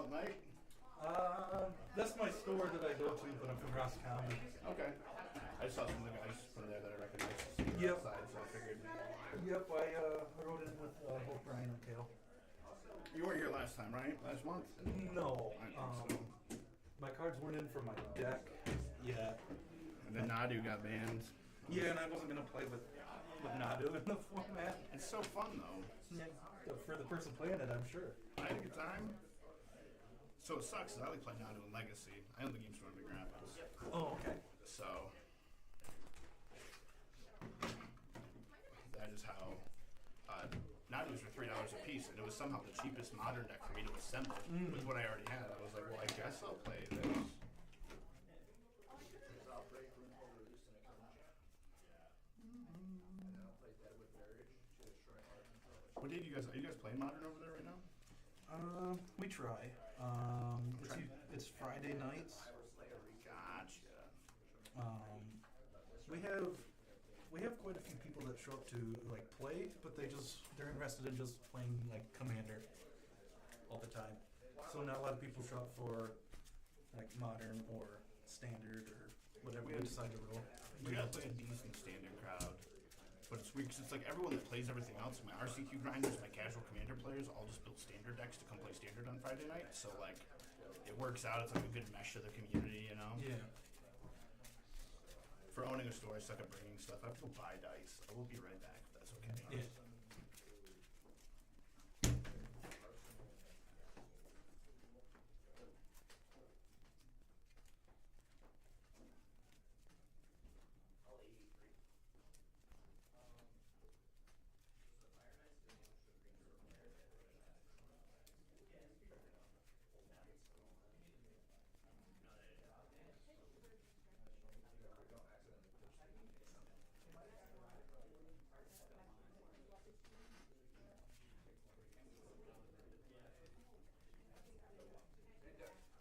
out, Mike? That's my store that I go to, but I'm from Ross County. Okay. I saw some of the guys from there that I recognized Yep. outside, so I figured. Yep, I rode in with both Brian and Kale. You weren't here last time, right? Last month? No, I think so. my cards weren't in for my deck yet. And then Nadu got banned. Yeah, and I wasn't gonna play with Nadu in the format. It's so fun, though. Yeah, for the person playing it, I'm sure. I had a good time. So it sucks, 'cause I like playing Nadu in Legacy. I own the games from Big Rapids. Oh, okay. So that is how Nadu's were $3 a piece, and it was somehow the cheapest modern deck for me to assemble with what I already had. I was like, well, I guess I'll play this. What did you guys? Are you guys playing modern over there right now? We try. It's Friday nights. Gotcha. We have quite a few people that show up to like play, but they're interested in just playing like Commander all the time. So not a lot of people show up for like modern or standard or whatever we decide to roll. We gotta play a decent standard crowd. But it's weird 'cause it's like everyone that plays everything else, my RCQ grinders, my casual commander players, all just build standard decks to come play standard on Friday night. So like, it works out. It's like a good mesh of the community, you know? Yeah. For owning a store, I suck at bringing stuff. I have to go buy dice. I will be right back if that's okay. Yeah.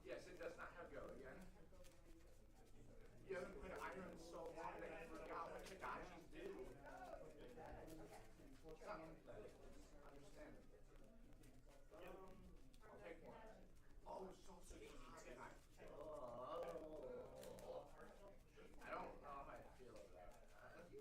Yes, it does not have go again. You haven't put iron in so long that I forgot what Tagashis do. Understand. I'll take one. Oh, it's so sweet. And I don't know how I feel about that. I don't.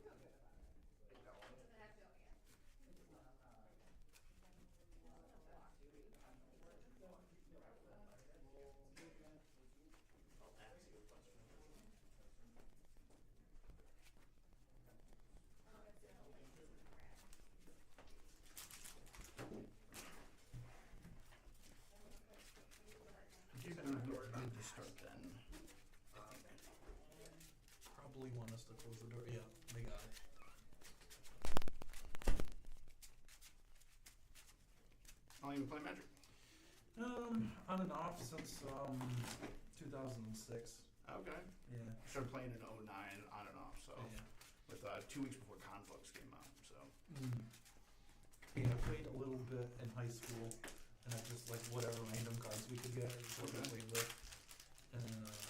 You need to start then. Probably want us to close the door. Yeah, they got it. How long you been playing Magic? On and off since 2006. Okay. Yeah. I started playing in '09, on and off. So Yeah. with 2 weeks before Conflux came out. So Yeah, I played a little bit in high school, and I just like whatever random cards we could get, is what I played with. And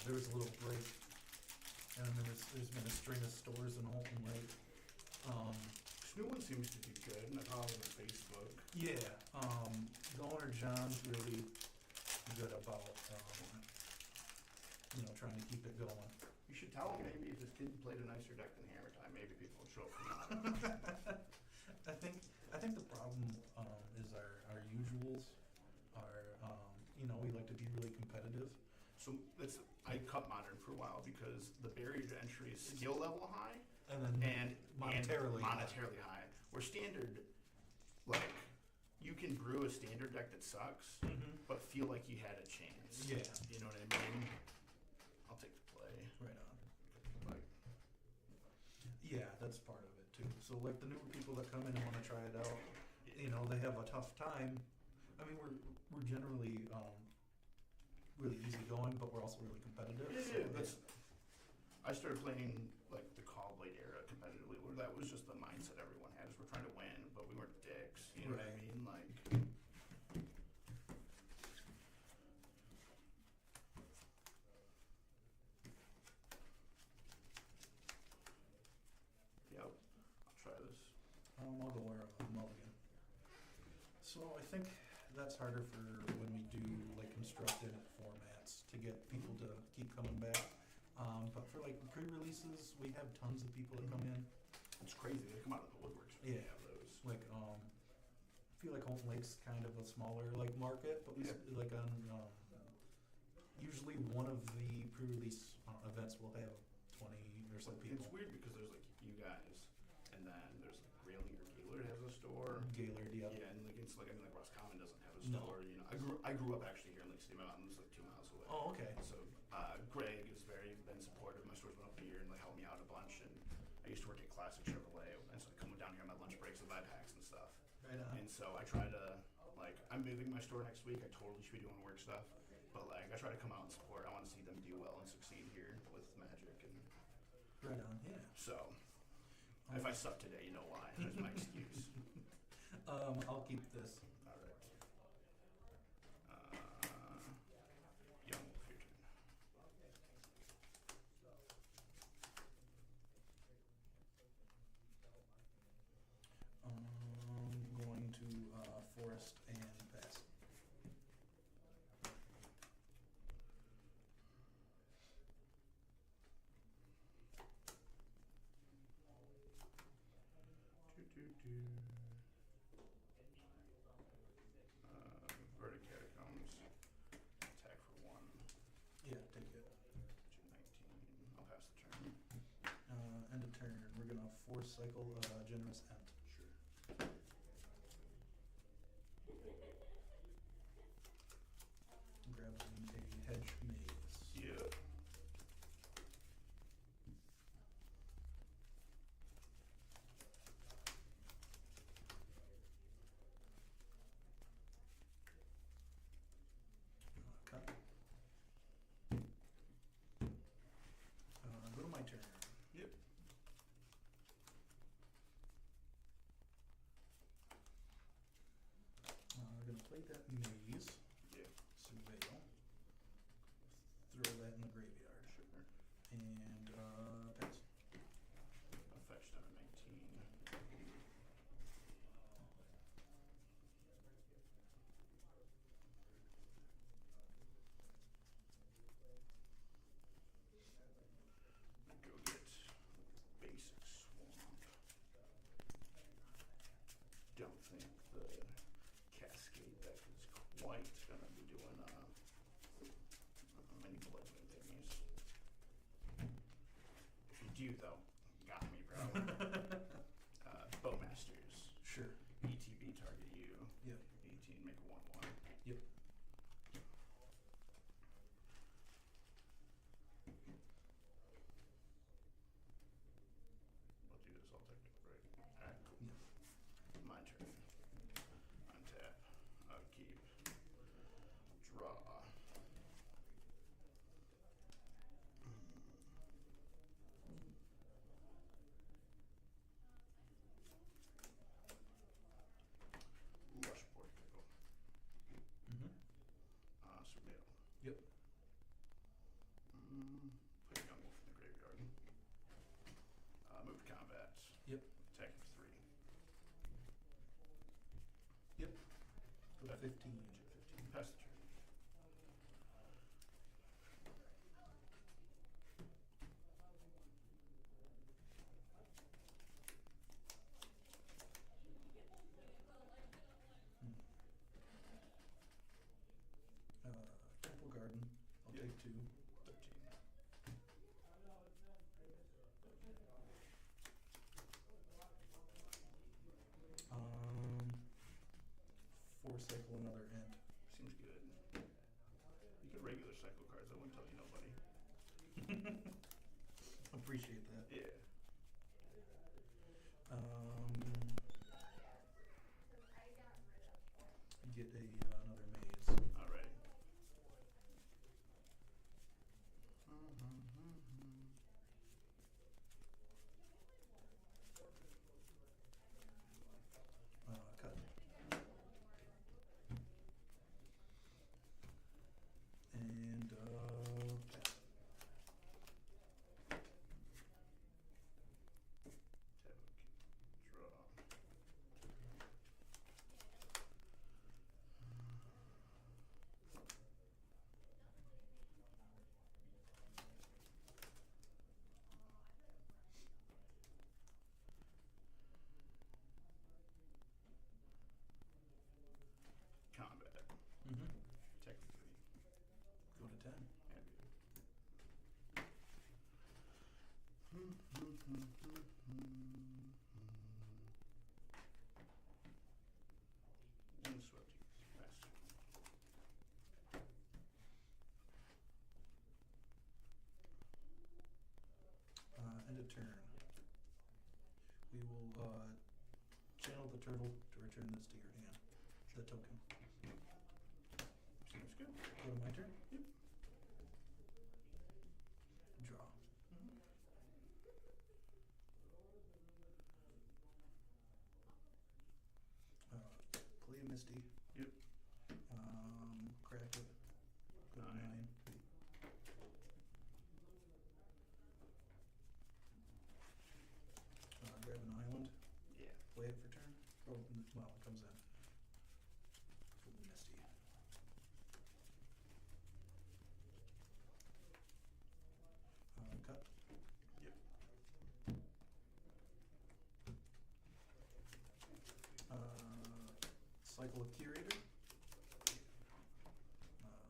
there was a little break, and then there's been a string of stores in Holton Lake. this new one seems to be good. And I follow them on Facebook. Yeah, the owner John's really good about trying to keep it going. You should tell him maybe if this kid played a nicer deck than Hammer Time, maybe people would show up for that. I think the problem is our usuals are we like to be really competitive. So I cut modern for a while because the barrier to entry is skill level high And then and monetarily high. Where standard, like you can brew a standard deck that sucks, but feel like you had a chance. Yeah. You know what I mean? I'll take the play. Right on. Like, Yeah, that's part of it too. So like the newer people that come in and want to try it out, they have a tough time. I mean, we're generally really easygoing, but we're also really competitive. yeah. I started playing like the Call Blade era competitively, where that was just the mindset everyone had, is we're trying to win, but we weren't dicks. You know what I Right. mean? Like. Yep. I'll try this. I'll go wear a mulligan. So I think that's harder for when we do like constructed formats to get people to keep coming back. But for like pre-releases, we have tons of people that come in. It's crazy. They come out of the woodworks when Yeah. they have those. Like, I feel like Holton Lake's kind of a smaller like market, but we Yeah. like on usually one of the pre-release events will have 20 or so people. It's weird because there's like you guys, and then there's like Railing or Gaylord has a store. Gaylord, yeah. Yeah, and like it's like I mean like Roscommon doesn't have a No. store. You know, I grew up actually here in Lake City Mountains, like 2 miles away. Oh, okay. So Greg has been supportive. My store's been open a year and like helped me out a bunch. And I used to work at Classic Chevrolet, and so I come down here on my lunch breaks and buy packs and stuff. Right on. And so I try to like I'm moving my store next week. I totally should be doing work stuff, but like I try to come out and support. I want to see them do well and succeed here with Magic. And Right on, yeah. so if I suck today, you know why. There's my excuse. I'll keep this. All right. Young Wolf, your turn. Going to Forest and Pass. Vertic Catacombs. Attack for 1. Yeah, take it. 19. I'll pass the turn. End of turn. We're gonna force cycle Generous Ent. Sure. Grabbing a hedge maze. Yeah. Cut. Go to my turn. Yep. We're gonna play that maze. Yeah. Surveil. Throw that in the graveyard. Sure. And pass. I'll fetch down to 19. Go get basic swamp. Don't think the Cascade deck is quite gonna be doing many blood moon thingies. If you do though, you got me, bro. Bowmasters. Sure. ETB target you. Yep. 18, make a 1/1. Yep. We'll do this all technical, right? Alright, cool. Yep. My turn. Untap. Upkeep. Draw. Lush Portico. Mm-hmm. Surveil. Yep. Put a Young Wolf in the graveyard. Move to combat. Yep. Attack for 3. Yep. Put 15. 15. Pass the turn. Temple Garden. I'll Yep. take 2. 13. Force cycle another Ent. Seems good. turn, we will channel the turtle to return this to your hand. The token. Seems good. Go to my turn? Yep. Draw. Play a Misty. Yep. Crack it. Go to 9. Grab an island. Yeah. Play it for turn. Oh, well, it comes in. For the Misty. Cut. Yep. Cycle of Curator.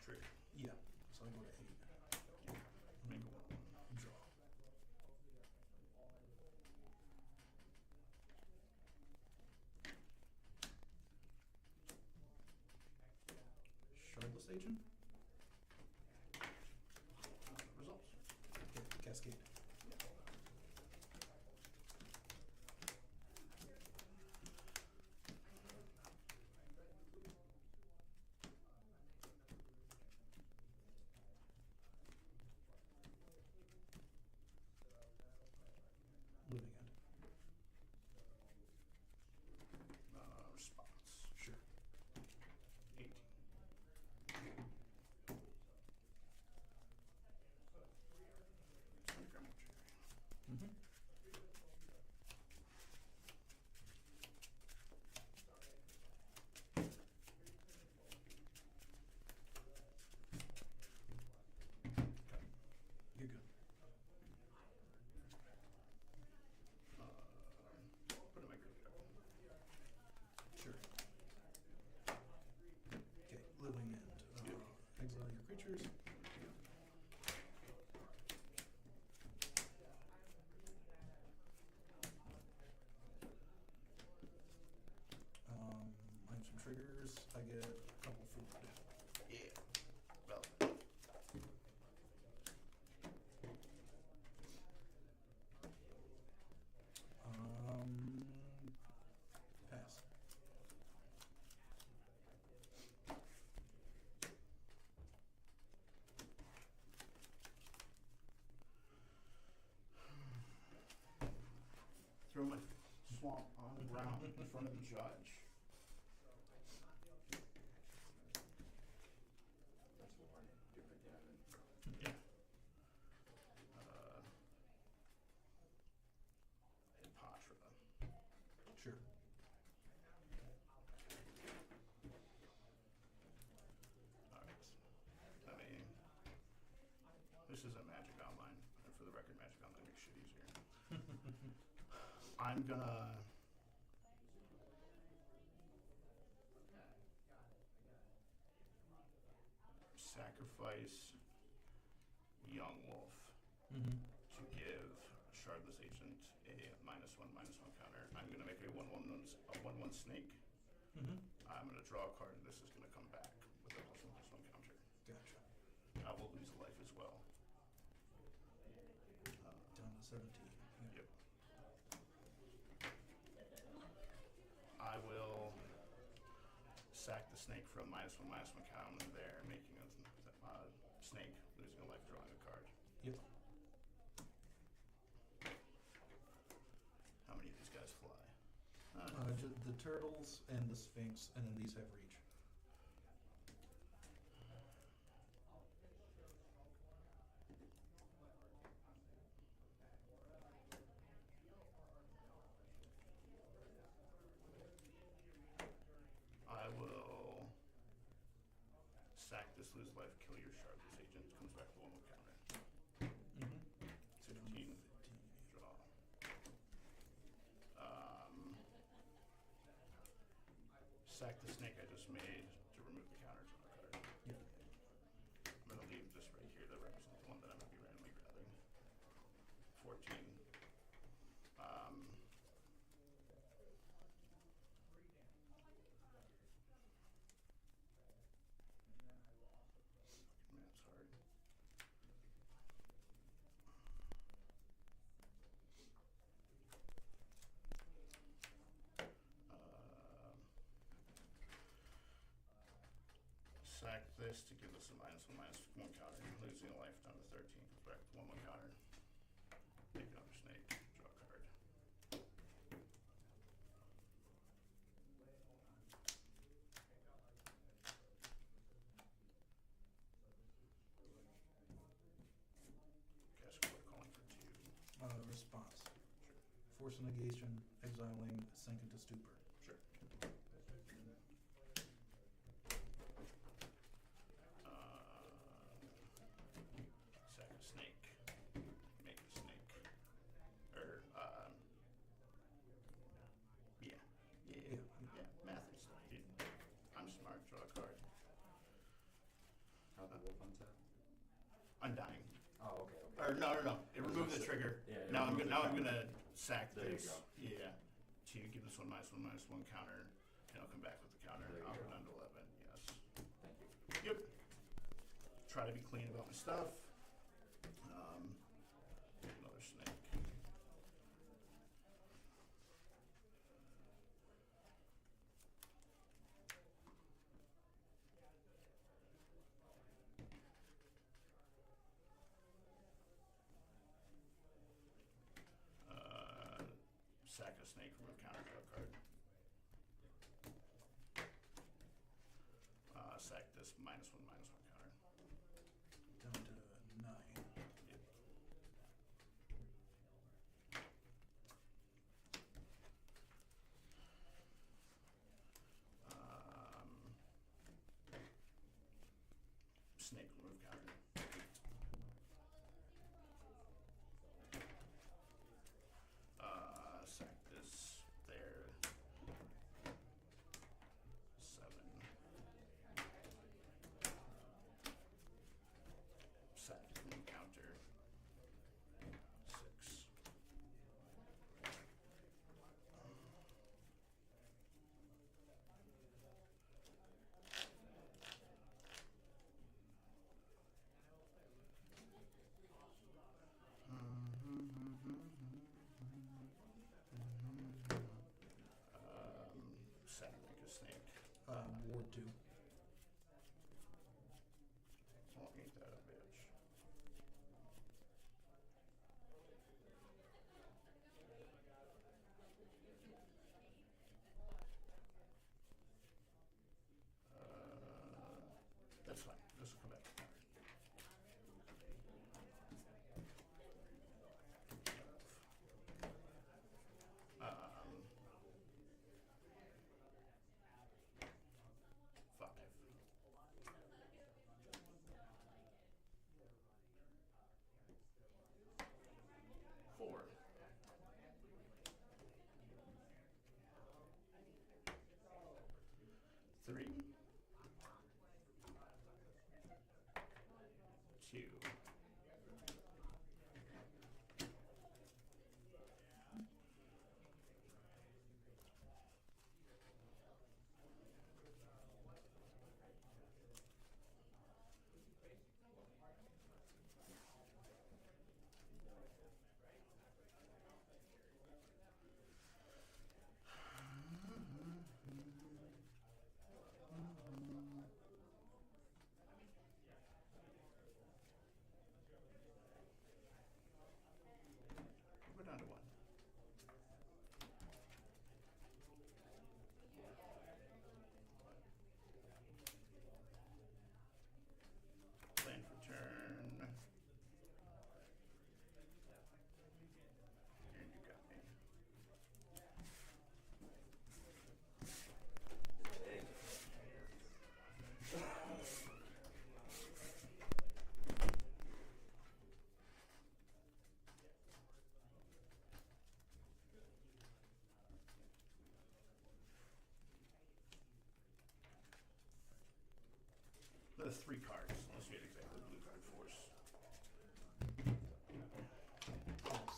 Trigger. Yeah, so I go to 8. Make a 1. Draw. Shardless Agent. Results. Okay, Cascade. Living End. Response. Sure. 18. Grab more trigger. Mm-hmm. You're good. Put it in my graveyard. Sure. Okay, Living End. Exile your creatures. I have some triggers. I get a couple food. Yeah. Well. Pass. Throw my swamp on the ground in front of the judge. That's one different than Yeah. And Patra. Sure. Alright. I mean, this isn't Magic Online. And for the record, Magic Online makes shit easier. I'm gonna sacrifice Young Wolf Mm-hmm. to give Shardless Agent a -1/-1 counter. I'm gonna make a 1/1 snake. Mm-hmm. I'm gonna draw a card, and this is gonna come back with a +1/+1 counter. Gotcha. I will lose a life as well. Down to 17. Yep. I will sack the snake from -1/-1 counter there, making a snake, losing a life, drawing a card. Yep. How many of these guys fly? The turtles and the Sphinx, and then these have reach. I will sack this, lose life, kill your Shardless Agent, comes back to 1/1 counter. Mm-hmm. 15. Draw. Sack the snake I just made to remove the counter to my card. Yep. I'm gonna leave this right here that represents the one that I'm gonna be randomly grabbing. 14. Math's hard. this to give us a -1/-1 counter. Losing a life down to 13. Goes back to 1/1 counter. Take another snake. Draw a card. Cast Court calling for 2. Response. Force a negation, exiling, sink into stupor. Sure. Sack a snake. Make a snake. Or, yeah. Yeah, math and stuff, dude. I'm smart. Draw a card. How'd the wolf untap? Undying. Oh, okay. Or no. It removed the trigger. Yeah, it Now I'm removed gonna the now I'm counter. gonna sack There you this. go. Yeah. To give this one -1/-1 counter, and I'll come back with the counter. There you I'll go. go down to 11. Yes. Thank you. Yep. Try to be clean about my stuff. Another snake. Sack a snake from a counter draw card. Sack this -1/-1 counter. Down to 9. Yep. Snake remove counter. Sack this there. 7. Sack remove counter. 6. Sack like a snake. Ward 2. Oh, ain't that a bitch? That's fine. This will come back to counter. 5. 4. 3. 2. 3 cards. Unless you had exactly blue card force. Close.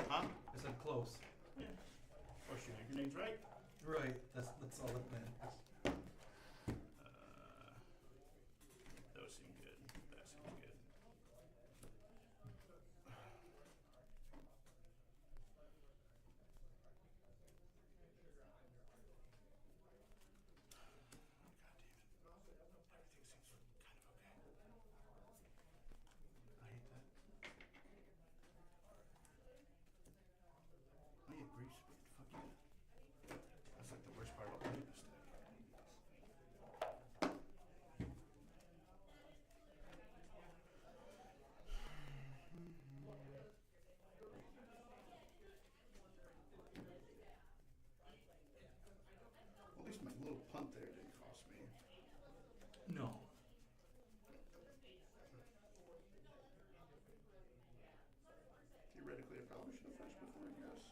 Huh? I said close. Yeah. Or shoot your grenades right. Right. That's all that meant. Those seem good. That seems good. God damn it. Everything seems kind of punt there didn't cost me. No. Theoretically, I probably should have finished before, I guess.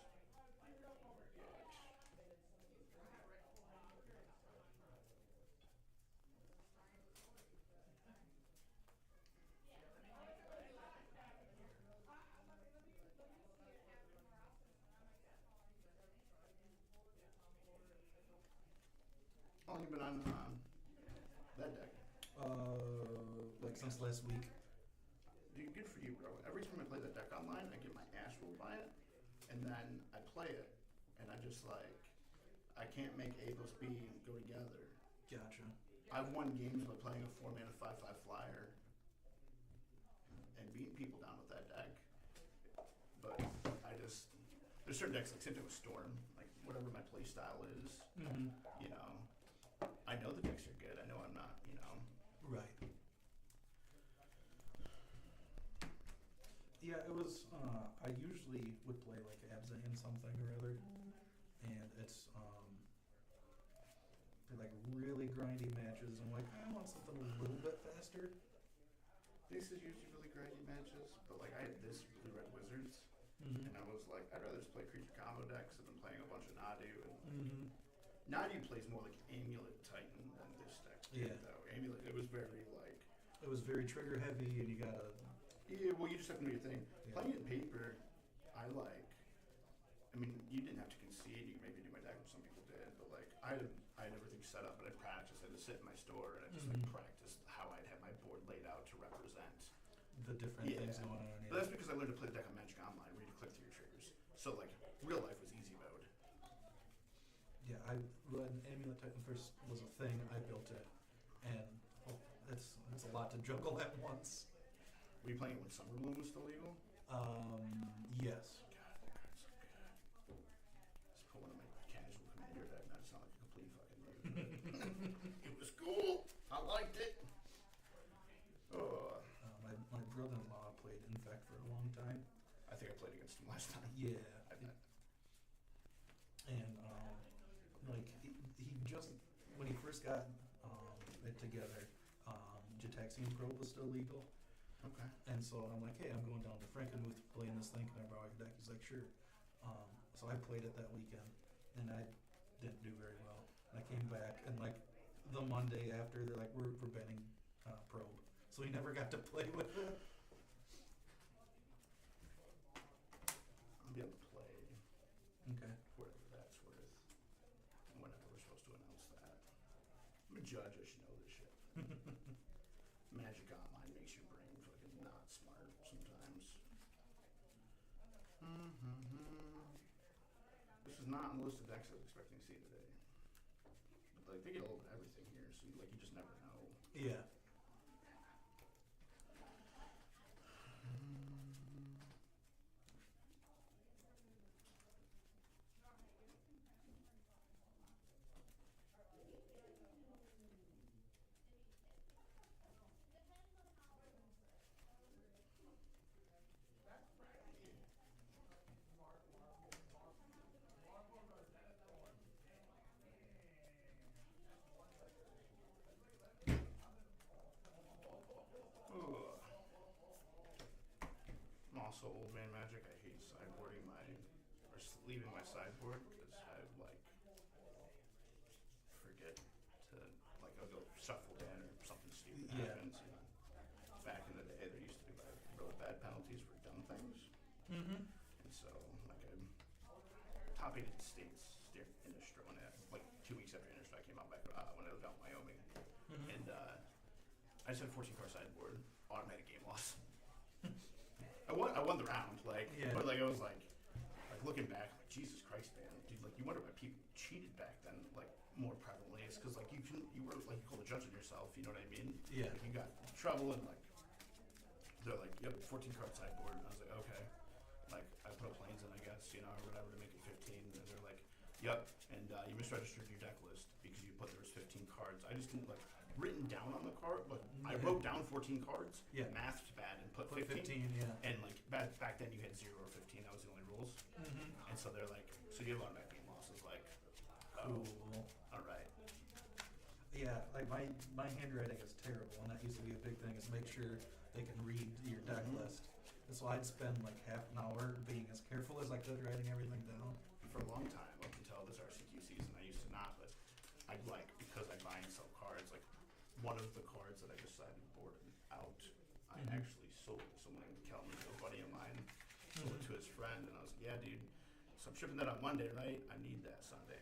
How long you been on that deck? Like since last week. Dude, good for you, bro. Every time I play that deck online, I get my ass rolled by it, and then I play it, and I just like, I can't make A plus B go together. Gotcha. I've won games by playing a 4-mana 5/5 flyer and beating people down with that deck. But there's certain decks like Symptom of Storm, like whatever my play style is, Mm-hmm. you know. I know the decks are good. I know I'm not, you know. Right. Yeah, it was, I usually would play like Abzan something or other, and it's, they're like really grindy matches. I'm like, I want something a little bit faster. This is usually really grindy matches, but like I had this Blue Red Wizards, Mm-hmm. and I was like, I'd rather just play creature combo decks than playing a bunch of Nadu. And Mm-hmm. Nadu plays more like Amulet Titan than this deck did, Yeah. though. Amulet, it was very like, It was very trigger heavy, and you gotta, yeah, well, you just have to know your thing. Yeah. Playing it in paper, I like. I mean, you didn't have to concede. You could maybe do my deck, which some people did, but like, I had everything set up, but I practiced. I had to sit in my store and I just like Mhm. practiced how I'd have my board laid out to represent. the different Yeah. things going on. But Yeah. that's because I learned to play the deck on Magic Online, where you click through your triggers. So like, real life was easy mode. Yeah, when Amulet Titan first was a thing, I built it, and it's a lot to juggle at once. Were you playing it when Summer Bloom was still legal? Yes. God, that card's so good. Just put one of my casual commander deck, not to sound like a complete fucking noob. It was cool. I liked it. My brother-in-law played Infect for a long time. I think I played against him last time. Yeah. I bet. And like he just when he first got it together, Jataxian Probe was still legal. Okay. And so I'm like, hey, I'm going down to Frankenmuth to play in this thing. Can I borrow your deck? He's like, sure. So I played it that weekend, and I didn't do very well. And I came back, and like the Monday after, they're like, we're banning Probe. So he never got to play with it. I'll be able to play Okay. whatever that's worth. Whenever we're supposed to announce that. I'm a judge, I should know this shit. Magic Online makes your brain fucking not smart sometimes. This is not on the list of decks I was expecting to see today. But like, they get a little bit of everything here, so like you just never know. Yeah. Ugh. I'm also old man Magic. I hate sideboarding leaving my sideboard because I like forget to like I'll go shuffle in or something stupid Yeah. happens. And back in the day, there used to be like really bad penalties for dumb things, Mm-hmm. and so like I'm top 8 states Innistrad when like 2 weeks after Innistrad came out back when I lived out in Wyoming, Mm-hmm. and I just had a 14-card sideboard, automatic game loss. I won the round, like, Yeah. but like I was like looking back, like, Jesus Christ, man, dude, like you wonder why people cheated back then, like more prevalently. It's because like you were like you called a judge on yourself, you know what I mean? Yeah. Like you got in trouble and like they're like, yep, 14-card sideboard, and I was like, okay, like I put planes in, I guess, you know, or whatever to make it 15, and they're like, yep, and you misregistered your deck list because you put there was 15 cards. I just didn't like written down on the card, like I Yeah. wrote down 14 cards, Yeah. mathed bad, and put Put 15. 15, yeah. And like back then you had 0 or 15. That was the only rules. Mm-hmm. And so they're like, so you have automatic game losses. Like, oh, Cool. all right. Yeah, like my handwriting is terrible, and that used to be a big thing, is make sure they can read your deck list. And so I'd spend like half an hour being as careful as I could writing everything down. For a long time, up until this RCQ season, I used to not, but I'd like, because I buy and sell cards, like one of the cards that I decided boarded out, I actually sold to someone in Kelman, a buddy of mine, sold it to his friend, and I was like, yeah, dude, so I'm shipping that on Monday, right? I need that Sunday.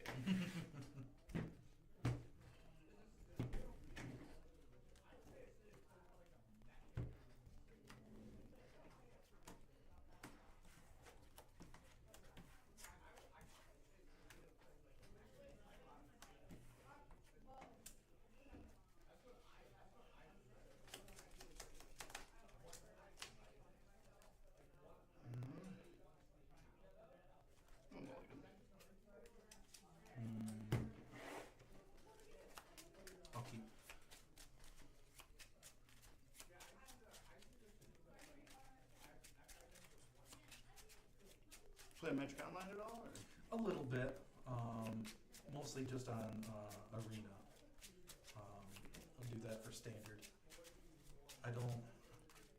I'll keep. Play Magic Online at all? Or? A little bit, mostly just on Arena. I'll do that for standard. I don't.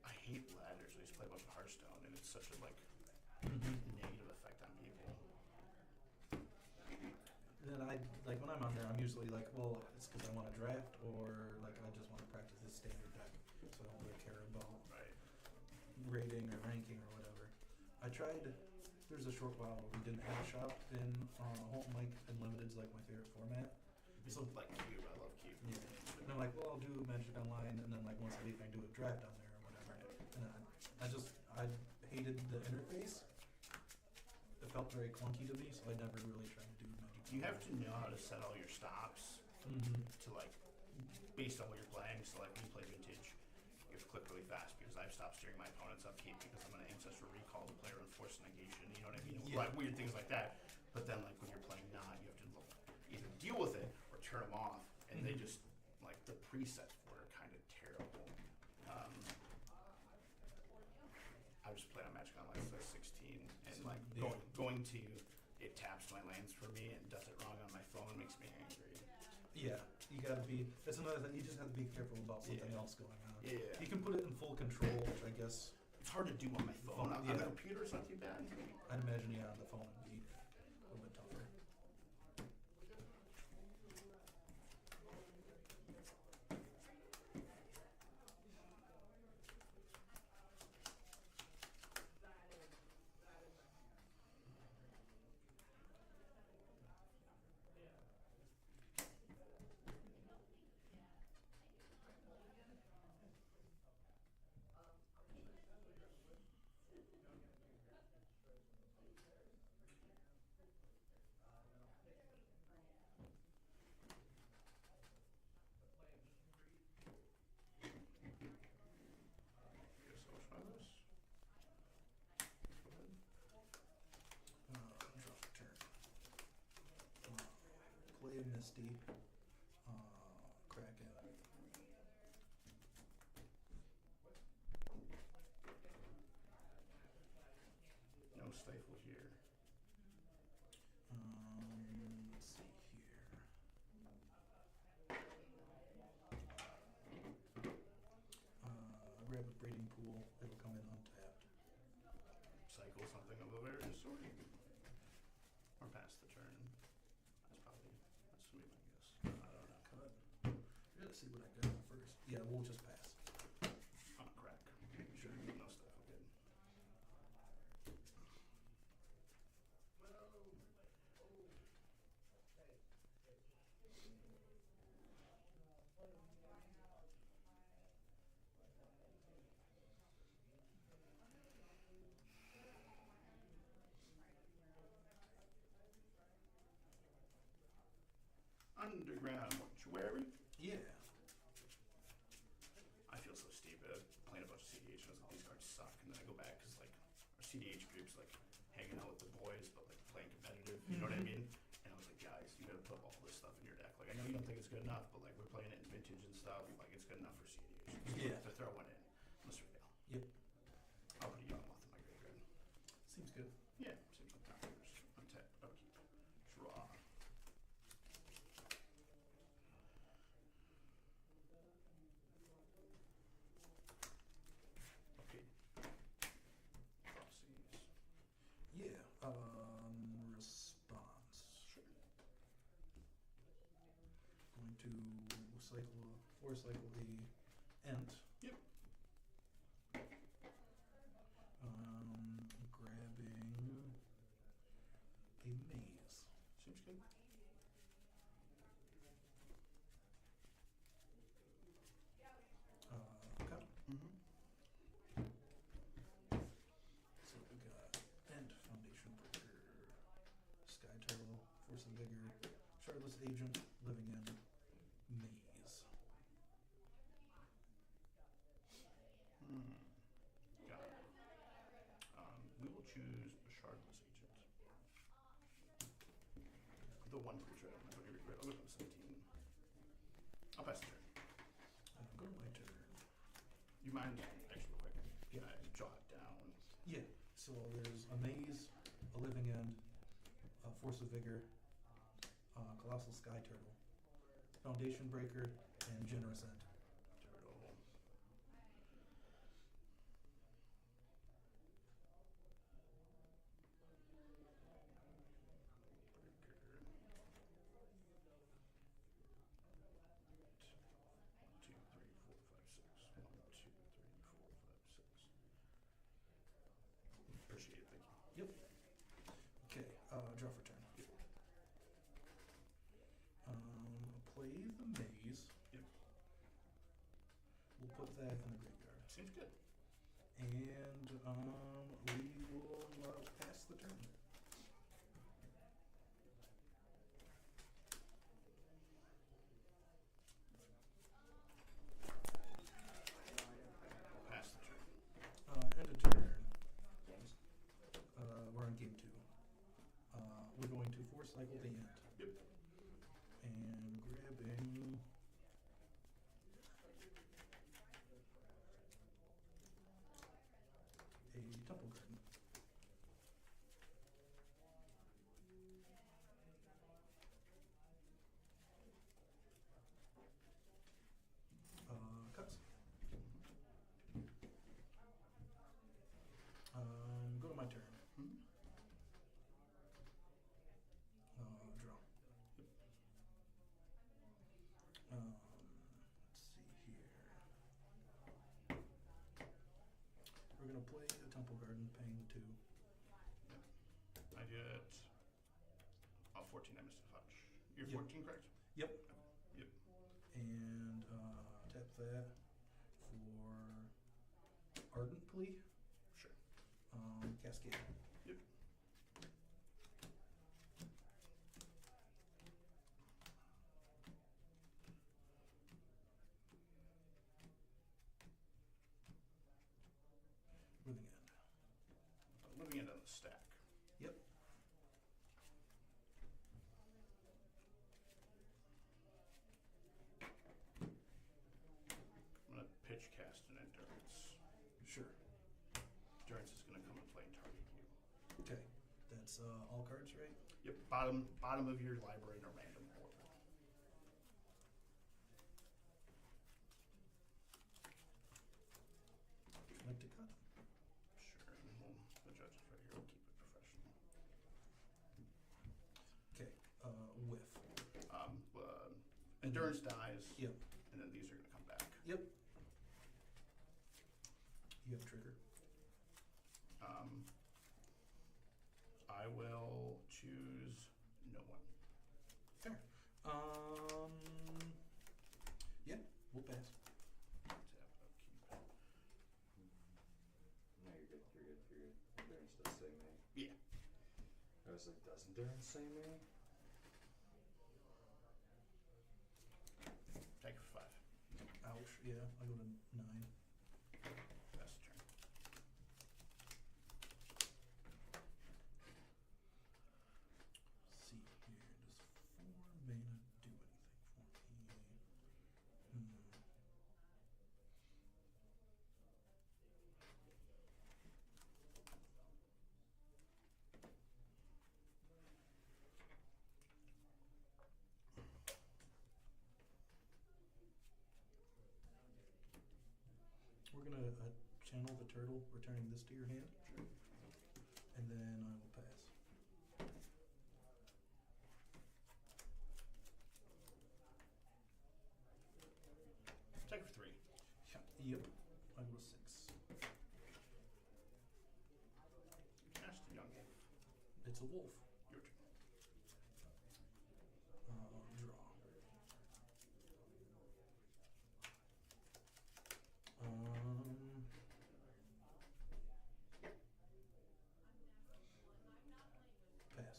I hate ladders. I used to play a bunch of Hearthstone, and it's such a negative effect on people. And then like when I'm on there, I'm usually like, well, it's because I want to draft, or like I just want to practice this standard deck, so I don't really care about Right. rating or ranking or whatever. I tried. There's a short while where we didn't have a shop in Holton Lake, and Limited's like my favorite format. So like Cube, I love Cube. Yeah. And I'm like, well, I'll do Magic Online, and then like once a week I do a draft on there or whatever. And I hated the interface. It felt very clunky to me, so I never really tried to do Magic. You have to know how to set all your stops to like, based on what you're playing. So like when you play Vintage, you have to click really fast because I've stopped steering my opponent's upkeep because I'm going to Ancestral Recall the player and force negation. You know what I mean? Yeah. Like weird things like that. But then like when you're playing not, you have to either deal with it or turn them off. And they just, like the presets for it are kind of terrible. I was just playing on Magic Online since I was 16, and like Yeah. going to it taps my lands for me and does it wrong on my phone makes me angry. Yeah, you gotta be. That's another thing. You just have to be careful about something Yeah. else going on. Yeah. You can put it in full control, which I guess It's hard to do on my phone. On Yeah. the computer, it's not too bad. I'd imagine on the phone would be a little bit tougher. Guess I'll try this. Drop turn. Play Misty. Kraken. No stifle here. Let's see here. Grab a breeding pool. It'll come in untapped. Cycle something of a various sort. Or pass the turn. That's gonna be my guess. I don't know. Cut. I gotta see what I got first. Yeah, we'll just pass. On a crack. Sure, no stifle, good. Underground Mortuary. Yeah. I feel so stupid playing a bunch of CDH and I was like, these cards suck. And then I go back because like our CDH group's like hanging out with the boys, but like playing competitive. You know what I mean? And I was like, guys, you gotta put all this stuff in your deck. Like I know you don't think it's good enough, but like we're playing it in Vintage and stuff. Like it's good enough for CDH. So Yeah. to throw one in. Mr. Gale. Yep. I'll put a young moth in my graveyard. Seems good. Yeah, seems like time. Untap, upkeep, draw. force cycle the Ent. Yep. Grabbing a maze. Seems good. Cut. Mm-hmm. So we got Ent, Foundation Breaker, Sky Turtle, Force of Vigor, Shardless Agent, Living End, Maze. Got it. We will choose a Shardless Agent. The one to trade. I'm not going to regret. I'll go down to 17. I'll pass the turn. Go to my turn. You mind, actually, real quick, can I jot down? Yeah, so there's a Maze, a Living End, a Force of Vigor, Colossal Sky Turtle, Foundation Breaker, and Generous End. Turtle. Appreciate it, thank you. Yep. Okay, draw for turn. Play the Maze. Yep. We'll put that in the graveyard. Seems good. And we will pass the turn. Pass the turn. End of turn. We're on game 2. We're going to force cycle the End. Yep. And grabbing a Temple Garden. Cuts. Go to my turn. Mm-hmm. Draw. Let's see here. We're gonna play a Temple Garden, paying 2. I get 14. I missed a touch. You're Yep. 14, correct? Yep. Yep. And tap that for Ardent Plea. Sure. Cascade. Yep. Living End. Living it on the stack. Yep. I'm gonna pitch cast an endurance. Sure. Endurance is gonna come and play and target you. Okay. That's all cards, right? Yep. Bottom of your library in a random order. Like to cut. Sure. Well, the judge is right here. We'll keep it professional. Okay. Whiff. Endurance dies. Yep. And then these are gonna come back. Yep. You have a trigger. I will choose no one. Fair. Yeah, we'll pass. Tap upkeep. No, you're good. You're good. You're good. Endurance does say me. Yeah. I was like, does endurance say me? Take 5. Ouch. Yeah, I go to 9. Pass the turn. See here. Does 4 mana do anything for me? We're gonna channel the turtle, returning this to your hand. Sure. And then I will pass. Yep. I go 6. Cast a young wolf. It's a wolf. Your turn. Draw. Pass.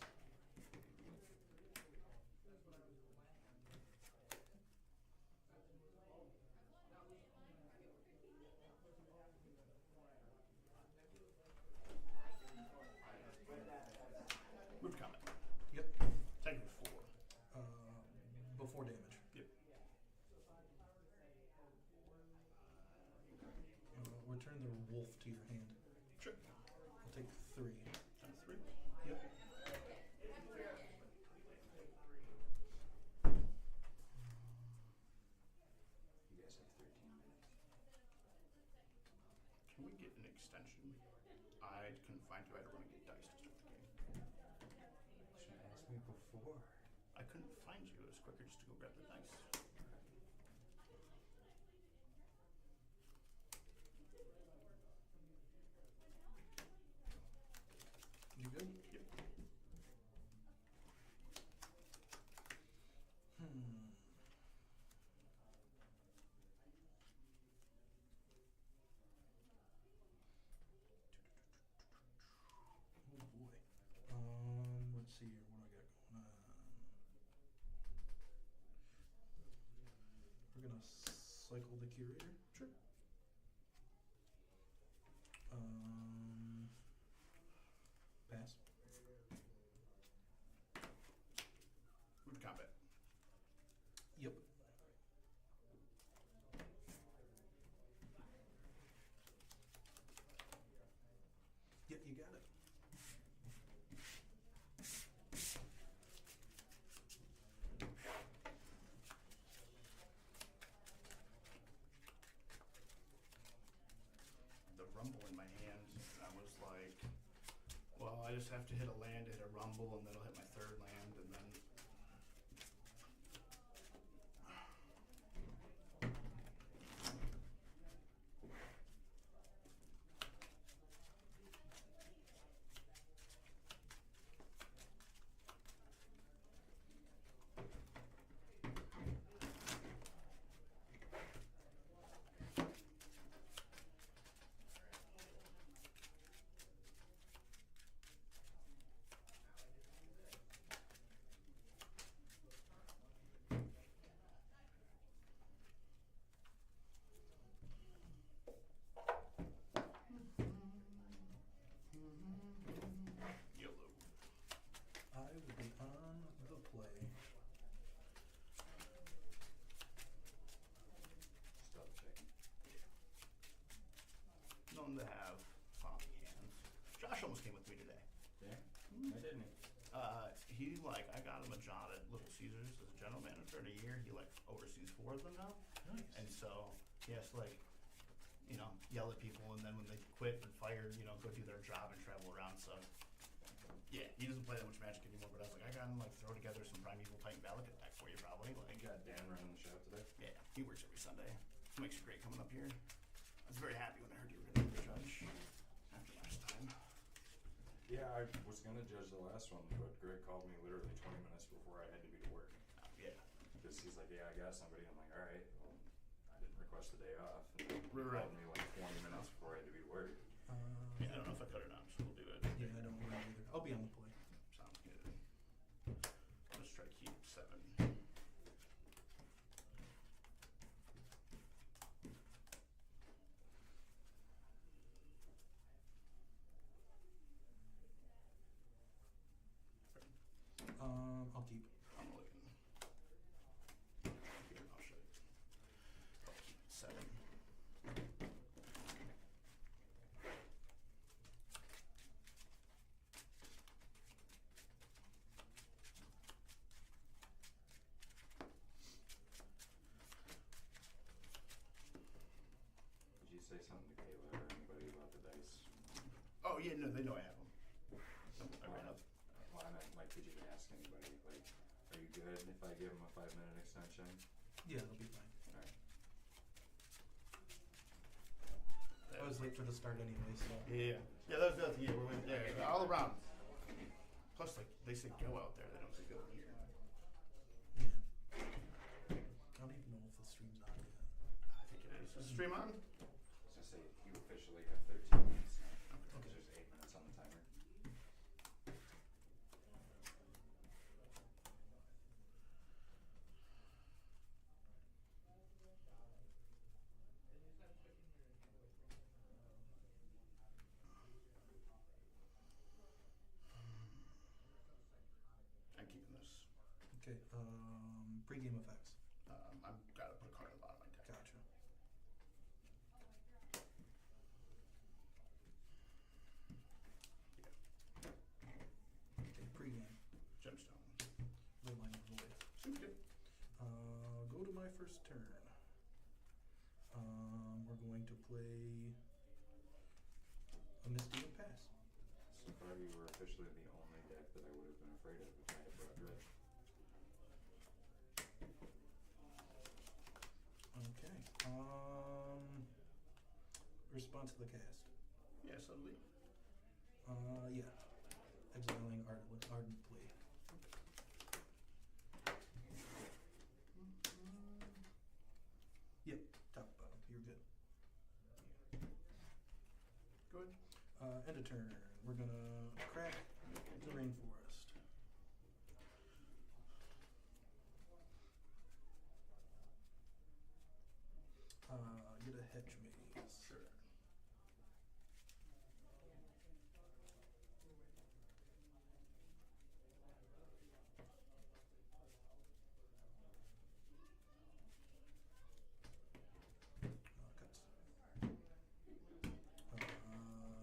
Move to combat. Yep. Attack with 4. Before damage. Yep. Return the wolf to your hand. Sure. I'll take 3. Times 3. Yep. You guys have 13 minutes. Can we get an extension? I couldn't find you. I had to run and get dice to start the game. You should have asked me before. I couldn't find you. It was quicker just to go grab the dice. You good? Yep. Oh boy. Let's see here. What do I got going on? We're gonna cycle the curator. Sure. Pass. Move to combat. Yep. Yep, you got it. The rumble in my hand, I was like, well, I just have to hit a land, hit a rumble, and then I'll hit my third land, and then yellow. I will be on the play. Just double checking. Known to have funny hands. Josh almost came with me today. Yeah? Why didn't he? He I got him a job at Little Caesars as a general manager in a year. He oversees 4 of them now. Nice. And so he has to yell at people, and then when they quit and fired, go do their job and travel around. So yeah, he doesn't play that much Magic anymore. But I was like, I got him throw together some Primeval Titan Valakut deck for you, probably. You got Dan running the show today? Yeah, he works every Sunday. It makes you great coming up here. I was very happy when I heard you were going to be the judge after last time. Yeah, I was gonna judge the last one, but Greg called me literally 20 minutes before I had to be to work. Yeah. Because he's like, yeah, I got somebody. I'm like, alright, well, I didn't request the day off. And then he Right. called me 20 minutes before I had to be to work. Yeah, I don't know if I cut it on, so we'll do it. Yeah, I don't mind either. I'll be on the play. Sounds good. I'll just try to keep 7. I'll keep. I'm looking. Here, I'll show you. I'll keep 7. Did you say something to Kayla or anybody about the dice? Oh yeah, no, they know I have them. I ran up. Well, I meant, like, did you ask anybody, like, are you good if I give him a 5-minute extension? Yeah, it'll be fine. Alright. was late for the start anyway, so. Yeah. Yeah, that was the other thing. Yeah, we're yeah, all around. Plus, like, they say go out there. They don't say go here. Yeah. I don't even know if the stream's on yet. I think it is. Is the stream on? I was gonna say, you officially have 13 minutes now. Okay. There's 8 minutes on the timer. I'm keeping this. Okay, pre-game effects. I've got to put a card on the bottom of my deck. Gotcha. Okay, pre-game. Gemstone. Leyline of Void. Seems good. Go to my first turn. We're going to play a Misty and pass. So far, you were officially the only deck that I would have been afraid of if I had brought Red. Okay. Response to the cast. Yeah, subtly. Yeah. Exiling Ardent Plea. Yep, top bottom. You're good. Go ahead. End of turn. We're gonna crack the rainforest. Get a hedge maze. Sure. Cuts.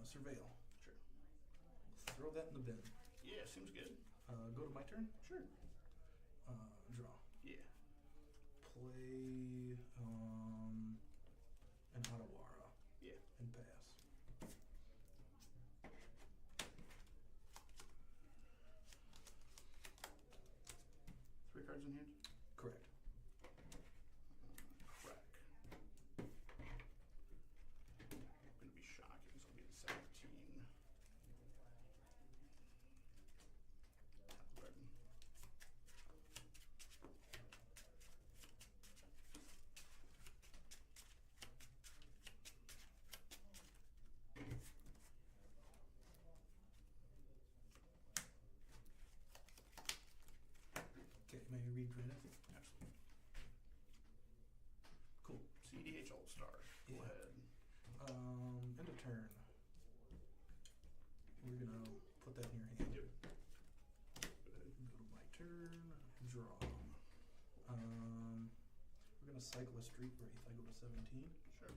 Surveil. Sure. Throw that in the bin. Yeah, seems good. Go to my turn. Sure. Draw. Yeah. Play an Otawara Yeah. and pass. Three cards in hand? Correct. Crack. Gonna be shocking, so it'll be the 17. Pardon. Okay, may I read Granite? Absolutely. Cool. CDH All Star. Go Yeah. ahead. End of turn. We're gonna put that in your hand. Yep. Go to my turn. Draw. We're gonna cycle a Street Wraith. I go to 17. Sure.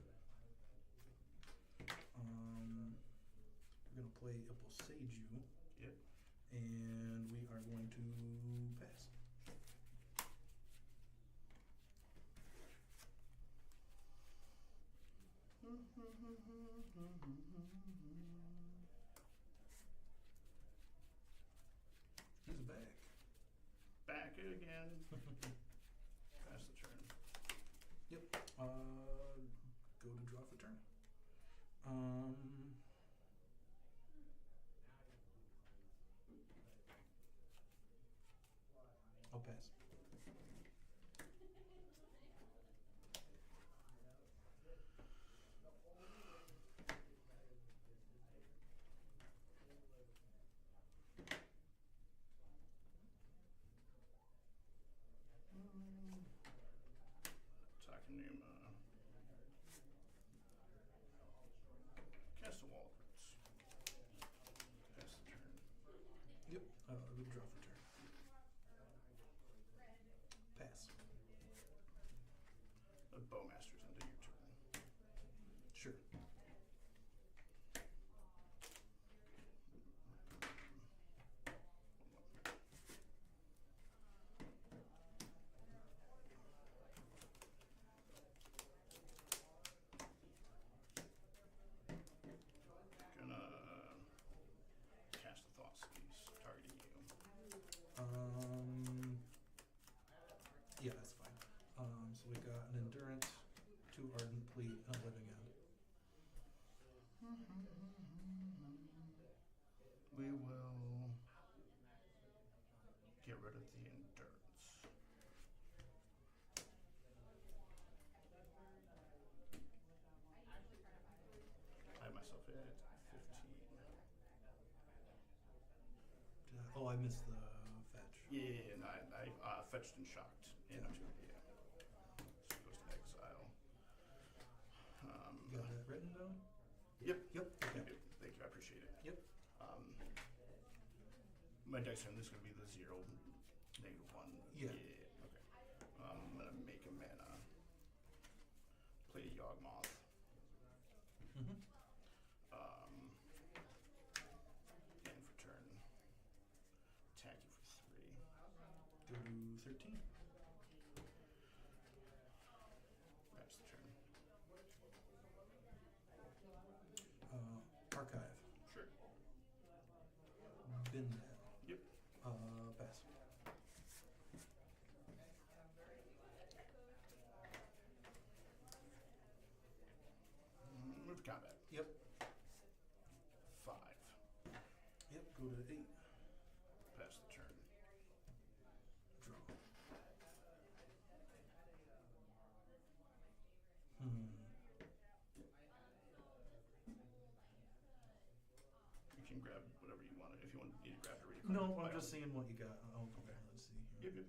We're gonna play Ippleseiju, Yep. and we are going to pass. He's back. Back it again. Pass the turn. Yep. Go to draw for turn. I'll pass. Takanuma. Cast a Walrus. Pass the turn. Yep. Withdraw for turn. Pass. The Bowmaster's under your turn. Sure. Gonna cast a Thought Seize, targeting you. Yeah, that's fine. So we got an Endurance, 2 Ardent Plea, and a Living End. the endurance. I have myself at 15. Oh, I missed the fetch. Yeah, and I fetched and shocked into Gotcha. yeah. So it goes to exile. You got that written down? Yep. Yep. Okay. Yep. Thank you. I appreciate it. Yep. My dex turn. This is gonna be the 0, -1. Yeah. Okay. I'm gonna make a mana. Play a Yawgmoth. Mm-hmm. And for turn, attack you for 3. Go to 13. That's the turn. Archive. Sure. Bin that. Yep. Pass. Move to combat. Yep. 5. Yep. Go to 8. Pass the turn. Draw. Hmm. You can grab whatever you want. If you want, need to grab to read. No, I'm just seeing what you got. Oh, okay. Let's see here. Yep, yep.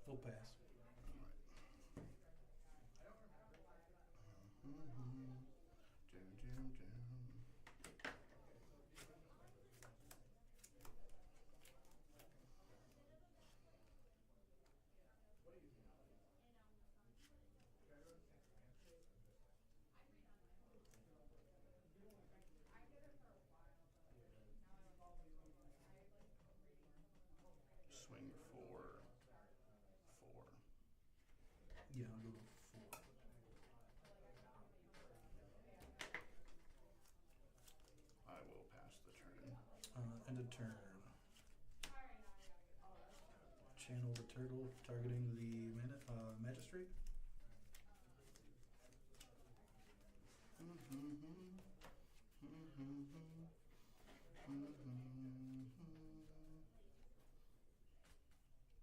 Full pass. Swing for 4. Yeah, I'll go to 4. I will pass the turn. End of turn. Channel the turtle, targeting the magistrate.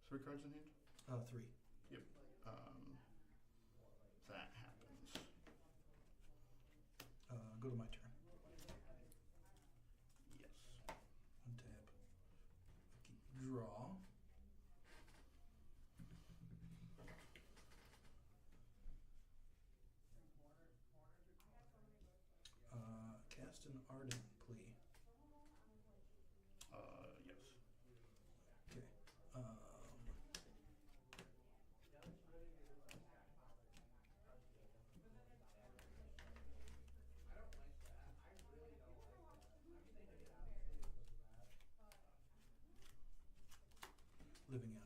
Three cards in hand? 3. Yep. That happens. Go to my turn. Yes. Untap. Draw. Cast an ardent plea. Yes. Okay. Living End.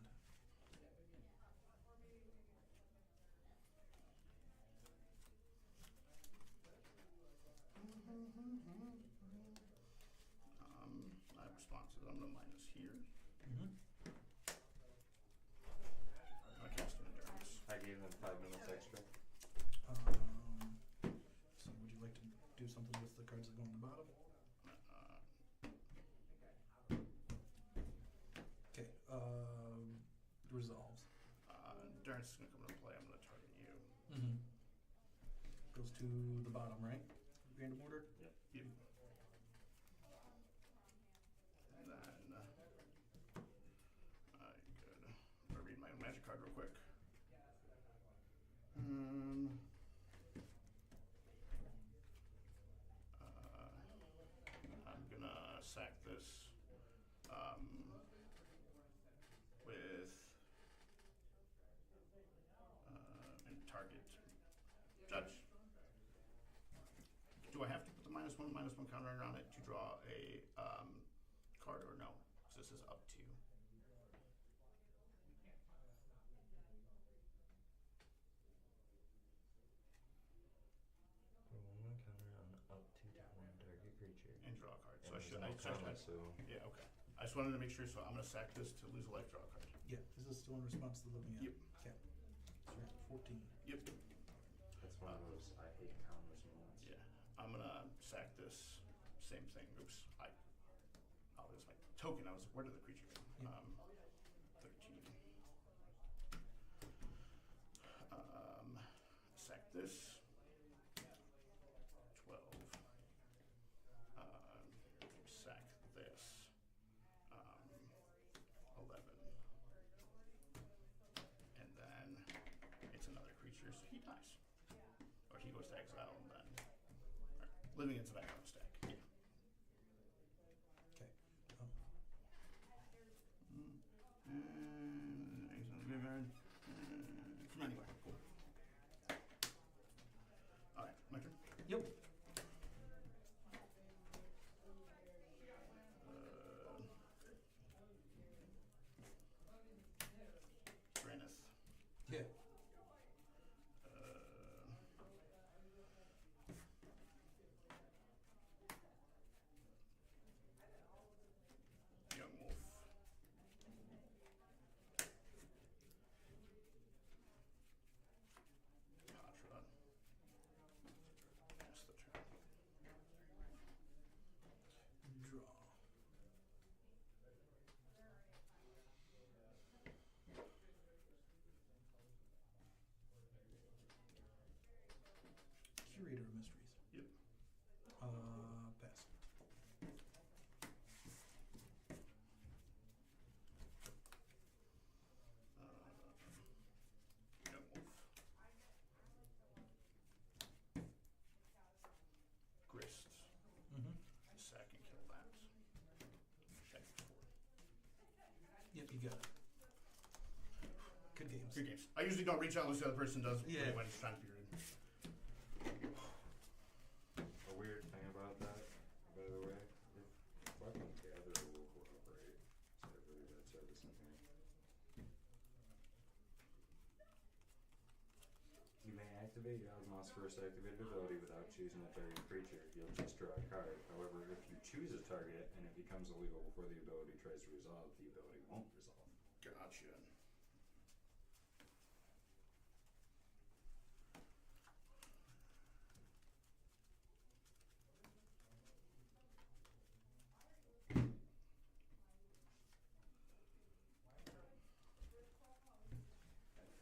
I have responses. I'm gonna minus here. Mm-hmm. I cast an endurance. I gave them 5 minutes extra. So would you like to do something with the cards that go on the bottom? Okay. Resolves. Endurance is gonna come into play. I'm gonna target you. Mm-hmm. Goes to the bottom, right? Random order? Yep. And then I read my magic card real quick. I'm gonna sack this with and target judge. Do I have to put the -1/-1 counter on it to draw a card or no? Because this is up to. Put 1/1 counter on up to one target creature. And draw a card. So And I there's should. no counter, so Yeah. Okay. I just wanted to make sure. So I'm gonna sack this to lose a life, draw a card. Yeah. Is this still in response to the living end? Yep. Okay. So you're at 14. Yep. That's one of those I hate counters moments. Yeah. I'm gonna sack this. Same thing. Oops. Oh, there's my token. I was. Where did the creature go? Yep. 13. Sack this. 12. Sack this. 11. And then it's another creature, so he dies. Or he goes to exile and then. Or living into that kind of stack. Yeah. Okay. From anywhere. Cool. Alright, my turn. Yep. Serenus. Yeah. Young Wolf. Contra. Pass the turn. Draw. Curator of Mysteries. Yep. Pass. Young Wolf. Grist. Mm-hmm. Sack and kill that. Check for 4. Yep, you got it. Good games. Good games. I usually don't reach out unless the other person does Yeah. when it's time period. A weird thing about that, by the way, if fucking gather will cooperate. So I believe that said this in here. You may activate Yawgmoth's first activated ability without choosing a target creature. You'll just draw a card. However, if you choose a target and it becomes illegal before the ability tries to resolve, the ability won't resolve. Gotcha.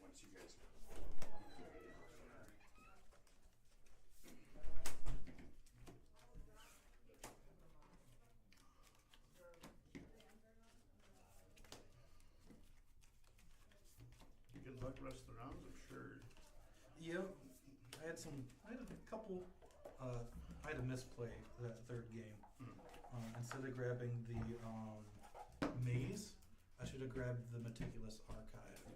Once you guys Good luck the rest of the rounds, I'm sure. Yep. I had a couple, I had a misplay that third game. Instead of grabbing the maze, I should have grabbed the meticulous archive. Yeah.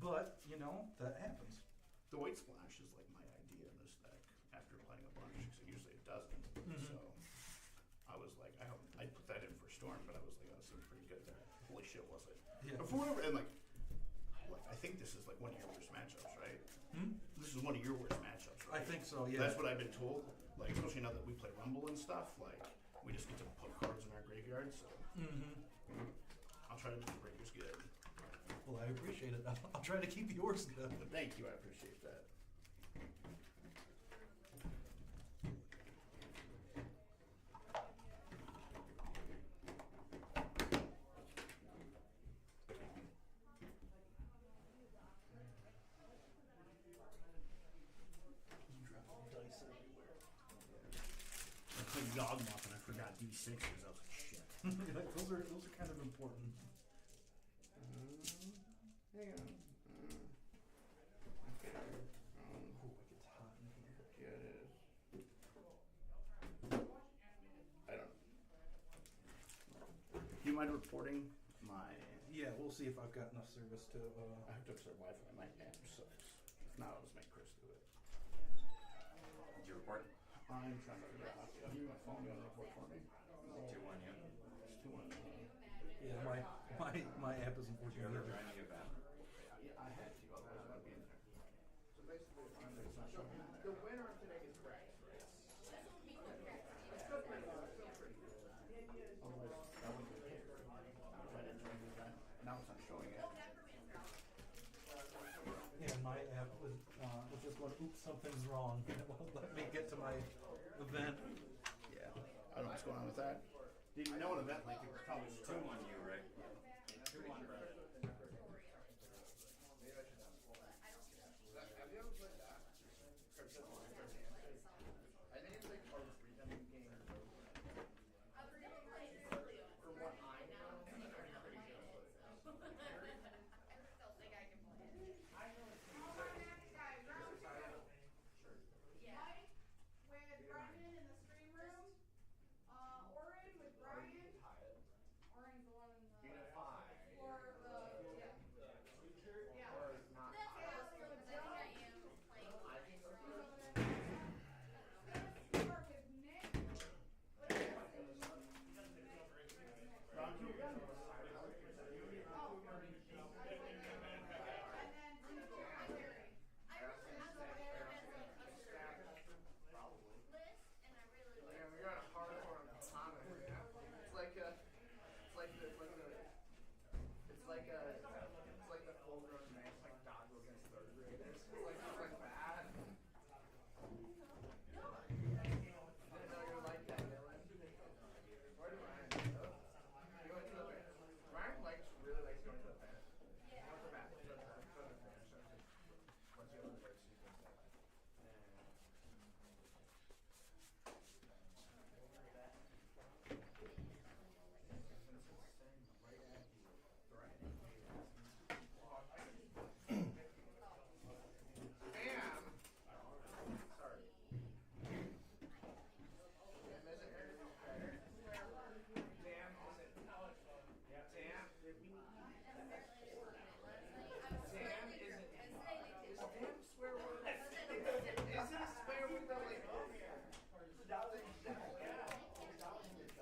But, you know, that happens. The white splash is like my idea in this deck after playing a bunch, because usually it doesn't. Mhm. So I was like, I put that in for Storm, but I was like, oh, this seems pretty good. Holy shit, was it? Yeah. But for whatever, and like, I think this is like one of your worst matchups, right? This is one of your worst matchups, I right? think so, yeah. That's what I've been told. Like, especially now that we play Rumble and stuff, like, we just get to put cards in our graveyard, so I'll try to make the breakers good. Well, I appreciate it. I'll try to keep yours good. But thank you, I appreciate that. I played Yawgmoth and I forgot D6s. I was like, shit. those are kind of important. Hang on. Okay. Oh, it gets hot in here. Yeah, it is. I don't know. Do you mind reporting my... Yeah, we'll see if I've got enough service to. I have to observe Wi-Fi. My app sucks. If not, I'll just make Chris do it. did you report? I'm trying to figure out how to use my phone to report for me. 2-1, yeah. It's 2-1. Yeah, my app isn't Did working you ever either. join the event? Yeah, I had to, otherwise I would be in there. So basically, It's not showing in the there. winner of today is Greg. Otherwise, I wouldn't get paid. Which I didn't join the event. Now it's not showing it. Yeah, my was just going, oops, something's wrong. And it won't let me get to my event. Yeah. I don't know what's going on with that. Didn't you know an event like it was probably Two on you, right? Two on Brett. Maybe I should have you ever played that? Crypto I think it's like a freedom game. From what I know, I'm pretty good. With Brendan in the stream room, Orin with Brian. Orin's the one in the. Unify. Or the, yeah. Yeah. Or it's not. Taylor with John. I think so. Taylor with Nick. What is it? Yeah, we got a hardcore comic. It's like a, it's like the full grown man, it's like Doggo against third graders. It's like that. Didn't know you like that, Dylan. Where did Ryan go? He went to the bench. Ryan really likes going to the bench. He went to the bench. Once you have the break sequence.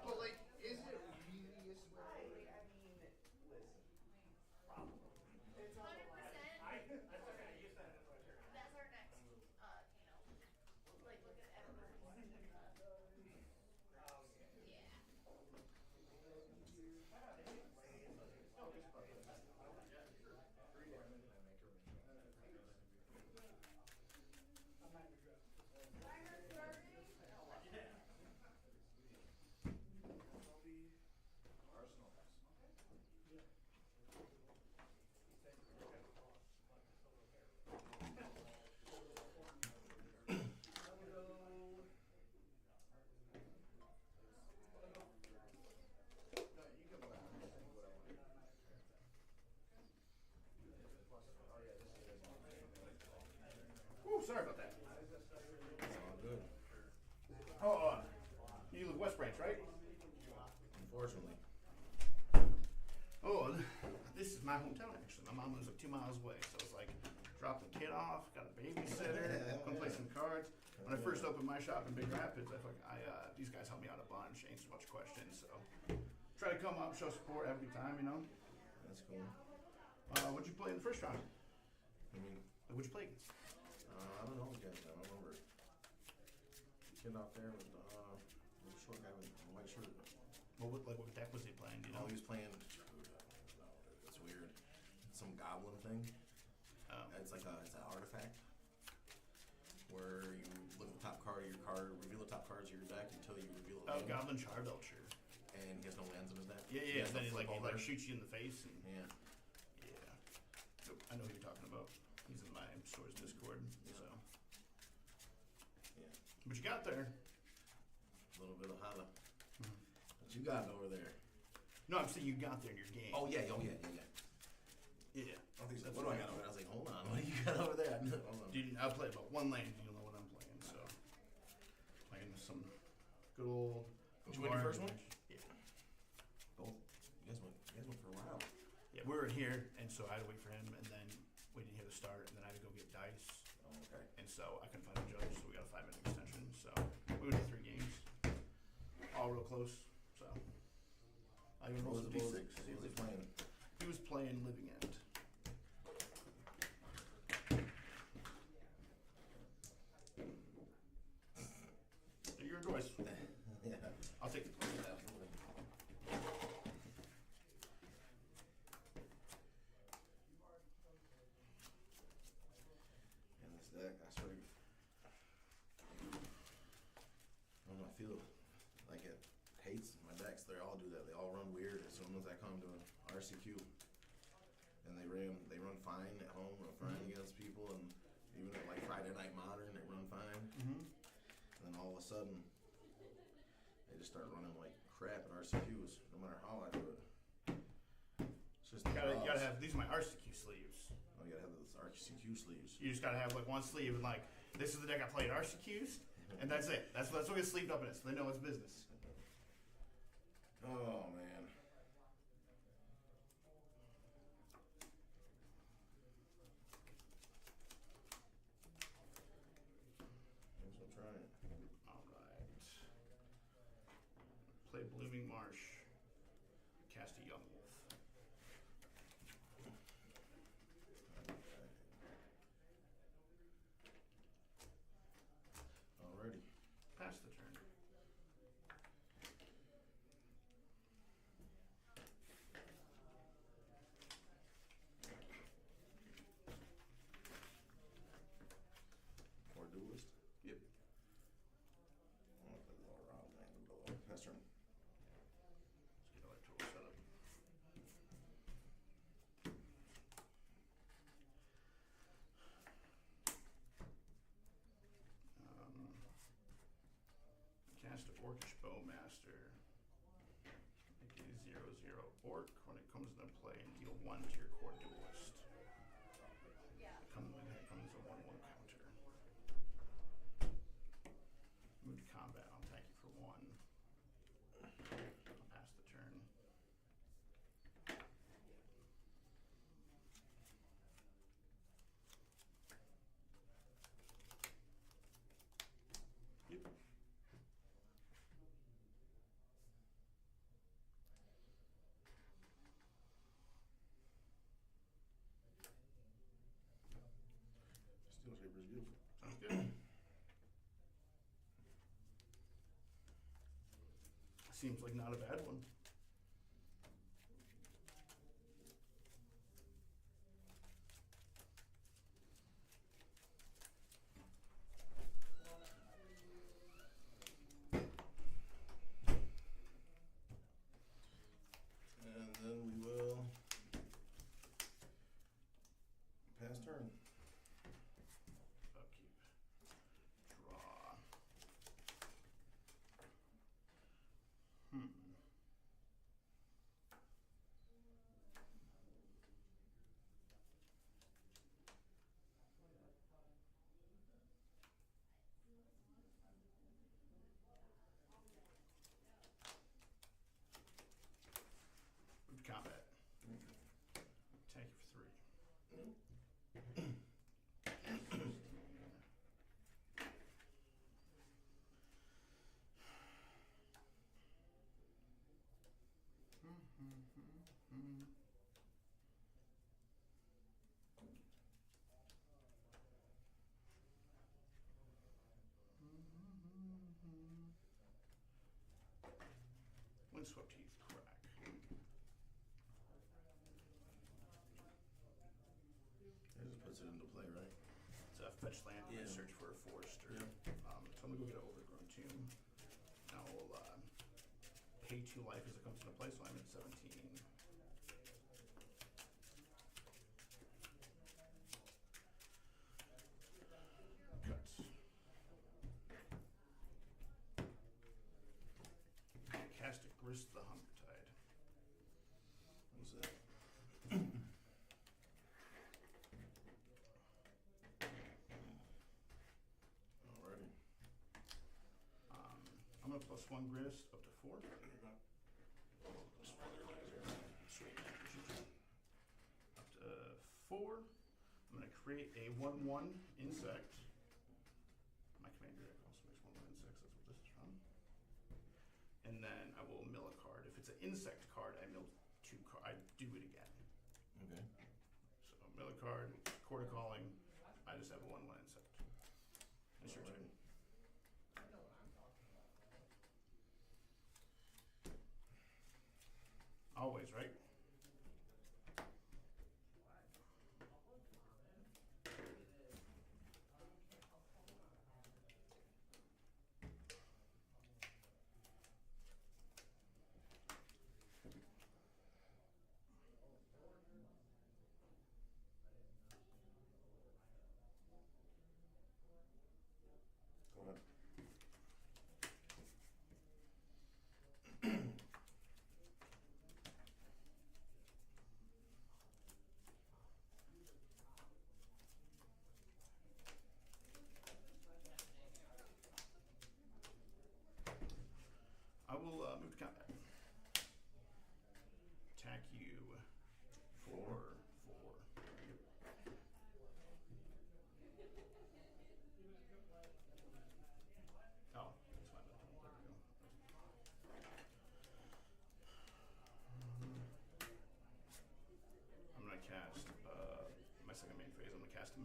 But like, is it really a swear word? I mean, listen. Probably. It's 100%. That's our next, like, look at Edinburgh. Ooh, sorry about that. All good. Oh, you live West Branch, right? Unfortunately. Oh, this is my hometown actually. My mom lives like 2 miles away, so it's like drop the kid off, got a babysitter, come play some cards. When I first opened my shop in Big Rapids, these guys helped me out a bunch, answered a bunch of questions, so try to come up, show support every time, you know. That's cool. What'd you play in the first round? I mean, What'd you play against? I don't know again. I don't remember. The kid out there with the short guy with the white shirt. What deck was he playing? Do you know? Oh, he was playing. It's weird. Some goblin thing. It's like it's an artifact where you look at the top card of your card, reveal the top cards of your deck until you reveal a land. Goblin Charbelcher. And he has no lands in his deck. Yeah. Then he flip over. shoots you in the face. And Yeah. Nope, I know who you're talking about. He's in my store's Discord. Yeah. So, Yeah. but you got there. A little bit of holla. What you got over there? No, I'm saying you got there in your game. Oh yeah. Yeah. I think so. What do I got over there? I was like, hold on. What do you got over there? Hold on. I play about one lane. You don't know what I'm playing. So, playing some good old. Did you win your first one? Yeah. Both. You guys went for a while. Yeah, we were in here, and so I had to wait for him, and then we didn't hear the start, and then I had to go get dice, Oh, okay. and so I couldn't find a judge, so we got a 5-minute extension. So we went to 3 games, all real close. So I even rolled a D6. What was he playing? He was playing Living End. Your choice. Yeah. I'll take the point. Absolutely. deck. I swear. I don't know. I feel like it hates my decks. They all do that. They all run weird as soon as I come to RCQ, and they run fine at home, run fine against people, and even at like Friday Night Modern, they run fine. Mm-hmm. And then all of a sudden, they just start running like crap at RCQs. No matter how I do it, it's just You gotta have, these are my RCQ sleeves. Oh, you gotta have those RCQ sleeves. You just gotta have like one sleeve and like, this is the deck I played RCQs, and that's it. That's what it's sleeved up in it, so they know it's business. Oh man. Guess I'll try it. Alright. Play Blooming Marsh. Cast a Young Wolf. Alrighty. Pass the turn. Or duelist. Yep. I'll play the all around man and below. Pass turn. Let's get electoral set up. Cast a Orcish Bowmaster. Make a 0/0 orc. When it comes into play, and deal 1 to your core duelist. It comes a 1/1 counter. Move to combat. I'll attack you for 1. I'll pass the turn. Yep. Steel Shaper is beautiful. Sounds good. Seems like not a bad one. And then we will pass turn. Upkeep. Draw. Move to combat. Attack you for 3. Windswept Heath crack. It just puts it into play, right? It's a fetch land and I Yeah. search for a forester. Yep. So I'm gonna go get an overgrown tomb. Now we'll pay 2 life as it comes into play, so I'm at 17. Cut. Cast a Grist the Hunger Tide. What's that? Alrighty. I'm gonna +1 Grist up to 4. Just one of these here. Sweet. Up to 4. I'm gonna create a 1/1 insect. My commander deck also makes 1/1 insects. That's what this is from. And then I will mill a card. If it's an insect card, I mill 2 cards. I do it again. Okay. So mill a card, Court of Calling. I just have a 1/1 insect. It's your turn. Alrighty. Always, right?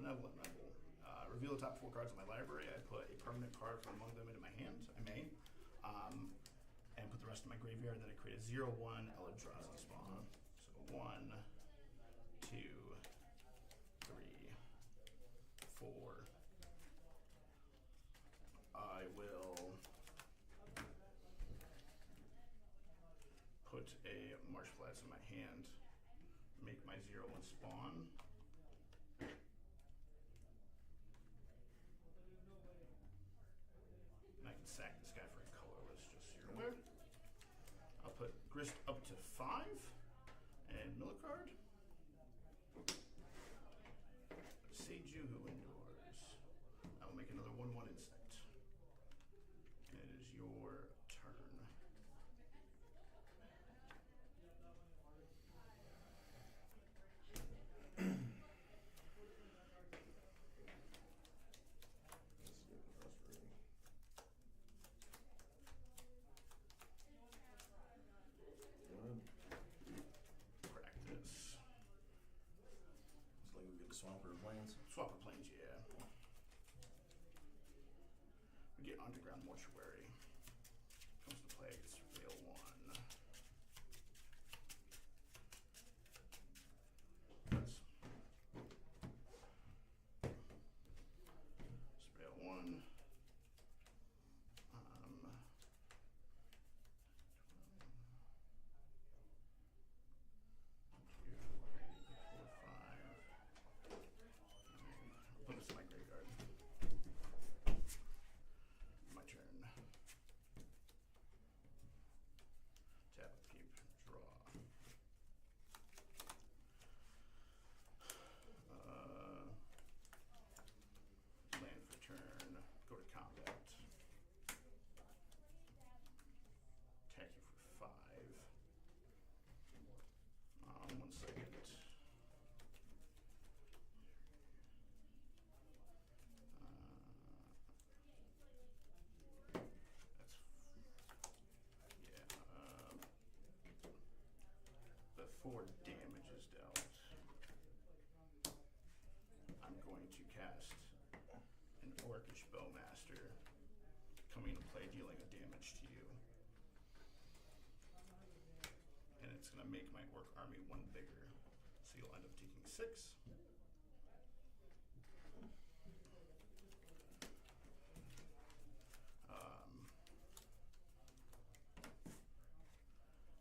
benevolent rebel. Reveal the top 4 cards of my library. I put a permanent card from among them into my hand. I may. And put the rest in my graveyard. Then I create a 0/1 Eldrazi spawn. So 1, 2, 3, 4. I will put a Marsh Flats in my hand. Make my 0/1 spawn. And I can sack this guy for a colorless, just so you're aware. I'll put Grist up to 5 and mill a card. Seiju who endures. I will make another 1/1 instant. And it is your turn. Practice. It's like we get Swamper Plains. Swap of planes, yeah. We get Underground Mortuary. Comes to play, it's fail 1. That's fail 1. Put this in my graveyard. My turn. Tap, keep, draw. Land for turn. Go to combat. Attack you for 5. 1 second. Before damage is dealt, I'm going to cast an Orcish Bowmaster, coming into play, dealing a damage to you. And it's going to make my Orc army 1 bigger, so you'll end up taking 6.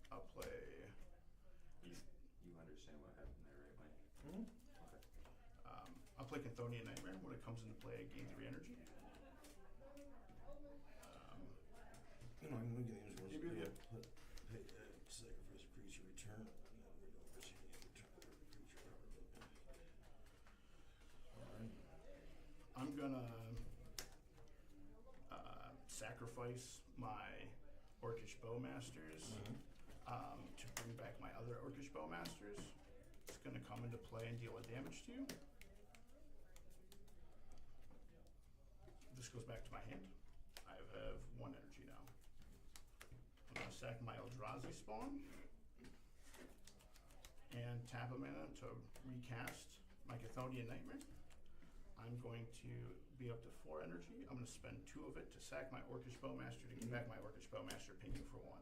I'll play. You understand what happened there, right, Mike? Mm-hmm. Okay. I'll play Chthonian Nightmare. When it comes into play, I gain 3 energy. You know, I'm gonna get these You're good. Yeah. Sacrifice a creature, return. Alright. I'm gonna sacrifice my Orcish Bowmasters to bring back my other Orcish Bowmasters. It's gonna come into play and deal a damage to you. This goes back to my hand. I have 1 energy now. I'm gonna sack my Eldrazi spawn and tap a mana to recast my Chthonian Nightmare. I'm going to be up to 4 energy. I'm going to spend 2 of it to sack my Orcish Bowmaster to get back my Orcish Bowmaster pinging for 1.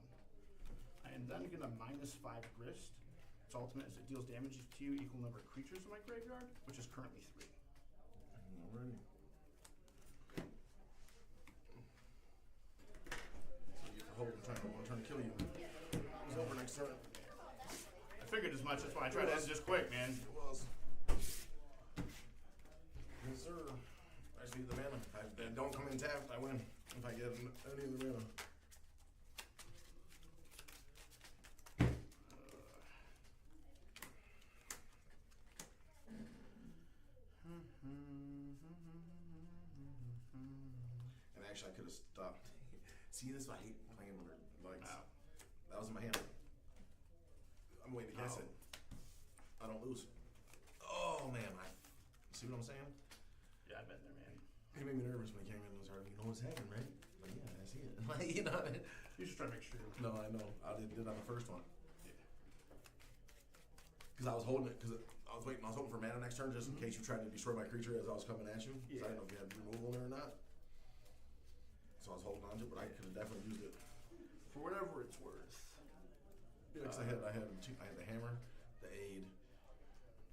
I am then going to -5 Grist. Its ultimate is it deals damage to you equal number of creatures in my graveyard, which is currently 3. Alrighty. So you get the holding time. I'm trying to kill you. It's over next turn. I figured as much. That's why I tried to end just quick, man. It was. Yes, sir. I just need the mana. If I don't come in tapped, I win. If I get any of the mana. And actually, I could have stopped. See, this is why I hate playing under lights. Wow. That was in my hand. I'm waiting to guess Oh. it. I don't lose. Oh man, see what I'm saying? Yeah, I've been there, man. He made me nervous when he came in and was hard. You know what's happening, right? Like, yeah, I see it. Like, you know what I mean? You just try to make sure. No, I know. I did on the first one. Yeah. Because I was holding it, because I I was hoping for mana next turn just in case you tried to destroy my creature as I was coming at you. 'Cause I didn't know if you had removal there or not. So I was holding on to it, but I could have definitely used it. For whatever it's worth. Yeah, because I had the hammer, the aid,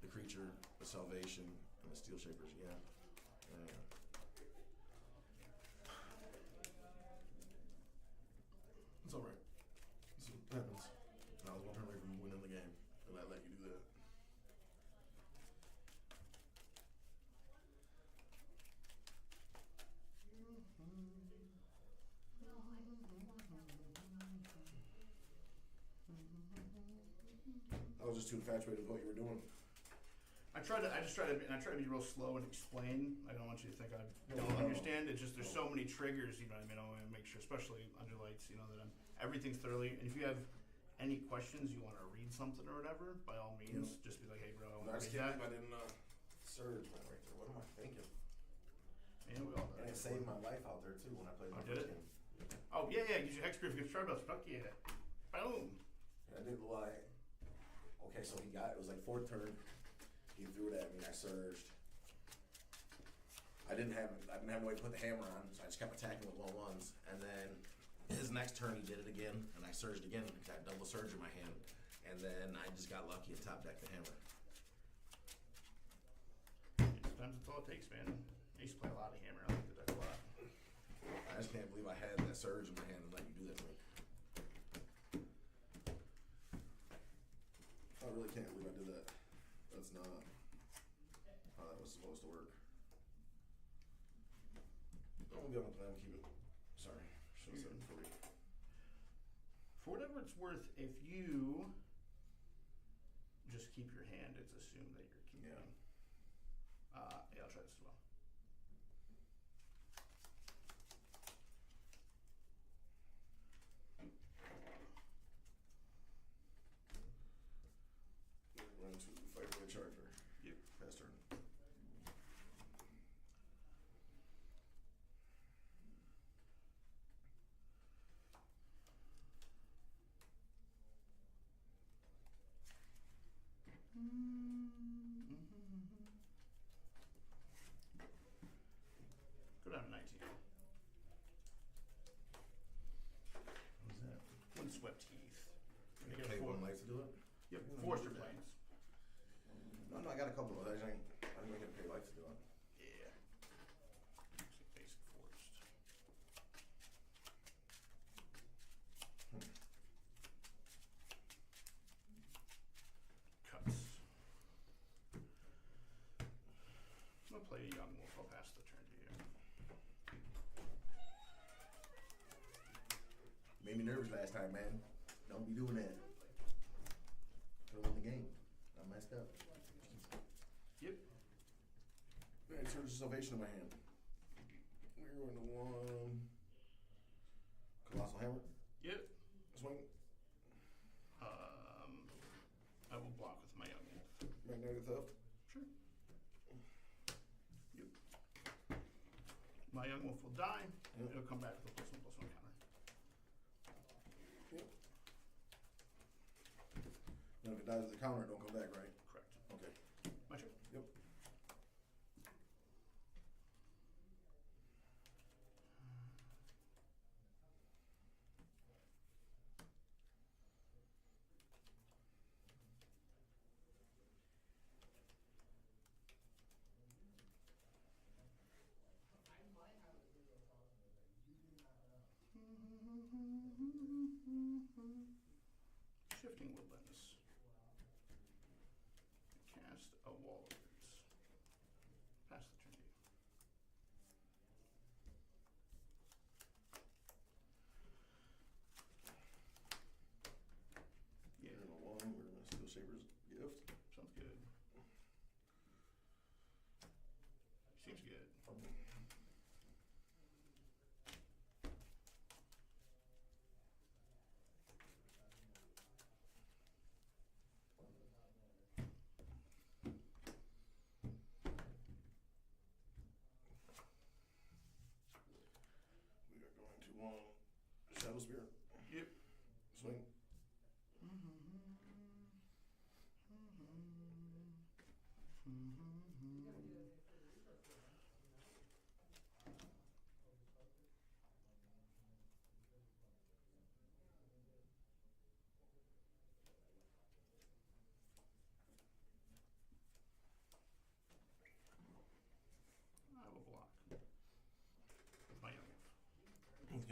the creature, the salvation, and the steel shapers. Yeah. It's all right. That's what happens. And I was one turn away from winning the game, and I let you do that. I was just too infatuated with what you were doing. I just try to be real slow and explain. I don't want you to think I don't understand. It's just there's so many triggers, you know what I mean? I want to make sure, especially underlights, you know, that everything's thoroughly. And if you have any questions, you want to read something or whatever, by all means, just be like, hey, bro, I just read can't that. believe I didn't surge man, right there. What am I thinking? Yeah, we all And it saved my life out there too when I played my did first it? game. Oh, yeah, use your hexproof against Starbells. Fuck yeah. Boom. And I did like, okay, so it was like fourth turn. He threw it at me. I surged. I didn't have a way to put the hammer on, so I just kept attacking with 1/1s. And then his next turn, he did it again, and I surged again. Got double surge in my hand, and then I just got lucky and top decked the hammer. Sometimes that's all it takes, man. I used to play a lot of hammer. I like the deck a lot. I just can't believe I had that surge in my hand and let you do that to me. I really can't believe I did that. That's not how that was supposed to work. I'm gonna be on the plan. Keep it. Sorry, should have said it before. For whatever it's worth, if you just keep your hand, it's assumed that you're keeping. Yeah. Yeah, I'll try this as well. Run to fight with a charger. Yep. Pass turn. Go down to 19. Who's that? Windswept Heath. You You get pay four. 1 life to do it? Yep, You don't Forester need to do that. Plains. No, I got a couple of those. I didn't make it pay life to do it. Yeah. Actually, basic forest. Cuts. I'm gonna play a young wolf. I'll pass the turn to you. Made me nervous last time, man. Don't be doing that. Could've won the game. I messed up. Yep. Man, Surge of Salvation in my hand. We're going to one. Colossal Hammer. Yep. Swing. I will block with my young wolf. Magnetic Theft. Sure. Yep. My young wolf will die. Yep. It'll come back with a +1/+1 counter. Yep. Now, if it dies at the counter, it don't come back, right? Correct. Okay. My turn. Yep. Shifting Woodlands. Cast a Wall of Roots. Pass the turn to you. Yeah, We're going to one. We're going to Steel Shaper's Gift. sounds good. Seems good. We are going to one. Shadow Spear. Yep. Swing.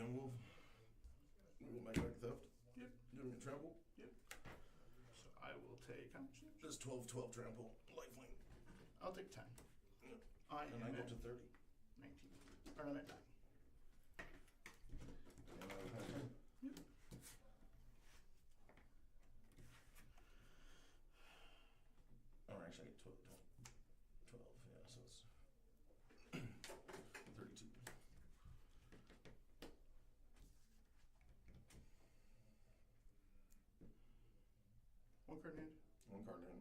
Young Wolf. My dark theft. Yep. Doing a trample. Yep. So I will take how much damage? This 12 trample. Lifelink. I'll take 10. Yep. I And am I go at to 30. 19. Or I'm at 9. And I pass turn. Yep. Or actually, I get 12. Yeah, so it's 32. One card in hand. One card in.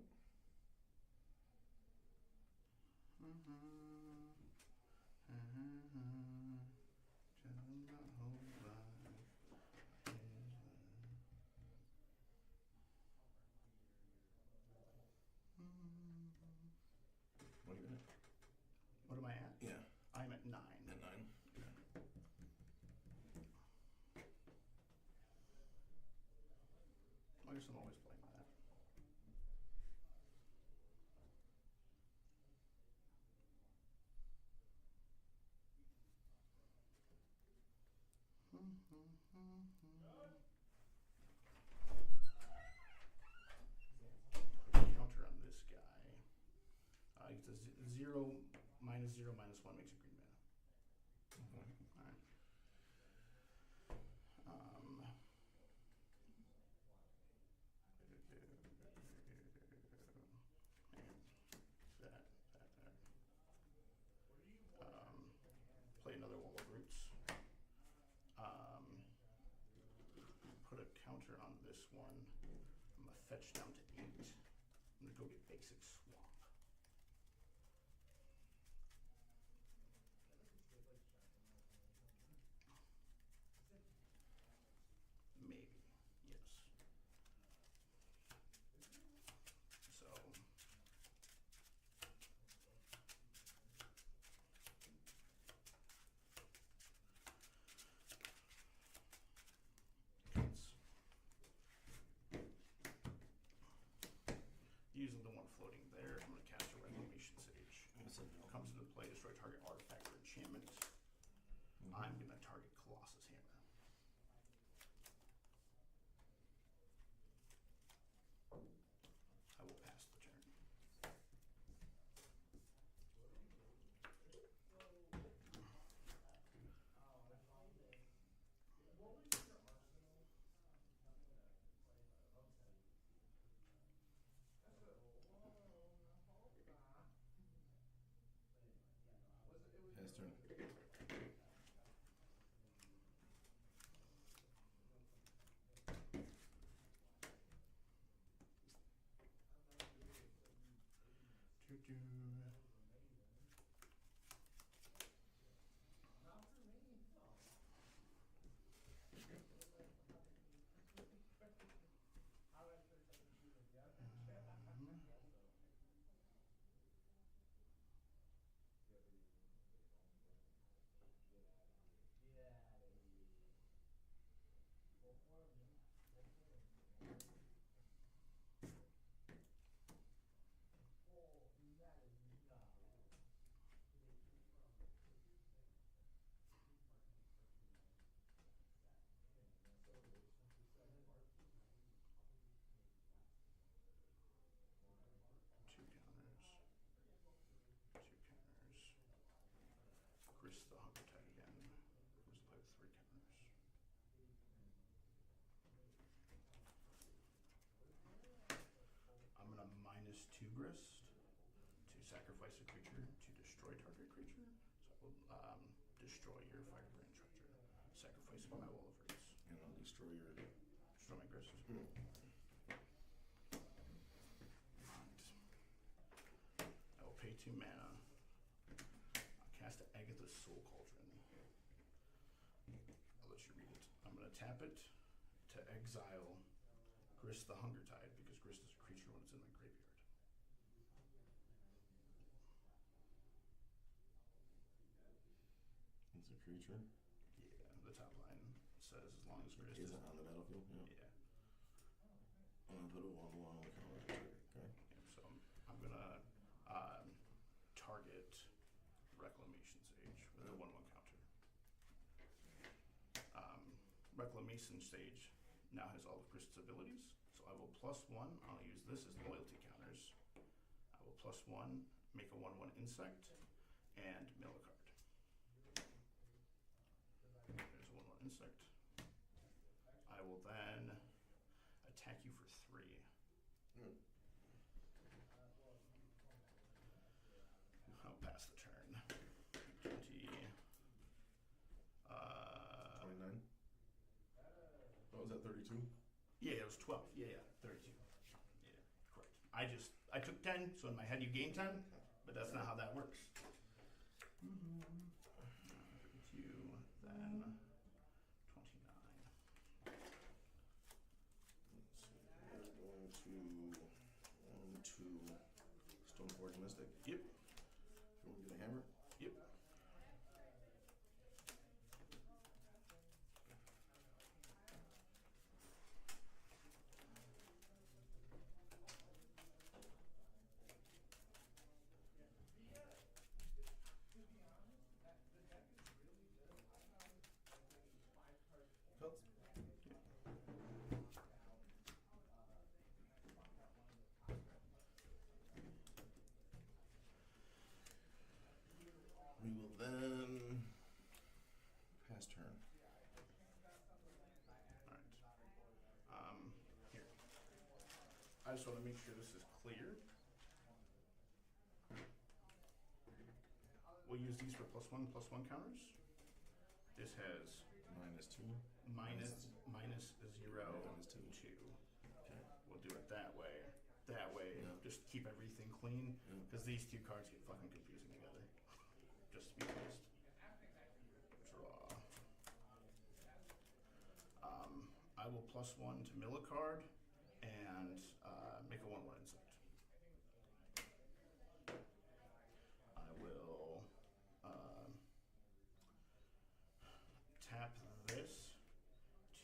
What are you at? What am I at? Yeah. I'm at 9. At 9. I guess I'm always playing that. Counter on this guy. It's a 0 minus 0 minus 1 makes it green mana. Alright. Play another Wall of Roots. Put a counter on this one. I'm gonna fetch down to 8. I'm gonna go get basic swamp. Maybe, yes. So using the one floating there, I'm going to cast a Reclamation Sage. Yes, I know. Comes into play, destroy target artifact or enchantment. I'm going to target Colossus Hammer. I will pass the turn. Pass turn. Two counters. Grist the Hunger Tide again. Goes to play with 3 counters. I'm gonna -2 Grist to sacrifice a creature to destroy target creature. So I will destroy your Firebrand Treasure, sacrificing my Wall of Roots. And I'll destroy your. Destroy my Grist. Mm. I will pay 2 mana. I'll cast Agatha's Soul Cauldron. I'll let you read it. I'm going to tap it to exile Grist the Hunger Tide because Grist is a creature when it's in my graveyard. It's a creature. Yeah, the top line says as long as Grist Is it on the battlefield? Yeah. Yeah. I'm gonna put a 1/1 on the counter. Okay. Yeah, so I'm going to target Reclamation Sage with a 1/1 counter. Mason Sage now has all of Krist's abilities. So I will +1. I'll use this as loyalty counters. I will +1, make a 1/1 insect, and mill a card. There's a 1/1 insect. I will then attack you for 3. I'll pass the turn. 20. 29. What was that, 32? Yeah, it was 12. Yeah, 32. Yeah, correct. I took 10, so in my head you gain 10, but that's not how that works. 32, then 29. Let's see. We're going to 1, 2, Stoneforge Mystic. Yep. If you want to get a hammer. Yep. Cuts. We will then pass turn. Alright. Here. I just want to make sure this is clear. We'll use these for +1 counters. This has -2. minus 0, Minus 2. 2. Okay. We'll do it that way. That way, Yeah. just keep everything clean, Yeah. because these two cards get fucking confusing together. Just to be honest. Draw. I will +1 to mill a card and make a 1/1 insect. I will tap this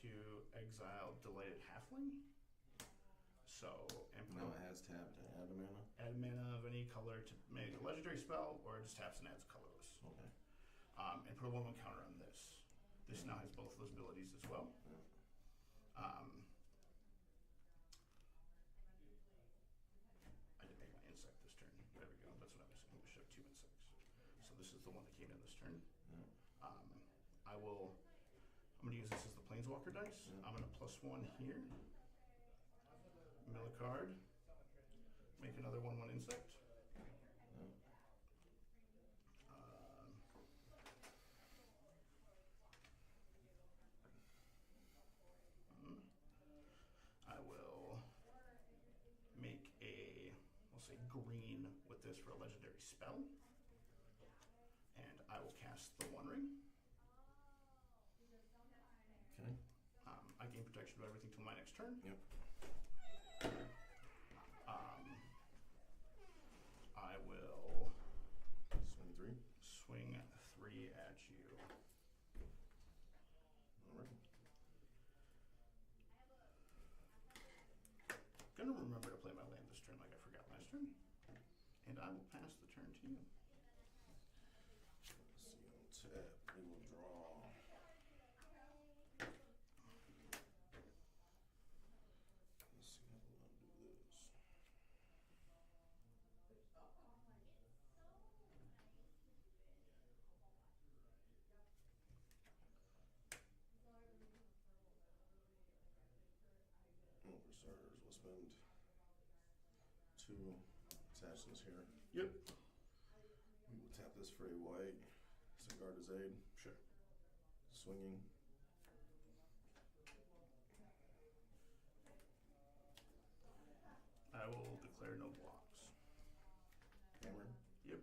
to exile Delighted Halfling. So, and Now it has tapped to add a mana. add mana of any color to make a legendary spell, or it just taps and adds colorless. Okay. And put a 1/1 counter on this. This now has both of those abilities as well. Yeah. I didn't make my insect this turn. There we go. That's what I'm missing. I should have 2 insects. So this is the one that came in this turn. Yeah. I'm going to use this as the Planeswalker dice. Yeah. I'm going to +1 here. Mill a card. Make another 1/1 insect. Yeah. I will make we'll say green with this for a legendary spell. And I will cast the One Ring. Okay. I gain protection of everything till my next turn. Yep. I will Swing 3. swing 3 at you. Alright. Gonna remember to play my land this turn like I forgot last turn. And I will pass the turn to you. Let's see. On tap, we will draw. Let's see how we'll do this. Well, for starters, we'll spend 2 attachments here. Yep. We will tap this for a white. Cigar to Zaid. Sure. Swinging. I will declare no blocks. Hammer. Yep.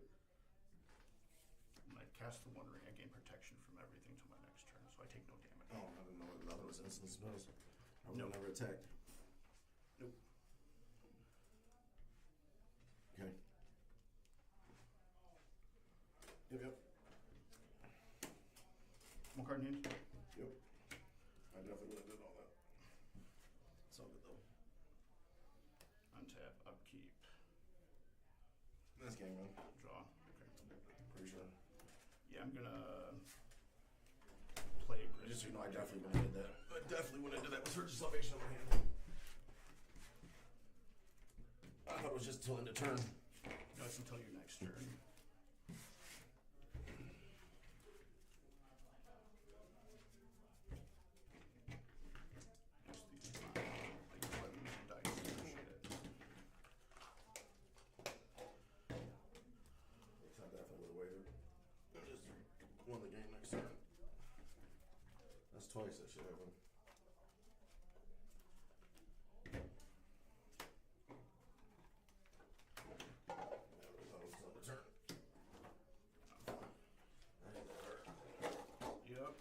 When I cast the One Ring, I gain protection from everything till my next turn, so I take no damage. Oh, I didn't know what that was instant spells. I would No. have never attacked. Nope. Okay. Yep. One card in hand. Yep. I definitely would have did all that. It's all good though. Untap, upkeep, That's game run. draw. Okay. Pretty sure. Yeah, I'm gonna play aggressive. Just so you know, I definitely went into that. I definitely went into that with Surge of Salvation on my hand. I thought it was just till end of turn. No, it's until your next turn. So I definitely would have waited. And just won the game next turn. That's twice that shit happened. Yep.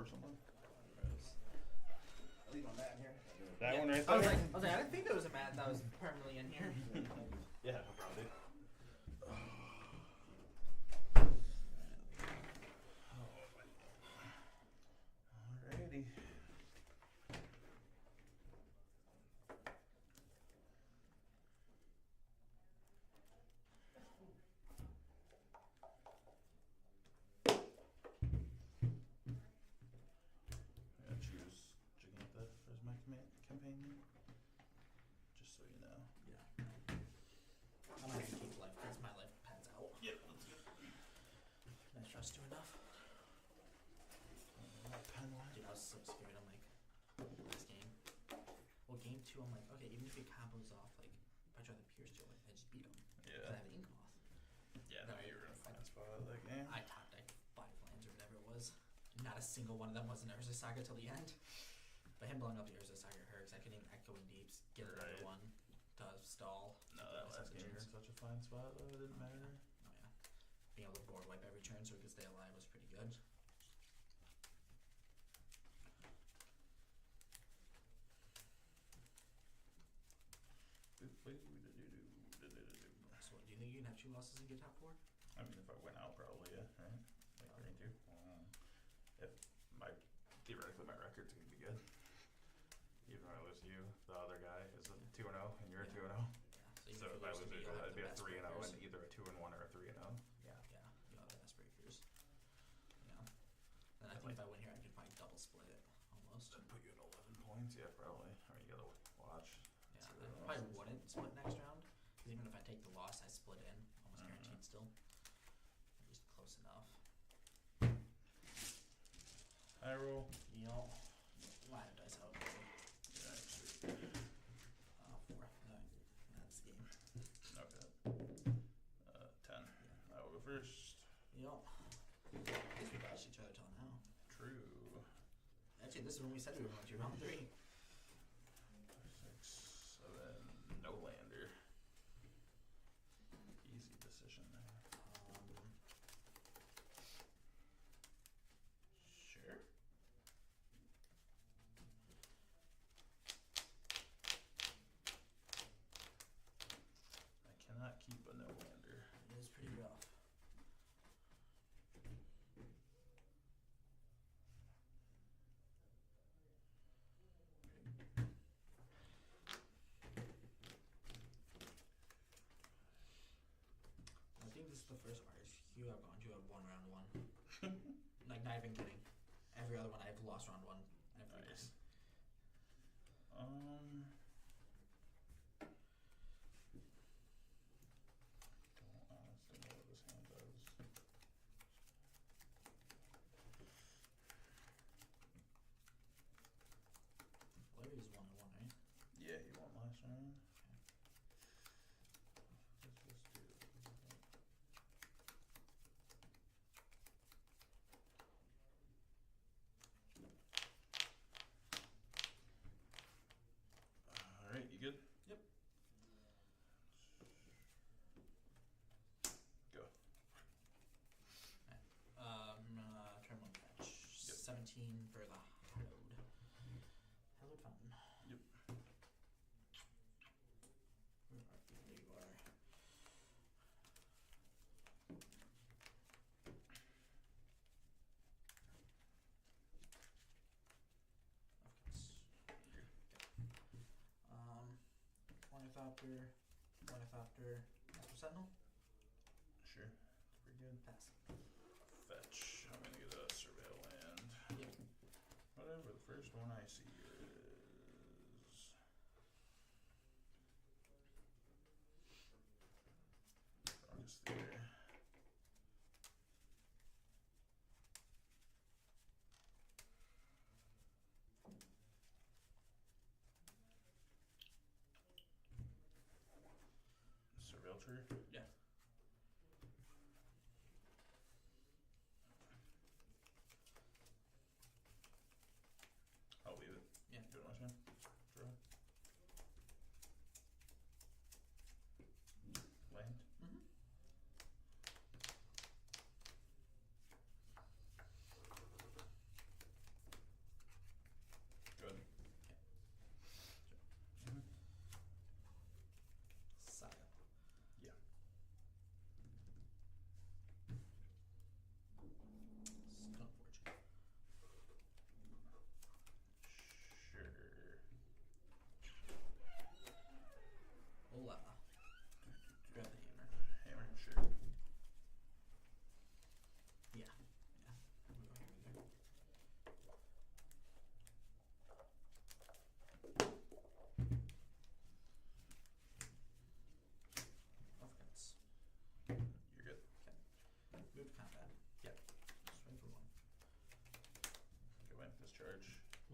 or something. I'll leave on that in here. That one right I there. was like, I didn't think there was a mat that was permanently in here. Yeah, no problem, dude. Alrighty. I'm gonna choose Giganta as my campaign name. Just so you know. Yeah. I'm gonna keep life because my life pans out. Yep, let's go. Did I trust you enough? Pen one. Dude, I was so scared. I'm like, last game. Well, game 2, I'm like, okay, even if your combo's off, like, if I try the Pierce Joe, like, I just beat him. Yeah. Because I have an Ink Moth. Yeah, no, you were in a fine spot of that game. I top decked 5 lands or whatever it was. Not a single one of them was an Urza Saga till the end. But him blowing up the Urza Saga hurt because I couldn't even echo in deeps, get another one to stall. No, that last game was such a fine spot though, it didn't matter. Oh yeah. Being able to board wipe every turn so he could stay alive was pretty good. So what, do you think you can have 2 losses and get top 4? I mean, if I went out, probably, yeah, right? Like, green 2. If theoretically, my record's gonna be good. Even if I lose to you, the other guy is a 2-0, and you're a 2-0. Yeah. So if I lose to you, that'd be a 3-0, and either a 2-1 or a 3-0. Yeah, you'll have the icebreakers. Yeah. Then I think if I win here, I could probably double split it, almost. That'd put you at 11 points, yeah, probably. I mean, you gotta watch. Yeah, I probably wouldn't split next round, because even if I take the loss, I split in, almost guaranteed still. At least close enough. I roll. You know, line of dice out. Yeah, actually. 4. No, that's the game. Okay. 10. I will go first. You know, I guess we bashed each other till now. True. Actually, this is when we said we were going to round 3. 6, 7, no lander. Easy decision there. Sure. I cannot keep a no lander. It is pretty rough. I think this is the first RCQ I've gone to have won round 1. Like, not even kidding. Every other one I've lost round 1. Every Nice. time. Don't honestly know what this hand does. Larry's 1-1, right? Yeah, he won last round. Alright, you good? Yep. Go. Turn 1 fetch. Yep. 17 for the Hallowed. Hallowed Fountain. Yep. Where are you? There you are. Ornithopter, Master Sentinel, Sure. Pretty good. pass. Fetch. I'm gonna get a surveil land. Yep. Whatever the first one I see is. August Theater. Surveil tree? Yeah. I'll leave it. Yeah. Do it last time. Sure. Land. Mm-hmm.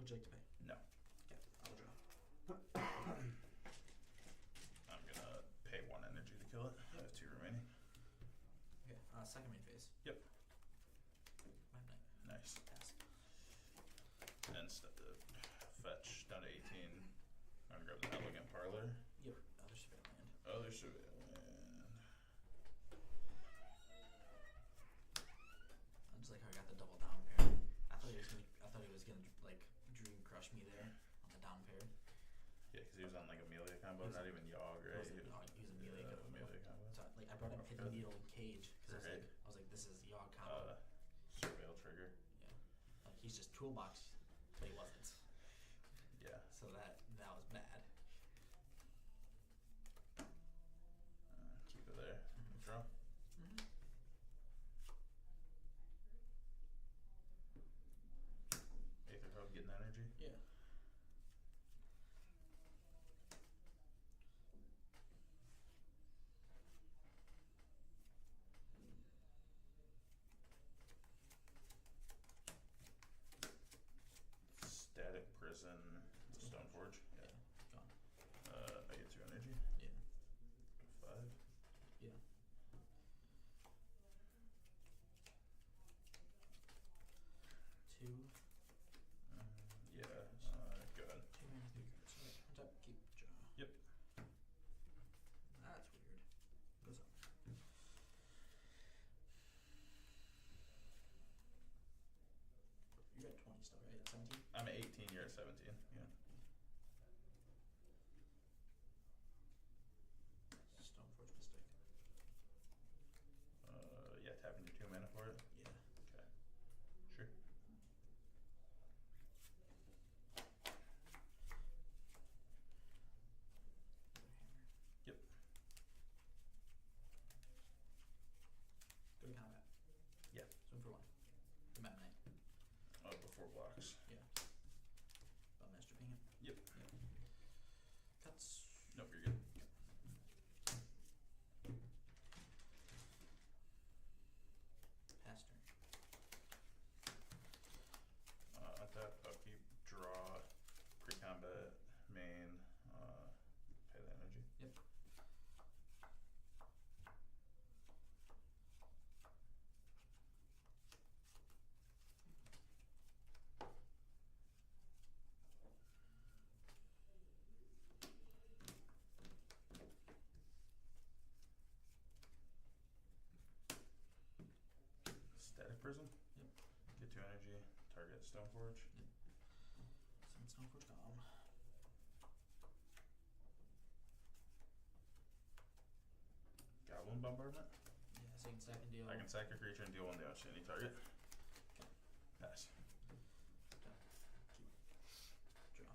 Would you like to pay? No. Okay, I'll draw. I'm gonna pay 1 energy to kill it. I have 2 remaining. Okay, second main phase. Yep. Map Knight. Nice. Pass. And fetch down to 18. I'm gonna grab the elegant parlor. Yep, other surveil land. Other surveil land. I just like how I got the double down pair. I thought he was gonna like dream crush me there on the down pair. Yeah, because he was on like a melee combo, He was- not even Yogg, right? He was a melee combo. Melee combo. So like I brought up Hidden Good. Needle and Cage because Right. I was like, this is Yogg combo. Surveil trigger. Yeah, like he's just toolbox, but he wasn't. Yeah. So that was bad. Keep it there. Draw. Mm-hmm. Aether Hub getting energy. Yeah. Static Prison. Stoneforge. Yeah. Yeah. Gone. I get 2 energy. Yeah. 5. Yeah. Two. Yeah. Go ahead. 2 mana, 3 cards. Alright, on top, keep draw. Yep. That's weird. Goes up. You're at 20 still, right? 17? I'm at 18. You're at 17. Yeah. Stoneforge Mystic. Yeah. Tapping your 2 mana for it. Yeah. Okay. Sure. Hammer. Yep. Go to combat. Yeah. Swing for 1. The Map Knight. Before blocks. Yeah. Master Ping it. Yep. Yep. Cuts. Nope. You're good. Pass turn. Untap, upkeep, draw, pre-combat, main, pay the energy. Yep. Static Prison. Yep. Get 2 energy. Target Stoneforge. Send Stoneforge Golem. Goblin Bombardment. Yeah, so you can sack and deal. I can sack a creature and deal 1 damage to any target. Okay. Pass. Draw.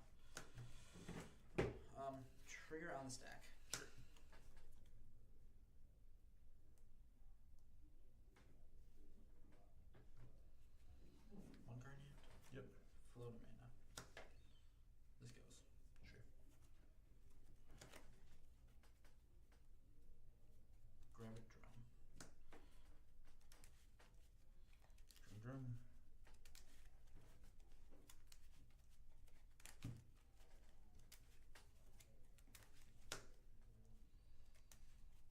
Trigger on the stack. Sure. One card in hand. Yep. Float a mana. This goes. Sure. Grab it, drum. Drum.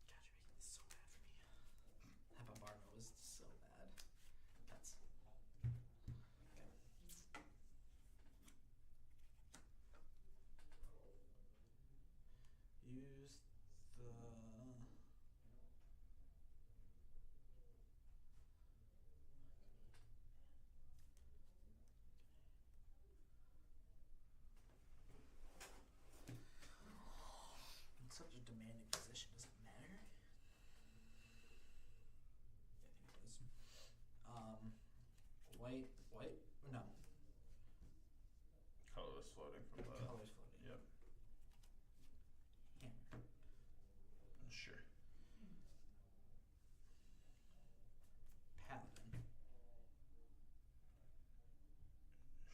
God, you're making this so bad for me. That bombardment was so bad. That's okay. Use the it's such a demanding position. Does it matter? Yeah, I think it does. White? No. Colorless floating from the. Colors floating. Yep. Hammer. Sure. Paladin.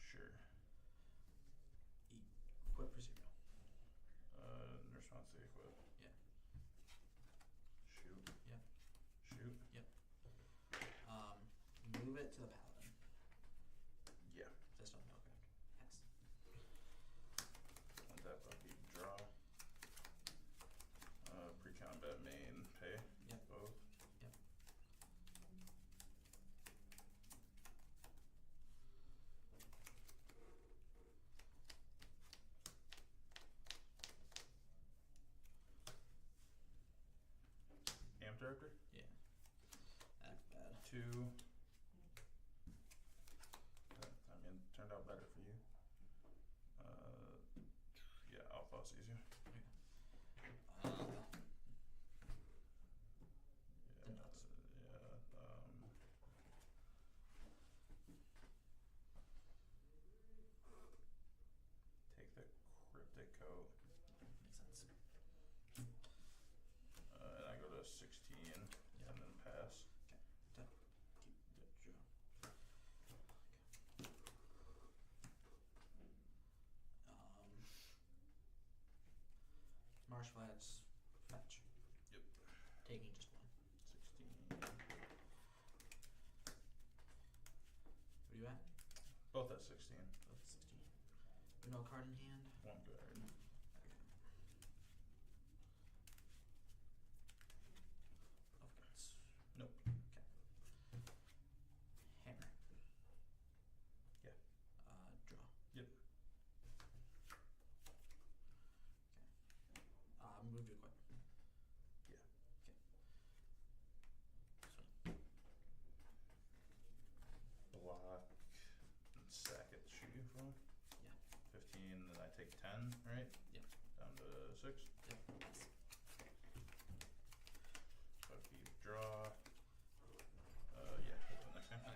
Sure. Equip for 0. In response to the equip. Yeah. Shoot. Yep. Shoot. Move it to the paladin. Yeah. director. Yeah. That's bad. 2. I mean, turned out better for you. Yeah, Alpha's easier. The Yeah, nuts. Take the cryptic coat. Makes sense. And I go to 16 and then pass. Tap. Keep. Draw. Marsh Flats. Fetch. Yep. Taking just one. 16. What are you at? Both at 16. Both 16. No card in hand. 1 guard. Of cards. Nope. Okay. Hammer. Yeah. Draw. Yep. Okay. Move to equip. Yeah. Okay. Block and sack it, shoot you from. Yeah. 15, then I take 10, right? Yep. Down to 6. Yep. Nice. So I keep draw. Yeah, that's the next game. Okay.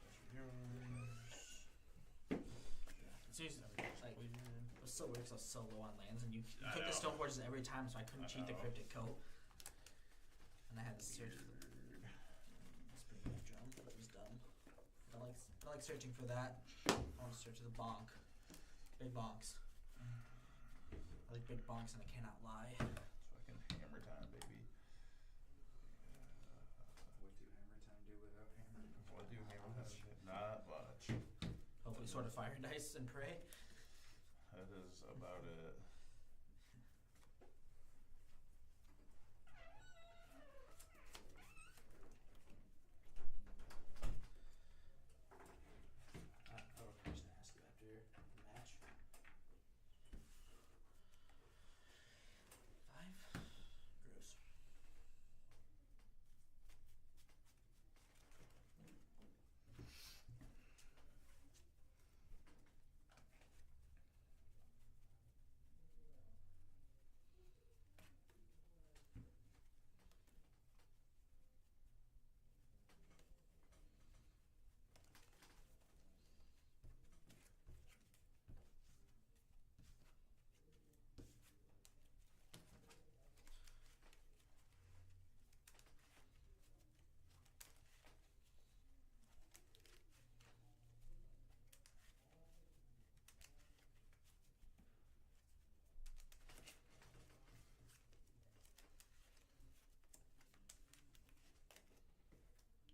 Those are yours. It's usually like Weird. it was so weird because I was so low on lands, and you I took the know. stone forges every time, so I couldn't I cheat the know. cryptic coat, and I had to search. For the, Weird. it's pretty good jump, but it was dumb. I like searching for that. I want to search for the bonk, big bonks. I like big bonks, and I cannot lie. It's fucking hammer time, baby. What do hammer time do without hammer? What do hammer time do? Not much. Hopefully, sort of fire dice and pray. That is about it. I have a question to ask you after the match. 5. Gross.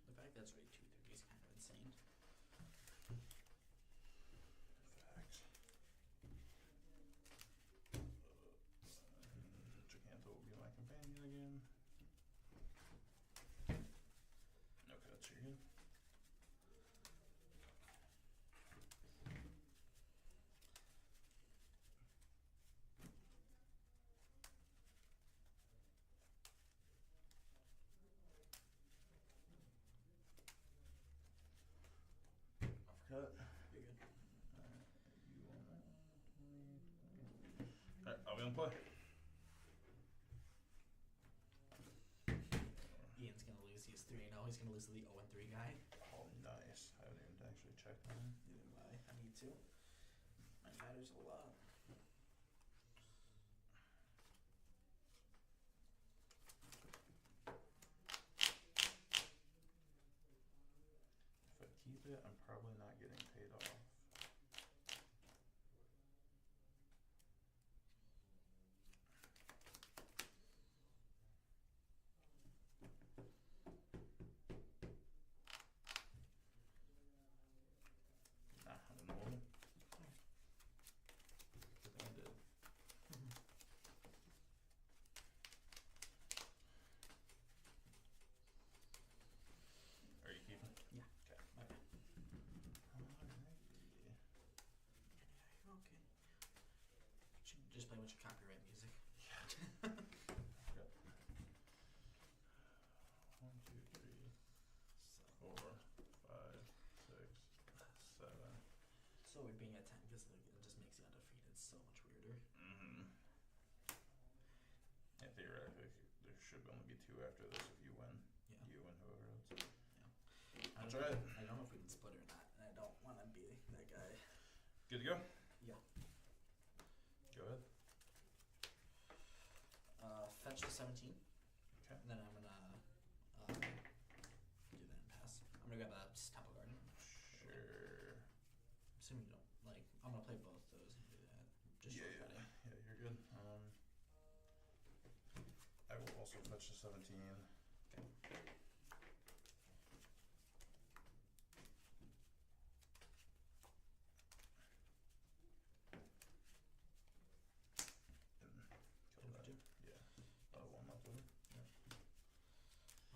The fact that's already 230 is kind of insane. Facts. Giganto will be my companion again. Okay, that's your hand. Cut. You're good. You want that? Alright, I'll be on play. Ian's gonna lose. He's 3-0. He's gonna lose to the 0-3 guy. Oh, nice. I haven't even actually checked on him. Neither do I. I need to. Mine matters a lot. If I keep it, I'm probably not getting paid off. Nah, I don't know. Good thing I did. Are you keeping? Yeah. Okay. Okay. Alrighty. so weird being at 10 because it just makes you undefeated so much weirder. Mm-hmm. Yeah, theoretically, there should only be 2 after this if you win. Yeah. You and whoever else. I That's don't right. I don't know if we can split or not, and I don't want to be that guy. Good to go? Yeah. Go ahead. Fetch to 17. Okay. And then I'm gonna do that and pass. I'm gonna grab a Temple Garden. Sure. Assuming you don't like. I'm gonna play both those and do that. Just Yeah, short cutting. yeah, you're good. I will also fetch to 17. Okay. And kill Two for that. two? Yeah. 1 left over.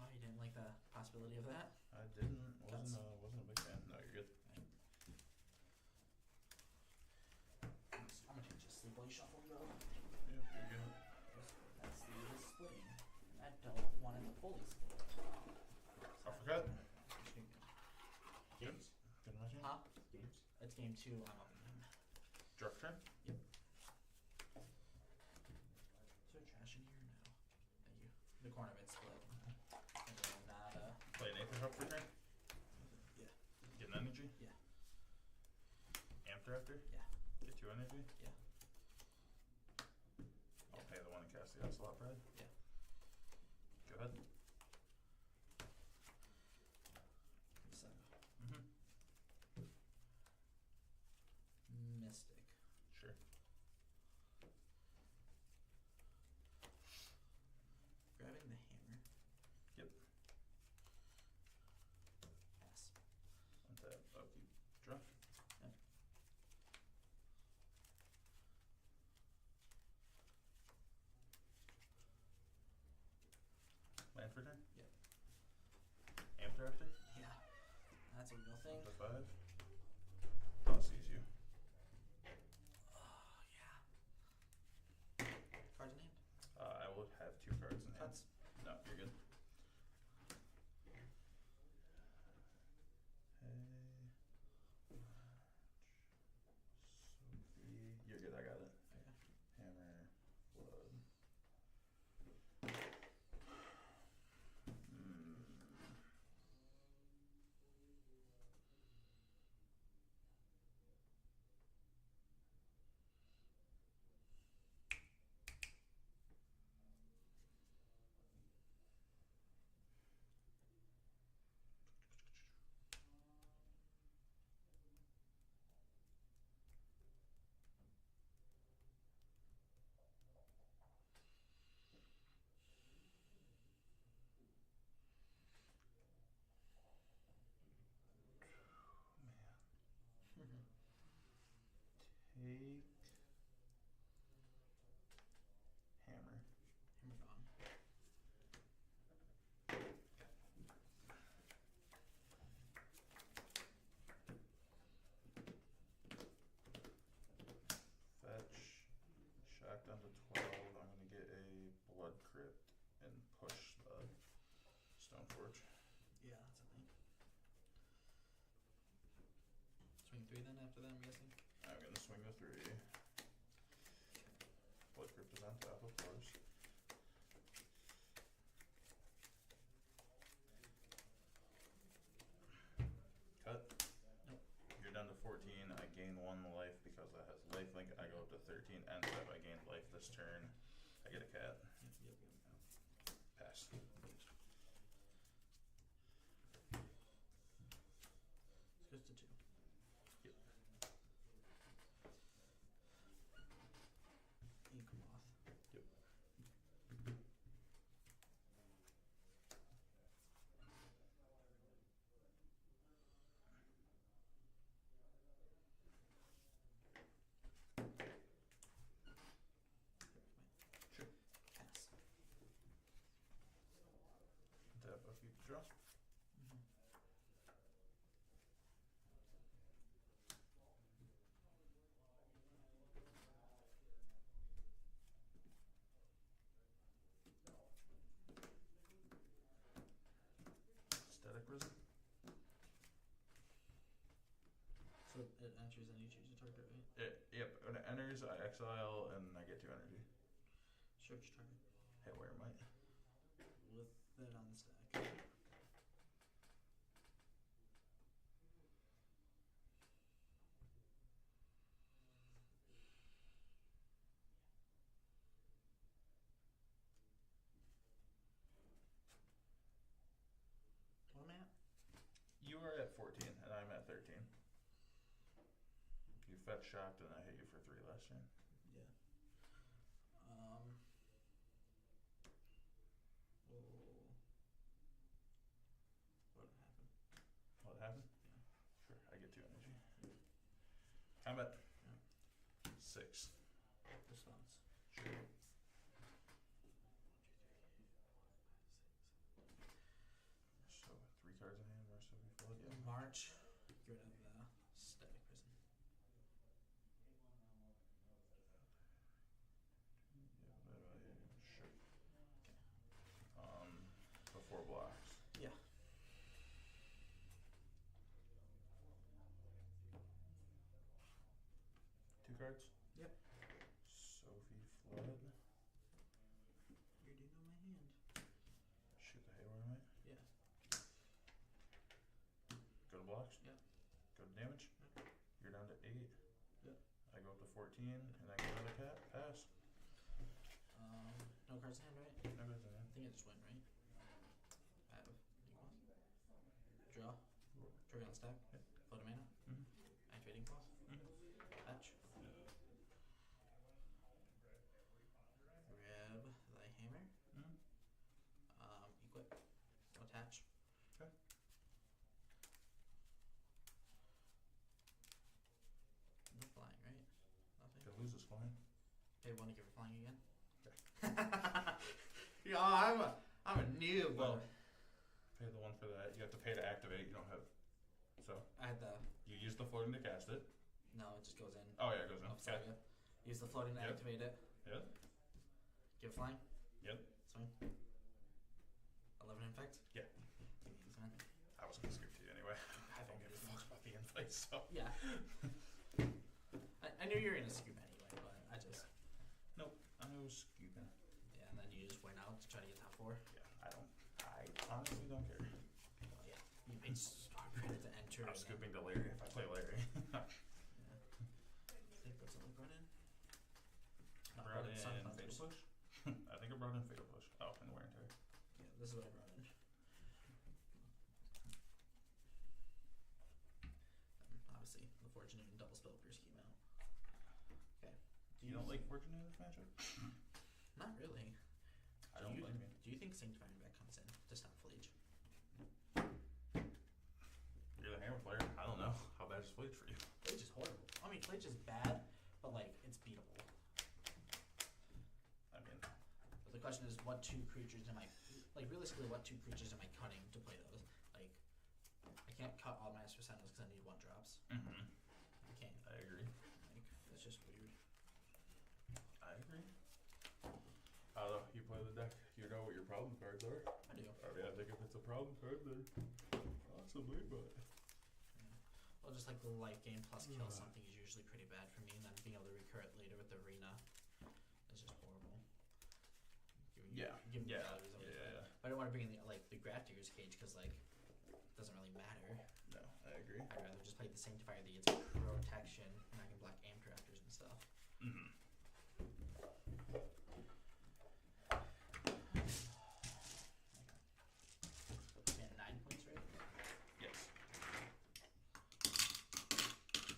Oh, you didn't like the possibility of that? I didn't. Cuts. Wasn't a big fan. No, you're good. I'm gonna change the sleep while you shuffle though. Yep, you're good. That's the splitting. I don't want it to fully split. Uppercut. Games? Good measure. Huh? Games? It's game 2. I'm up in him. Drop turn. Yep. Is there trash in here? No. Thank you. The corner of it's split. And then not Play an Aether Hook for turn. yeah. Get an energy. Yeah. Amped after. Yeah. Get 2 energy. Yeah. I'll pay the one and cast the Ocelot Pride. Yeah. Go ahead. Seven. Mm-hmm. Mystic. Sure. Grabbing the hammer. Yep. Pass. Untap. Upkeep. Draw. Yep. Land for turn. Yep. Amped after. Yeah. That's a real thing. Up to 5. Toss sees you. Oh, yeah. Cards in hand. I will have 2 cards in hand. Cuts. No, you're good. Hey. Sophie. You're good, I got it. Okay. Hammer. Blood. Take hammer. Hammer gone. Fetch. Shock down to 12. I'm gonna get a blood crypt and push the Stoneforge. Yeah, that's a thing. Swing 3 then after that, I'm guessing? I'm gonna swing the 3. Blood crypt is on top, of course. Cut. Nope. You're down to 14. I gain 1 life because that has lifelink. I go up to 13. And if I gain life this turn, I get a cat. Yep. Pass. This goes to 2. Yep. Ink moth. Yep. Sure. Pass. Tap upkeep draw. Mm-hmm. Static Risen. So It enters and you choose a target, right? Yep, when it enters, I exile and I get 2 energy. Search target. Hey, where am I? With that on the stack. What am I at? You are at 14 and I'm at 13. You fetch shocked and I hit you for 3 last turn. Yeah. What happened? What happened? Sure, I get 2 energy. Combat. 6. Response. Sure. So 3 cards in hand, rest of me flood. Yeah. March. Get rid of the static prison. Sure. Before blocks. Yeah. Two cards. Yep. Sophie Flood. You do know my hand. Shoot the Haywire Mate. Yeah. Go to blocks. Yep. Go to damage. Yep. You're down to 8. Yep. I go up to 14 and I get another cat. Pass. No cards in hand, right? No cards in hand. I think I just win, right? I have equals. Draw. Trigger on stack. Yep. Float a mana. Mm-hmm. Activating clause. Fetch. Grab thy hammer. Mm-hmm. Equip. Attach. Okay. No flying, right? Nothing. Gonna lose this flying. Pay 1 to give her flying again. Okay. Yeah, I'm a noob. Well, pay the 1 for that. You have to pay to activate. You don't have. So I had the. you use the floating to cast it. No, it just goes in. Oh yeah, it goes in. Oh, sorry, yeah. Use the floating to Yep. activate it. Yep. Give flying. Yep. Swing. 11 infect. Yeah. Give me this man. I was gonna skip to you anyway. I don't give a fuck about the invite, so. Yeah. I knew you were gonna scoop anyway, but I just. Nope. I was scooping. Yeah, and then you just went out to try to get top 4. Yeah. I honestly don't care. Well, yeah. You paid smart credit to enter. I'm and scooping to Larry if I play Larry. Then, yeah. I think that's something brought in. No, Brought in in Sun Fatal Cleansers. Push. I think I brought in Fatal Push. Oh, and Wear and Tear. Yeah, this is what I brought in. Obviously, the Fortune and double spell pierce came out. Okay. You don't like Fortune in this matchup? Not really. I don't blame you. Do you think Sanctifying Back comes in to stop Fleege? You're the hammer player. I don't know. How bad is Fleet for you? Fleege is horrible. I mean, Fleege is bad, but like it's beatable. I mean, But the question is, what 2 creatures am I like? Realistically, what 2 creatures am I cutting to play those? Like, I can't cut all my Percentos because I need 1 drops. mm-hmm. I can't. I agree. Like, it's just weird. I agree. You play the deck. You know what your problem cards are. I do. I mean, I think if it's a problem card, then possibly, but. Well, just like the life gain plus kill something is usually pretty bad for me, and then being able to recur it later with the arena is just horrible. Give me values over that. But I don't want to bring in the Grafdigger's Cage because like it doesn't really matter. No, I agree. I'd rather just play the Sanctifier that gets protection, and I can block Amp Drafters and stuff. Mm-hmm. Yeah, 9 points, right? Yes.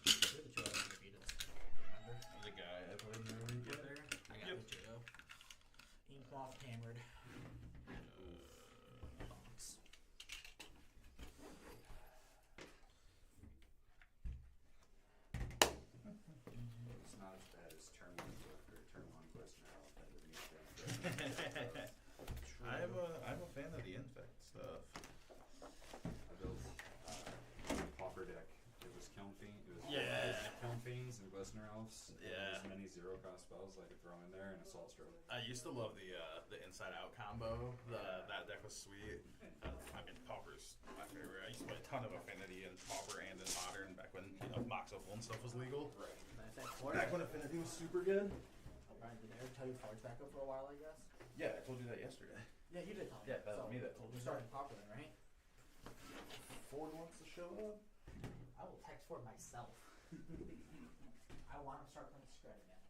You're the 2 I want to beat it. Remember? The guy I played in the weekend. There. I got the J.O. Inkmoth hammered. Bonks. It's not as bad as turn 1 quest now. I'm a fan of the infect stuff. I built Pauper deck. It was Kiln Fiend. It was Kiln Fiends and Glistener Elves. Yeah. As many 0-cost spells I could throw in there and Assault Stroke. I used to love the Inside Out combo. That deck was sweet. I mean, Pauper's my favorite. I used to play a ton of Affinity in Pauper and in Modern back when box opal and stuff was legal. Right. That Forge, Back when Affinity was super good. Brian, did I ever tell you Forge back up for a while, I guess? Yeah, I told you that yesterday. Yeah, you did tell me. Yeah, that was me that told you We're starting to talk with him, right? Ford wants to show up. I will text Ford myself. I want him to start playing Scred again.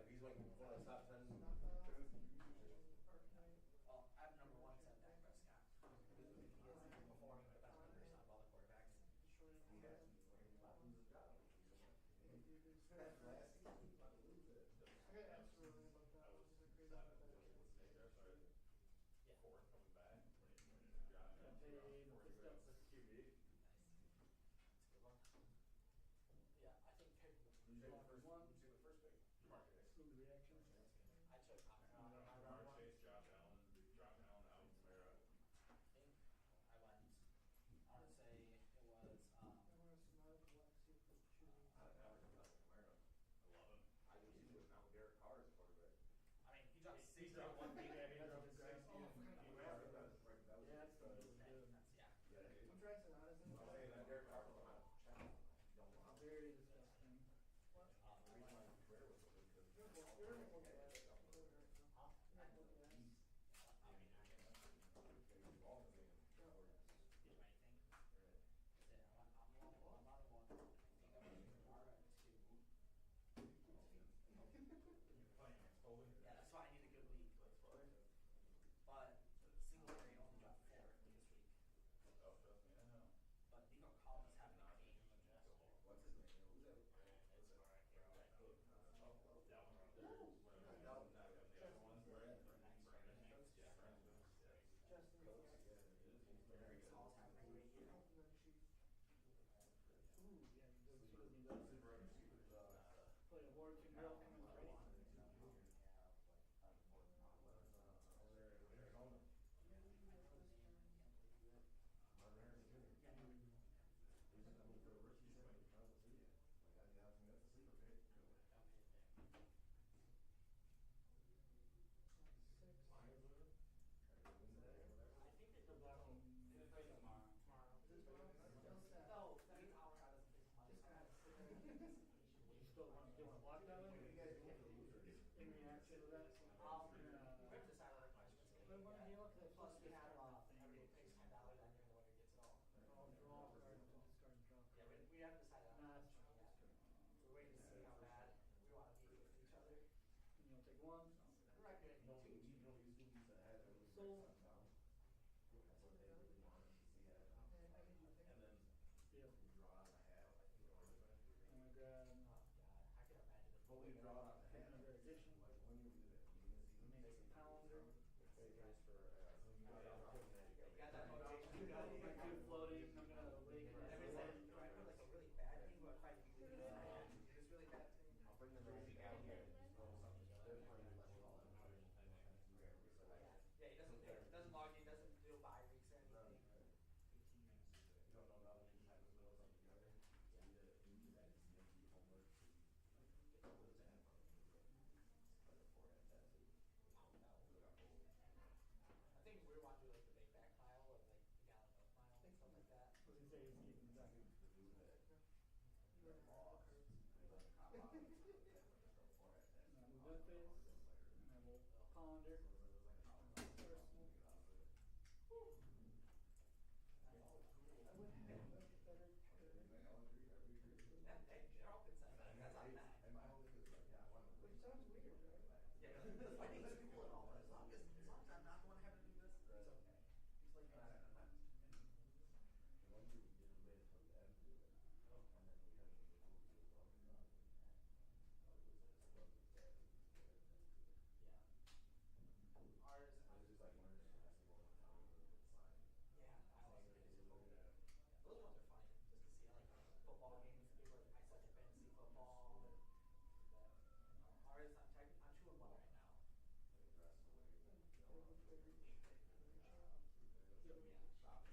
he's like one of the top 10 dudes. Well, I have number one because I have Dak Prescott. He is performing the best numbers out of all the quarterbacks. He has to. He's about to lose his job. Last season, he's about to lose it. I got asked really about that one. They're crazy about that. Yeah. Fourth coming back. Got paid footsteps. QB. Nice. That's a good one. Yeah, I think pick. Who'd you take the first pick? Mark Chase. Smooth reaction. I took my round one. Chase, Josh Allen, Alvin Kamara. I think I went. I would say it was. I want to smile with Lexi for choosing. I don't know. I like Kamara. I love him. I do too. Now Derek Carr is quarterback. I mean, he dropped He 60 dropped one week. Yeah, he dropped his grass. Oh, That was Yeah, that's good. good. Yeah. Yeah. I'm trying some honest. I'm saying that Derek Carr was on channel. Don't want him. Very disgusting. Um, The reason my career was so good because You're not looking at it. huh? You're not looking at it. I mean, I can involved in the do anything. Yeah, I'm on one. I think I'm R2. Yeah, that's why I need a good week. But Singletary only dropped 4 this week. Oh, trust me, I know. But Nico Collins having a game. What's his name? Who's that? Justin. Collins having a great year. And then she. Ooh, yeah, he does. He doesn't need that. Play a Warrington girl coming ready. Six. I think they The do black one. They play tomorrow. Is it tomorrow? No, that means our guy doesn't play tomorrow. Just kind of sit there. You You still want, do you want to block that one? In reaction to that? We have to decide on our questions. But what do you look at? Plus, we have everybody pays $10 and then the winner gets it all. I'll draw card to discard and draw Yeah, card. we haven't decided on Nah, that. that's fine. Yeah. We're waiting to see how bad we want to be with each other. And you'll take one. We're not good at No, two. you know, he's ahead. So- That's what they really wanted to see ahead. I need you to pick. And then Yep. you draw out of the hat. I'm gonna grab Oh, God. I can imagine the But we draw it out of the hat. another addition. Like when you do that, beginning of season. Makes a pounder. You got that motivation. You got my two floating. I'm gonna rake it. And it's like, do I put like a really bad team or try to be really good? It's really bad team. I'll bring the music out here. Yeah, he doesn't log in, doesn't do bye weeks or anything. You don't know how many times we know something together. You do that, just make your homework. Get all those in. Like a forehead tattoo. Oh, no. Look up old. I think we want to do like the big back mile or like the gallon milk mile, stuff like that. I was gonna say it's even better. The dude that You're that lost. cards. He was a cop out. Forehead tattoo. And I move that face. And I will ponder. Personal. I would have a better card. They're all good sides. That's not bad. And my whole thing is like, yeah, I want to. Which sounds weird, right? Yeah, the fighting is cool and all, but as long as I'm not the one having to do this, it's okay. It's like, And one year we did a bit from the end to it. And then we had to go to the wrong spot. yeah. Ours, It was just like learning to ask them all the time with the sign. yeah, I like it. Those ones are funny, just to see like football games, people are, I suck at fantasy football. Ours, I'm 2-1 right now. Like dress away. Yep. Yeah.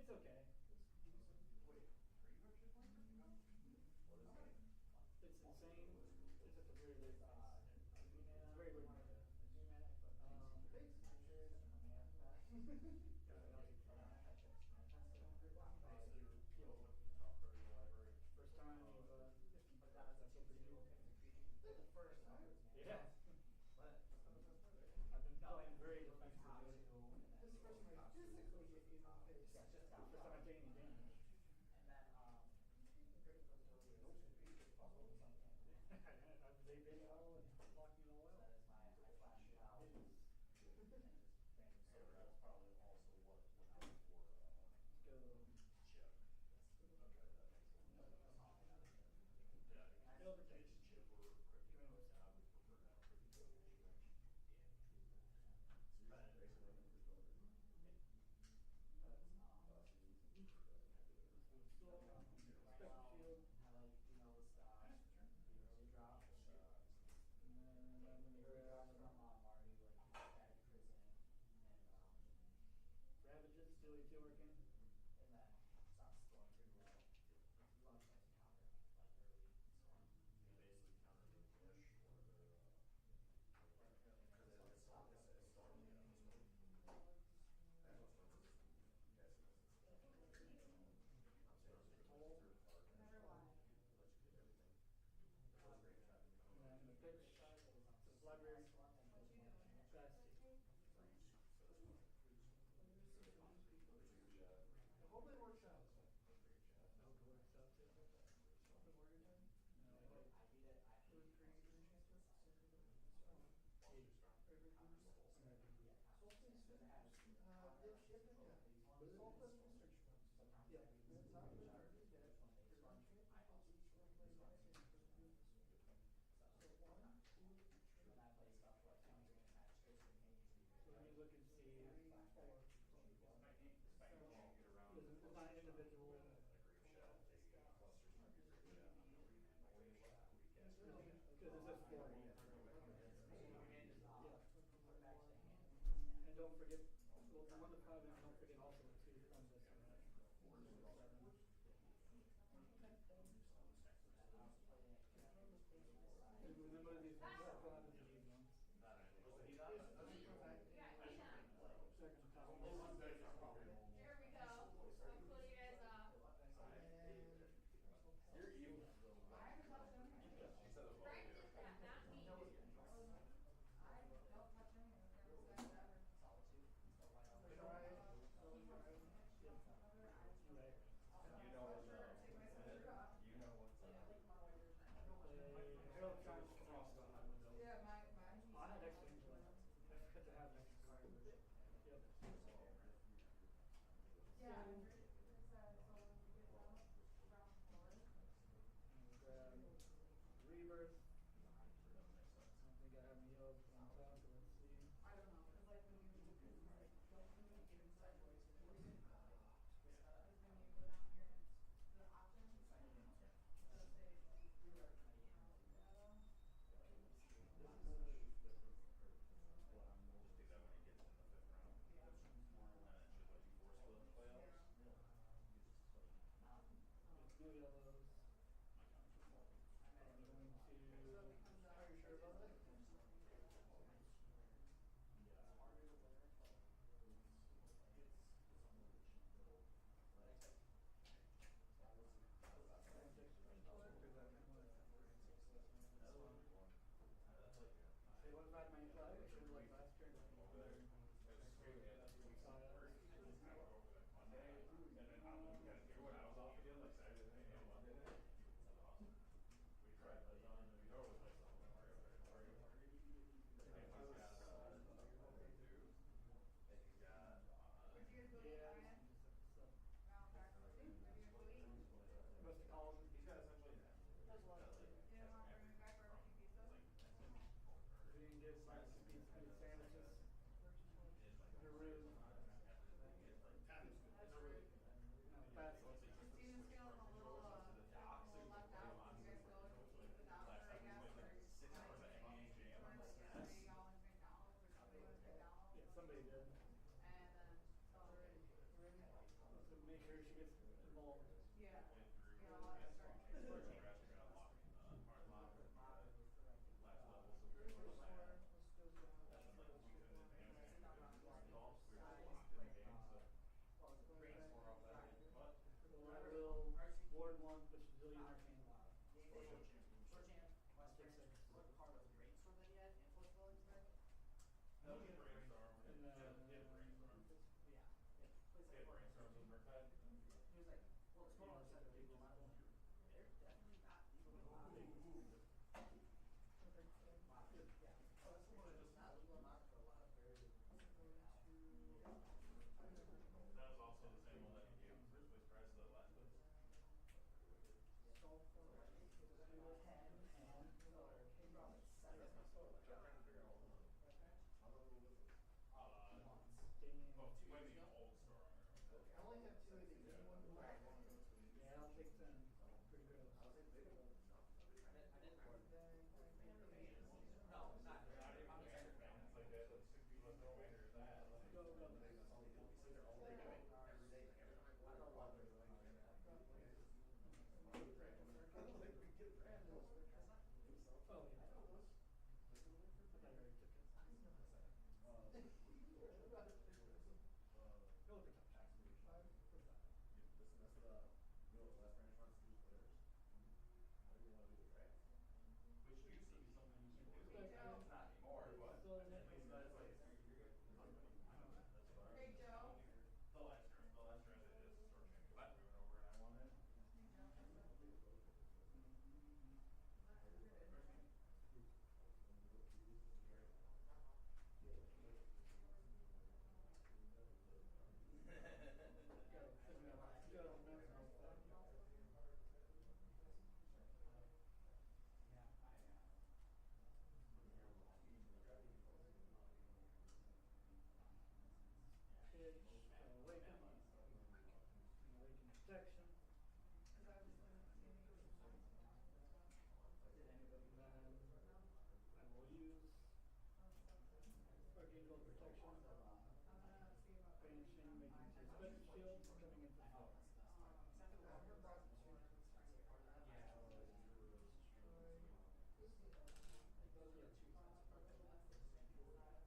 It's okay. It's insane. It's just a very weird face. It's very weird mana. First time you've that's so pretty cool. Yeah. I've been playing very defensively. This person may physically get you in the face. First time I take any damage. They bait all and block me all out. Let's go. Teleportation. Command yourself. Spectral shield. And then I'm gonna grab Ravages, steal your 2 arcane. Toll. Never lie. And then I'm gonna pitch to the library. What you doing? Fast. Hopefully it works out. I hope it works out too. Open warrior turn. No, I hope. Green transfer. Solstice research funds. Yep. The top of the card is dead. Your enchantment puts each one play twice and you put it this way. So 1, 2, 3. So let me look and see. 3, 4. It's not individual. Because it says 4. Yeah. And don't forget, well, 1 to 5, and don't forget also the 2 from this one. And remember these ones, I thought of these ones. Second top. Here we go. I'm pulling you guys up. You're evil. I haven't touched them yet. Frank did that, not me. I don't touch any of them. They're the best ever. You know what's up. You know what's up. Herald Charge costs. Yeah, my Oh, I had extra injury. I forgot to have an extra card. Yep. yeah. It's so when you get out round 4. And grab Rebirth. I don't think I have any heals on top, but let's see. I don't know, cause like when you get sideways is when you go down here, the options, it'll say rewrite. No yellows. I'm going to. Are you sure about that? Say what if I had my action like last turn? Where'd you guys go eat, Yeah, Ryan? so Round back. Where'd you guys go eat? must have called. You didn't want to bring me back barbecue pizza? We didn't get barbecue pizza, we had sandwiches. They're rude. No, fast. Christina's feeling a little left out. Did you guys go and eat without her, I guess, or weren't yesterday y'all went to McDonald's, or somebody went to McDonald's? Yeah, somebody did. And then, so, Must have make sure she gets involved. Yeah. Yeah, I'll have to start. It's working. Hers are sore. Let's go to the I will ward one, but she's still using arcane. I'll take 6. And then yeah, I'll take 10. Pretty gross. Go, go. Oh, yeah. I thought you already took it. Go with the touch. 5 for 5. Hey, Joe. Still in it. Hey, Joe. Go. Go. Pitch. Awaken. Awaken protection. Cause I was gonna see if you could find some on this one. And then I will use Arcane Gold Protection. I'm gonna see about. Banishing, making 2 special shields, coming in for 4.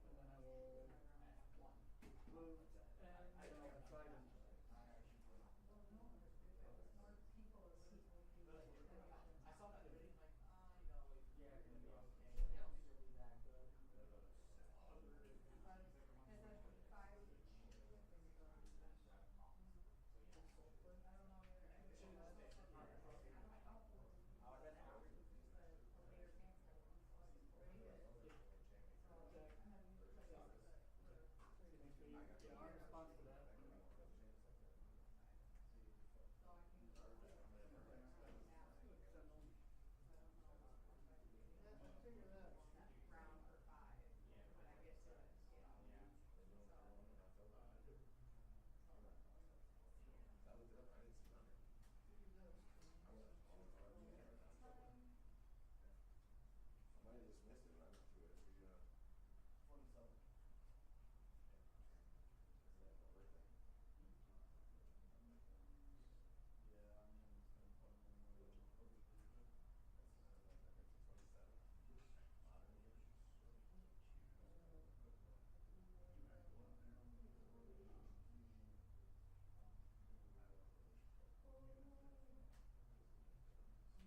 And then I will move, and then I'll trident. More people is equal to Cause that'd be 5 each. I don't know whether I could. I don't know. But the later games have one, so it's pretty good. So Attack. I'm gonna use this for Thanks for you. Yeah, our response to that. so I can use it. Sentinel. That's, figure that round for 5 when I get to it, you know.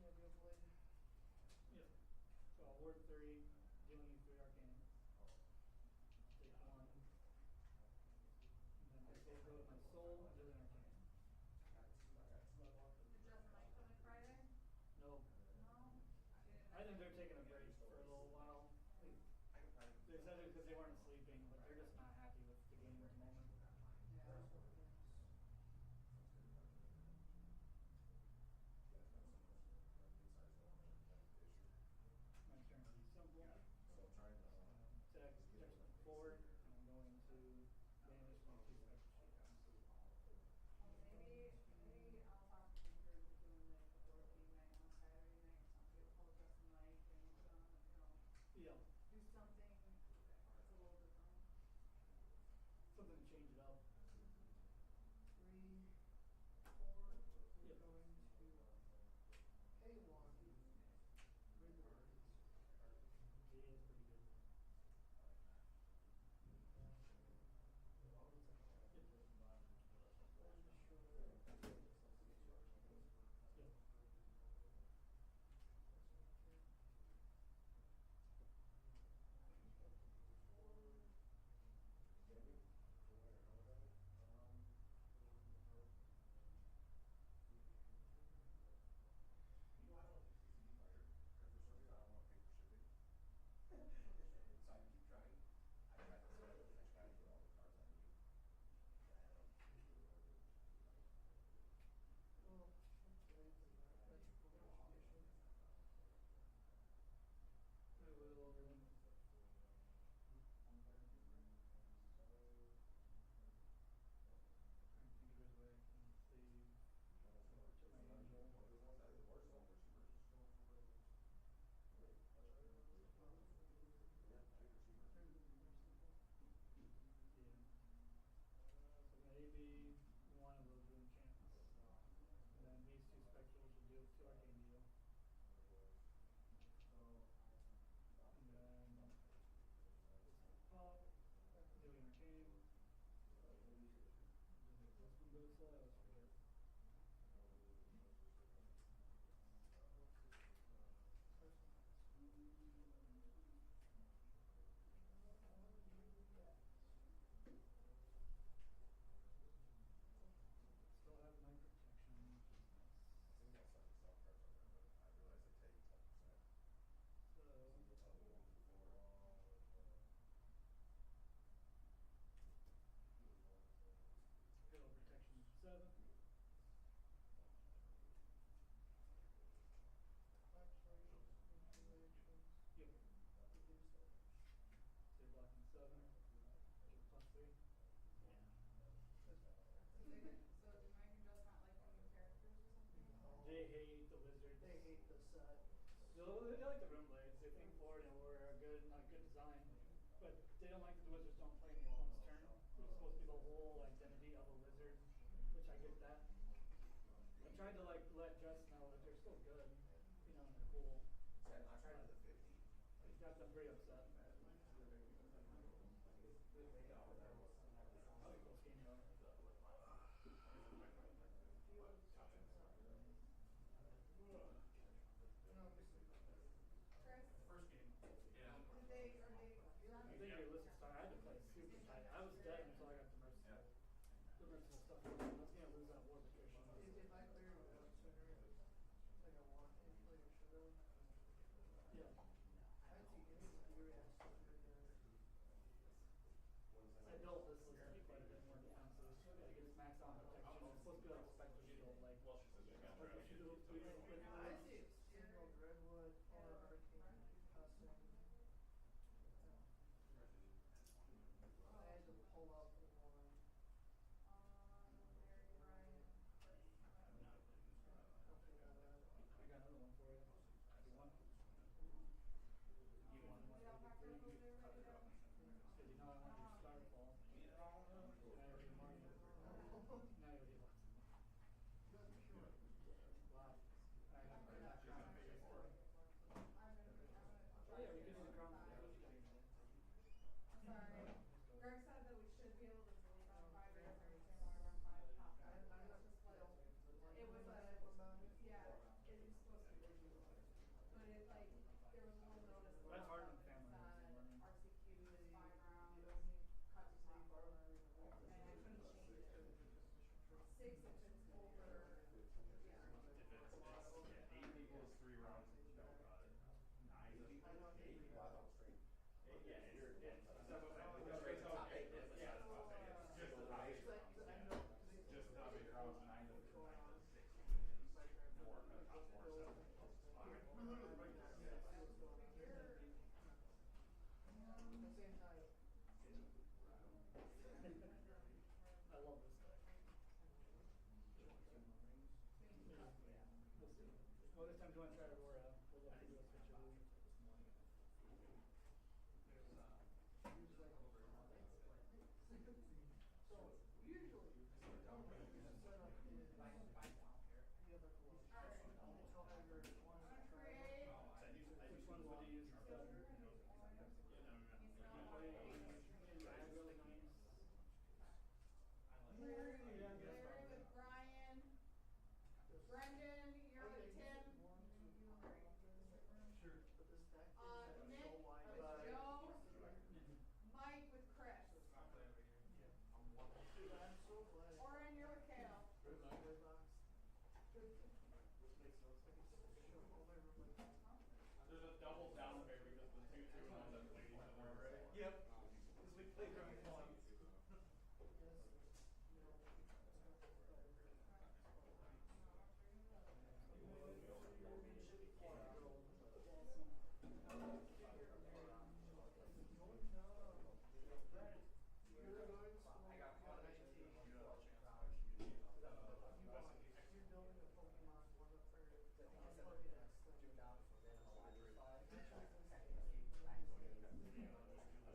Yeah, go blade. Yep. So I'll ward 3, dealing you 3 arcane. Take 1. And then this will go to my soul and deal an arcane. Did Jeff and Mike come in Friday? No. No? I think they're taking a break for a little while. They said it because they weren't sleeping, but they're just not happy with the game at the moment. Yeah. My turn to be simple. So they like the rim blades. They think forward and we're a good, not good design, but they don't like that the wizards don't play in the opponent's turn. It's supposed to be the whole identity of a wizard, which I get that. I tried to like let Jess know that they're still good, you know, and they're cool. I tried with a 50. It got them pretty upset. That's a cool scheme though. Chris, First game. Yeah. did they, are they done? I think your list is starting. I had to play super tight. I was dead until I got the merciful. The merciful stuff. I was gonna lose that war patrician. If I clear it up sooner, like I want, like I should have. Yeah. I see instant reacts to I built this list to be quite a bit more defensive. Like it's maxed out on protection. It's supposed to be like Spectre Shield, like Spectre Shield with I see it single redwood or arcane custom. I had to pull up one. Mary Ryan. Okay, got that. I got another one for you. If you want. You want one Wait, I'll pack for it free? over there, write it down. Because you know I want your Starfall. And I already marked it. Now you already lost it. Wow. I have to back down. I'm gonna Oh yeah, we can do the crown. sorry. Greg said that we should be able to delete on 5 days every single around 5 top. Okay. It was just like, it was a, yeah, it was supposed to be. But it like, there was a little notice. That's hard on family that members, learning. RCQ is 5 rounds, cut to top color, and I couldn't change it. 6 if it's over, yeah. If it's 8 equals 3 rounds, no, 9 is I don't think we Wow, got that was straight. Yeah, you're Straight to top eight. Yeah, that's top eight. Just the top eight rounds. I know, Just the top 8 rounds, 9 to 6 is 4, top 4, 7 plus 5. at the same time, I love this guy. Yeah. We'll see. Well, this time do you want to try Aurora? We'll look to do a switcheroo. so usually, set up is, you have like tell everyone to try. Which ones would you use instead? You play aggro nice. Larry, Yeah, I guess Larry so. with Brian, Brendan, you're with Tim, you and Larry. Sure. But this deck is Uh, so Nick wide. with Joe, Mike with Chris, Dude, I'm so glad. Oren, you're with Kale. This makes those things show all my room like. There's a double down pair because the 2-2 and all that played each other already. Yep. Because we played round one. You're building a Pokemon one up for Pokedex thing.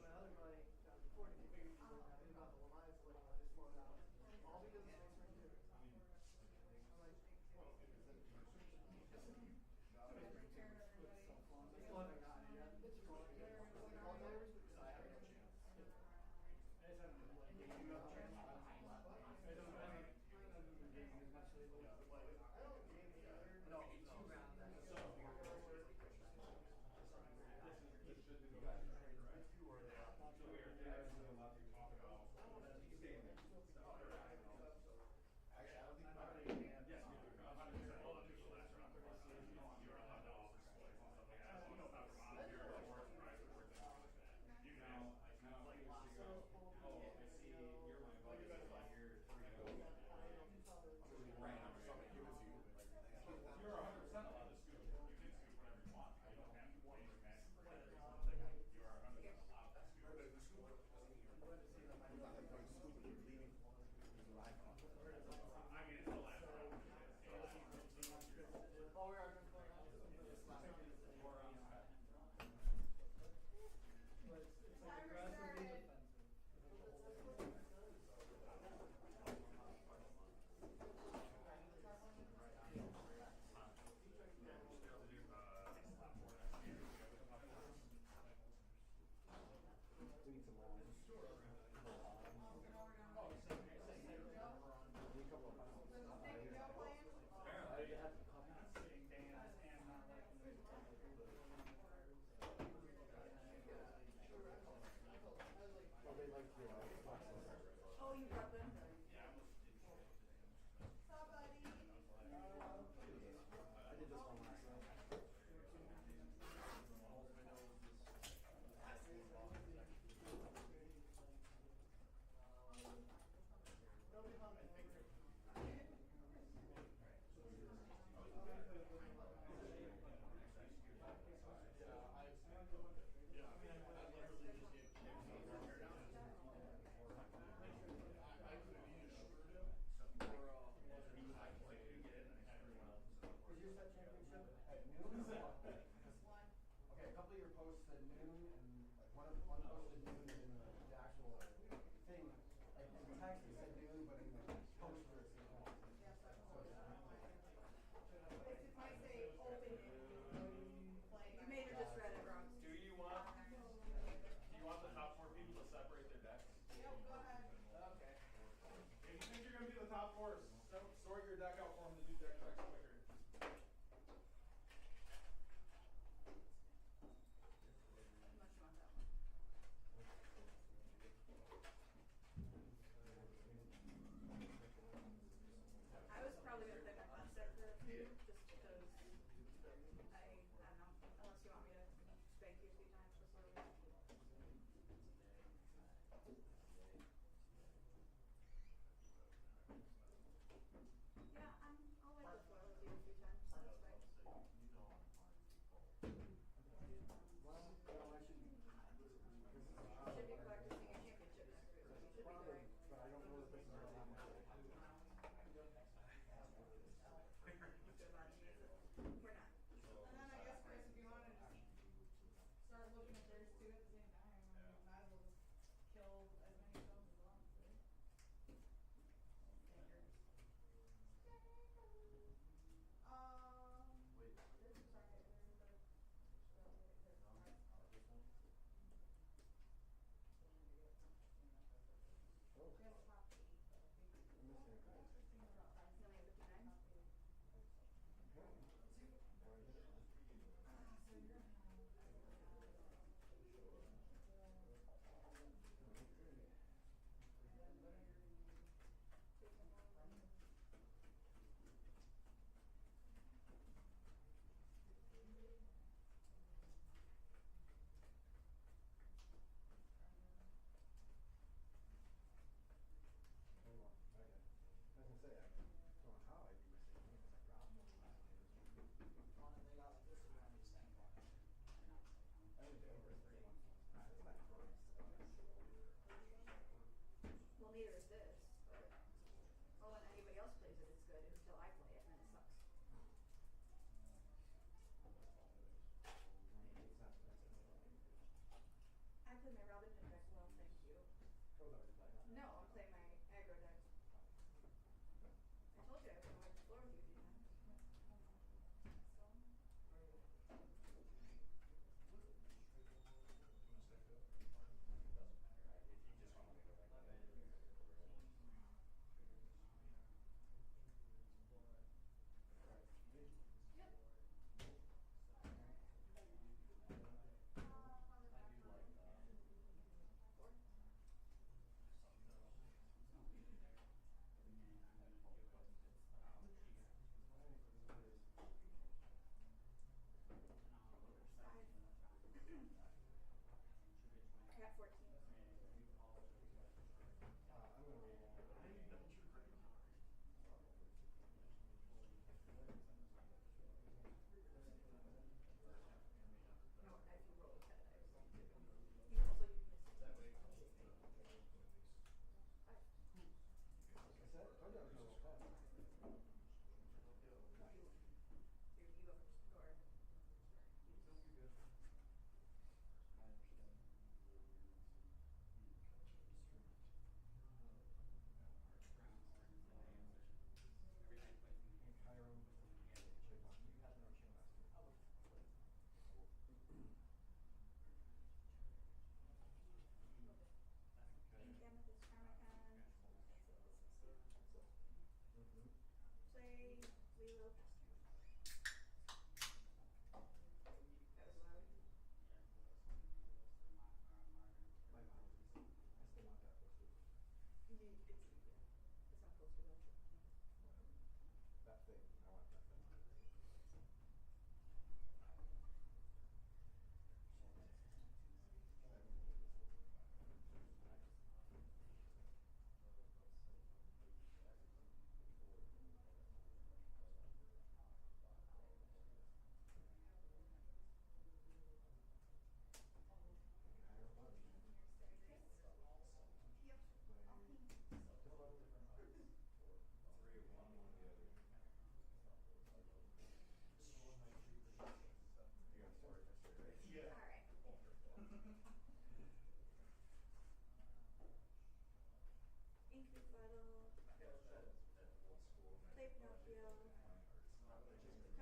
My other buddy, before he figured he was happy about the Leviathan, like, I just slowed down. All because it's next turn two. I'm like, It's so fun. I still haven't gotten it yet. It's fun. all divers, because I have no chance. I just haven't been playing. I haven't been gaming as much lately. I don't game either. No, no. Actually, I don't think I'm not about big it. fan. Yes, you do. 100%. All the people last round are you're allowed to offer splits and stuff like that. So, you know, not from out here, or more price or things like that. You can have, like, lots of. Oh, I see, you're my buddy, you're 3-0. Random or something, give it to you. You're 100% allowed to scoop. You can scoop whatever you want. You don't have to pay your max for it or something. You are 100% allowed to scoop. But if you scoop it, doesn't mean you're. Glad to see that my It's not like going scooping, you're leaving. It's live on. I mean, it's the last round. Oh, we are just playing. unposted news in the actual thing, like in the text it said new, but in the poster it said old. Yes, that's So what it's it not- It might say open if you play. You may have just read it wrong. Do you want the top 4 people to separate their decks? Yep, go ahead. Okay. If you think you're gonna be the top 4, sort your deck out for them to do deck checks quicker. Unless you want that one. I was probably gonna play my concept for a few, just because I don't know, unless you want me to spank you a few times before we. Yeah, I'll wipe the floor with you a few times, so that's fine. Well, no, I should. This is You should be practicing your championship next week, so you should be probably, doing. but I don't know that this is gonna happen. Good on me, is it? We're not. And then I guess, Chris, if you wanna just start looking at theirs too at the same time, I mean, might as well just kill as many stones as once, right? Take yours. Wait. This is sorry, there's the. Oh, We have a top 8, but I think. I'm missing a guy. You only have 59? Apparently. Or I did it wrong. So you're gonna have. Hold on. Okay. I was gonna say, I don't know how I'd be missing one because I dropped one last game. I only did over 3. That's not fun. Well, neither is this, but. Oh, when anybody else plays it, it's good until I play it, and then it sucks. Maybe it's not, that's it. I play my Robin Hood deck well, thank you. Oh, that was played. No, I'm playing my aggro deck. I told you I was gonna wipe the floor with you a few times.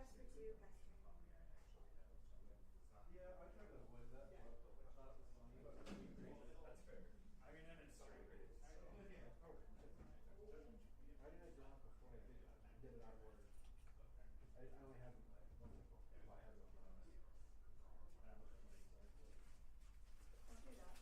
Quest for 2, pass turn. Yeah, I tried to avoid that, but I thought it was funny. That's fair. I mean, and it's straight raised, so. Oh, why did I draw it before I did it out of order? I only had one circle. Well, I had one, but I was. Don't do that.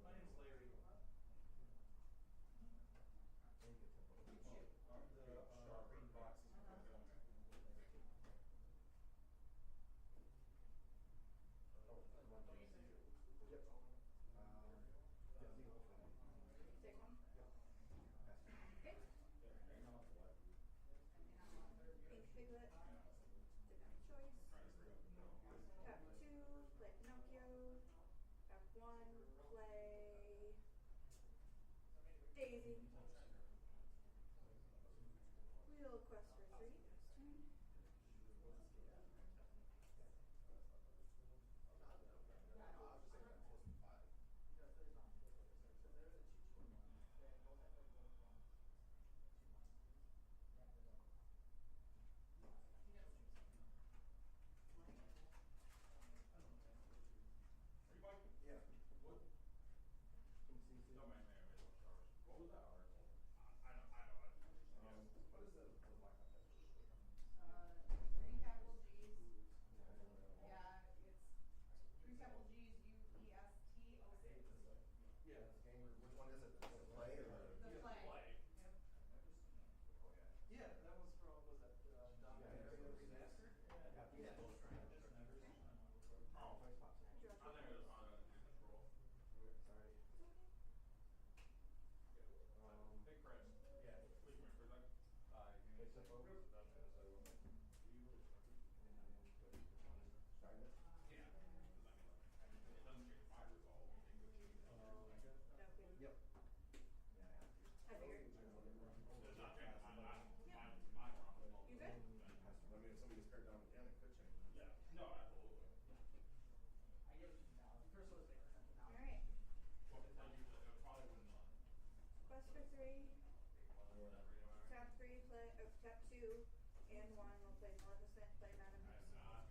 My name's Larry. The green box is Take one. Okay. Pink Piglet. Didn't have a choice. Tap 2, play Pinocchio. Tap 1, play Daisy. Wheel Quest for 3, pass turn. Are you Mike? Yeah. What? Can you see? No, man, what was that article? I know. What is the black on that? 3 capital G's. Yeah, it's 3 capital G's, UESTOC. Yeah. Which one is it? The play or The play. Yep. Yeah, that was from, was that, Don Barry Disaster? Yeah. Oh, I draw 2 I think it was cards. on control. Sorry. It's okay. Hey, Chris. Yeah. Please come here for a sec. They flip over? Yep. And then put this one in. Start it? Yeah. 'Cause I mean, it doesn't change my result. No queen. Yep. Yeah, I have to. I figured. It's not changing Yep. my problem. You good? I mean, if somebody gets paired down again, it could change. Yeah. No, absolutely. Alright. Well, like you said, it probably wouldn't. Quest for 3. Or whatever, you know what I mean? Tap 3, play, tap 2, and 1. We'll play Maleficent, play Madame I am Hoops. not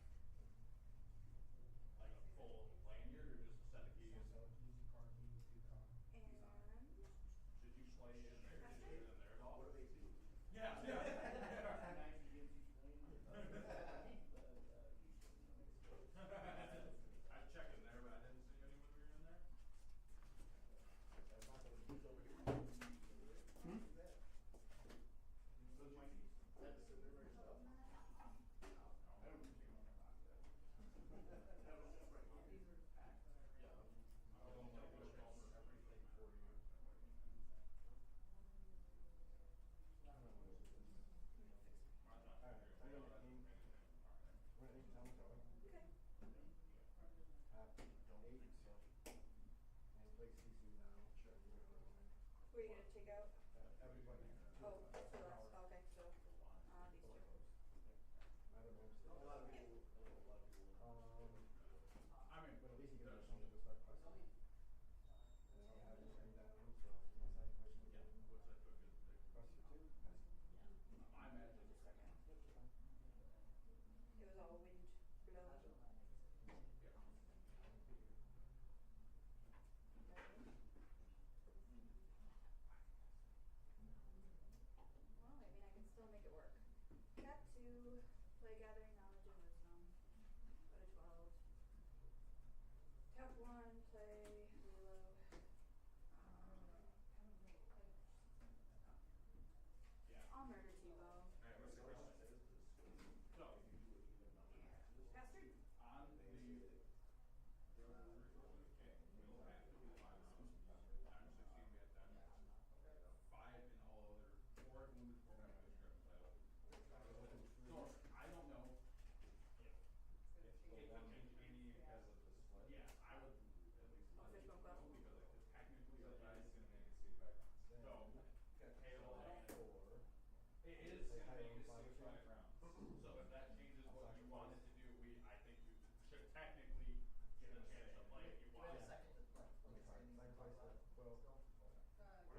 like a full lanyard or just a set of keys. And Did you play in there? That's Did you it. in there at all? What are they to? Yeah. I was checking there, but I didn't see any when we were in there. So, Mikey, I had to sit there by yourself. I don't changes 5 or takes 5 6? rounds. So if that changes what Outside you of wanted this. to do, I think you should technically get a chance to play if you Do we want. have a second? Let me try. Second place at 12.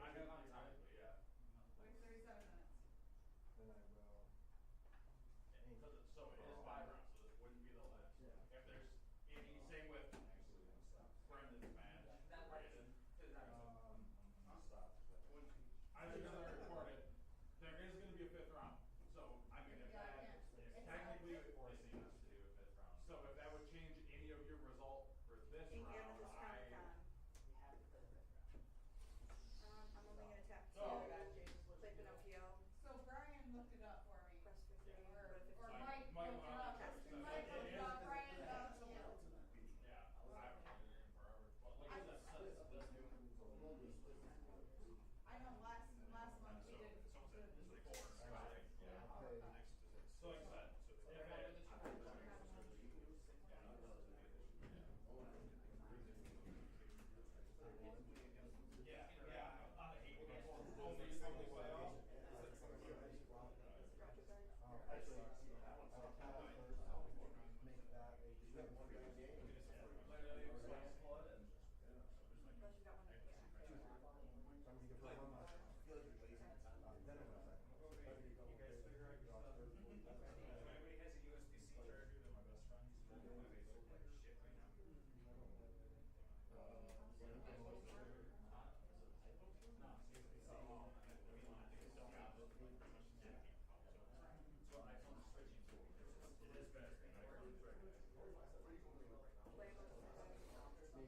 I got on time, but yeah. We have 37 minutes. Then I will. Because so it is 5 rounds, so this wouldn't be the last. Yeah. If there's any, same with Brendan's match, Brandon. When I was gonna record it, there is gonna be a 5th round. So I mean, if Yeah, I that can't. It's technically, not- forcing us to do a 5th round. So if that would change any of your result for this In round, Amethyst Comic Con. We have to play the 5th round. I'm only gonna tap So- two. Play Pinocchio. So Brian looked it up for me. Quest for three. Or Mike looked it up. Mike looked it up. Brian does. Yeah, I haven't played it in forever. But like I said, this new. I know last month we did. So it's a 4. So like, yeah. Okay. So like I said, if yeah, on the 8 only playoff. Actually, I'll tap first. Make that a 2 1 game. Plus you got one. Yeah. So I'm gonna put one last round. Then I'm gonna second. Whether you go with it, draw third, fourth, If anybody has a USB-C charger, they're my best friends. They look like shit right now. So iPhone's switching to it is better. And I really recommend it. Play with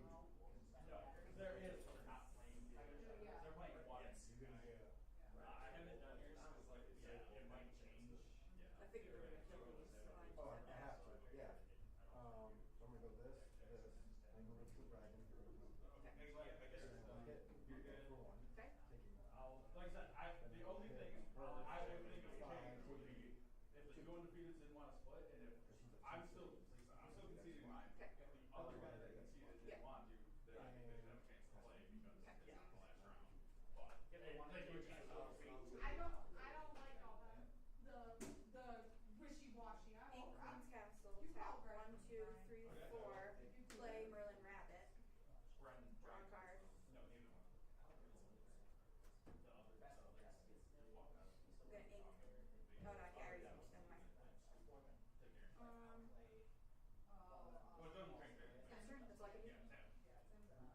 No, there is, but they're not playing together. Yeah. They're playing once. You're gonna get. I haven't done yours because like it might change. I figured they were gonna kill me. Oh, I have to. Yeah. So I'm gonna go this. I'm gonna look for Dragon. Yeah, I guess And I'll hit. you're good. For 1. Okay. Taking Like I said, the only thing I would think of change would be if the two undefeateds didn't want to split, and if I'm still conceding mine. Okay. If the other guy that conceded Yeah. didn't want to, then I think they should have a chance to play because it's not the last round. But if they want to do it, I don't like all the wishy-washy. Eight Queens Castle, tap 1, 2, 3, 4. Play Merlin Rabbit. Brendan, Draw a card. no, neither one. The other walk out. I'm gonna ink. Oh no, I can't already use. Never mind. Take care. Well, it doesn't change anything. Pass turn. That's all I can do. Yeah, 10.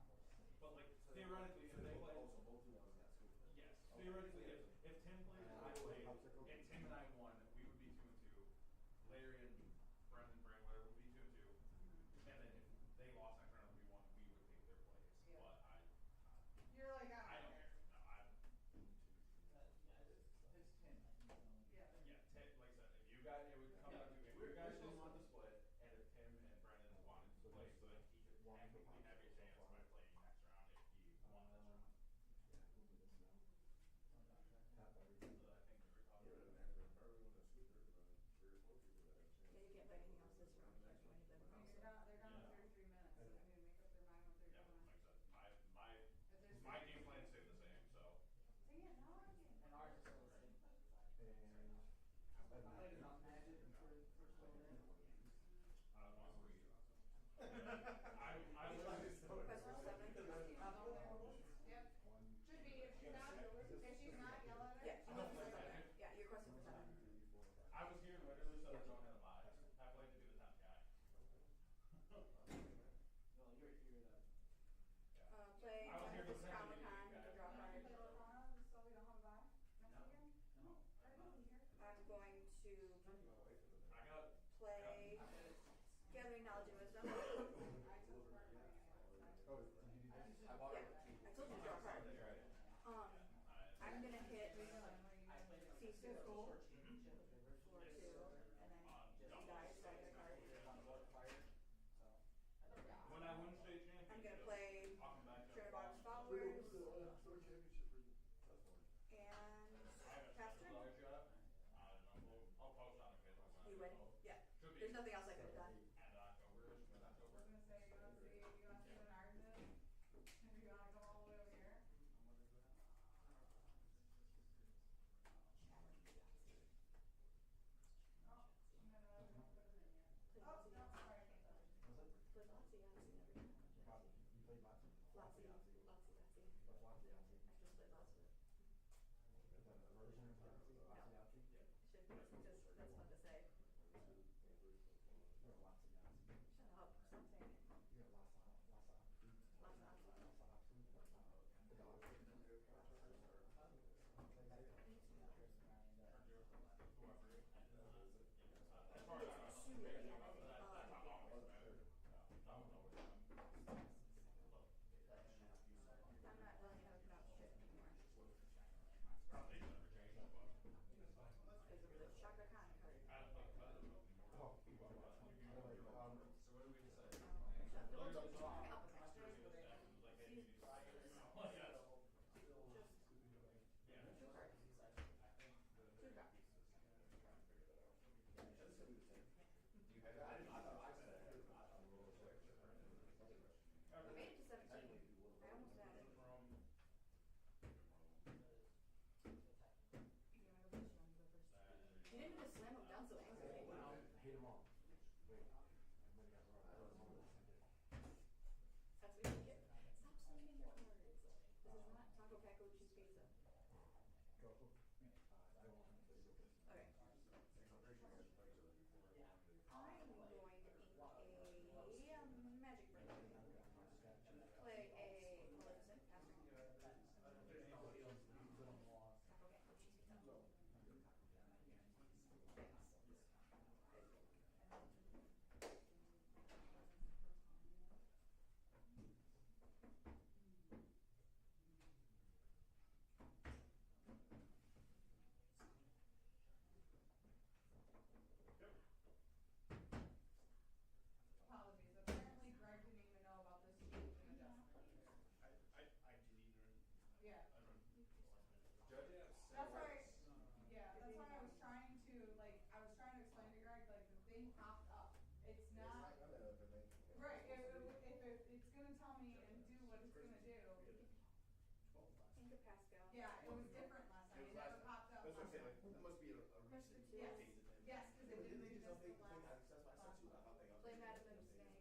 But like theoretically, if they play, yes, theoretically, if Tim played and I played, and Tim and I won, we would be 2-2. Larry and Brendan, whatever, would be 2-2. And then if they lost next round and we won, we would take their place. Yeah. But You're like, I don't care. No, I'm. It's 10. Yeah. Yeah, Tim, like I said, if you guys, it would come down to if you guys didn't want to split, and if Tim and Brendan wanted to play, so that he could technically have a chance by playing next round if he won this round. Tap everything. So I think we were talking about. Yeah, you can't play anything else this round. You can't play anything else. They're down to 33 minutes. So they need to make up their mind what they're Yeah, doing. like I said, If there's my game plan stayed the same, so. Dang it, now I can't. And ours is still the same. And I played enough Magic for so many. I want to read. I would. Quest for 7. Yep. 1. Should be, if she's not, yell at her. Yeah, she's not for 7. Yeah, you're questing for 7. 2, 3, 4, 5. I was here literally so I don't have a buy. I played to be the 10th guy. No, you're here to. Play I was here to Amethyst Comic Con guys. to draw a card. No. So we don't have a buy next weekend? No. I will be here. I'm going to I got. play Gathering Knowledge and Wisdom. Oh, did you do this? Yeah, I told you to draw a card. I'm gonna hit Feast of Gold for 2, and then he dies, so I get a card. When I win state championship, I'm gonna play I'll come back to it. Trinidad's Followers and I haven't pass started turn. the large yet. I don't know. I'll post on the Facebook. You win. Yeah. Should be There's nothing else I could have done. end of October-ish, mid-October. I was gonna say, you wanna see what ours is? If you wanna come all the way over here. just that's fun to say. You're a lots of Nazi. Shut up. Stop saying it. You're a lots of Lots of As far as I know, shoot at the end, I think. that's not always better. I'm not telling you how to pronounce shit anymore. Probably never changed, but Because of the Shaka Khan card. I don't play competitive anymore. So what do we decide? Don't talk about the match. Like, hey, you need to like, yes. Yeah. Two cards. Two drops. We made it to 17. I almost had it. You didn't even slam him down so angrily. I hate them all. Wait, I might have got wrong. I don't know what I did. That's what you get. Stop slamming your cards. This is not Taco Paco cheese pizza. Go. I don't want to. Okay. I'm going to ink a magic break. Play a Maleficent. Pass turn. Taco Paco cheese pizza. Apologies. Apparently Greg didn't even know about this change in adjustment either. I didn't either. Yeah. I don't. That's why, yeah, that's why I was trying to, like, I was trying to explain to Greg, like, the thing popped up. It's not, right, if it's gonna tell me and do what it's gonna do. Ink of Pascal. Yeah, it was different last time, it never popped up. That's what I'm saying, last like, that must be a Press recent the two. update to them. Yes, because it didn't miss the last. Play Madison Snake.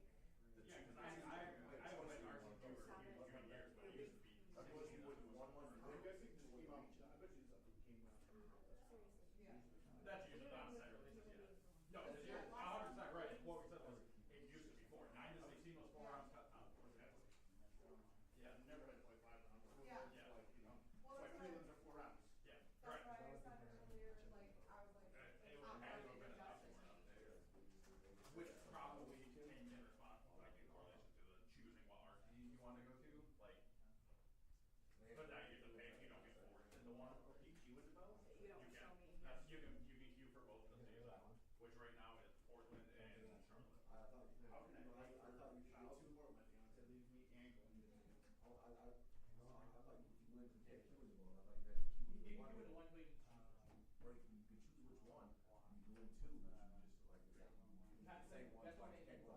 Yeah, because I haven't played RCQ for Stop a it. few years, but it used to be. I bet you wouldn't want one. I guess it just came out. I bet you this update came out. Seriously. Yeah. That's usually not site releases, yeah. No, because you're 100% right. What we said was, it used to be 4. 9 to 16 was 4 rounds cut down. Yeah, never had to play 5 rounds. Yeah. Yeah. Like, you know, Well, so like that's prelims are 4 rounds. Yeah, That's correct. why I said earlier, like, I was like, It it's would not have to really have been a adjusted. Which probably came in response, like in correlation to the choosing what RT you want to go to. Like, but now you get to pay if you don't get forced into one. Can you queue into both? You don't You show can. me. That's, you can queue for both of the seasons, which right now is Portland and Charlotte. How can I pay for 1,000 support? My fiance leaves me and going to the You can queue into one league. Yeah. Please. Yeah. Here's one in by That's why I'm getting this.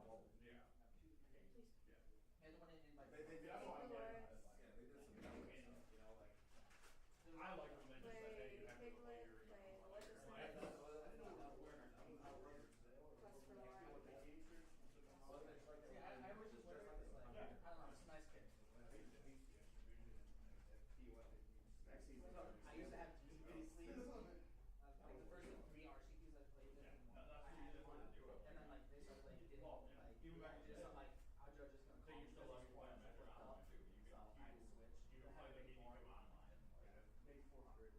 You know, like, I like when they just say, hey, you have to play your. Play Maleficent. Like, Quest for the Light. See, I was just wondering, because like, I don't know, it's a nice kid. So, I used to have itty bitty sleeves. Like the first like 3 RCQs I played with, Yeah, that's I had usually one, what they do. and then like they started like getting Well, yeah, like even back in the just day. I'm like, Audra just gonna Say call you me still because love he's your one Magic that's online too. You so can I had to switch. you can I play had the to game more. online. Made 400.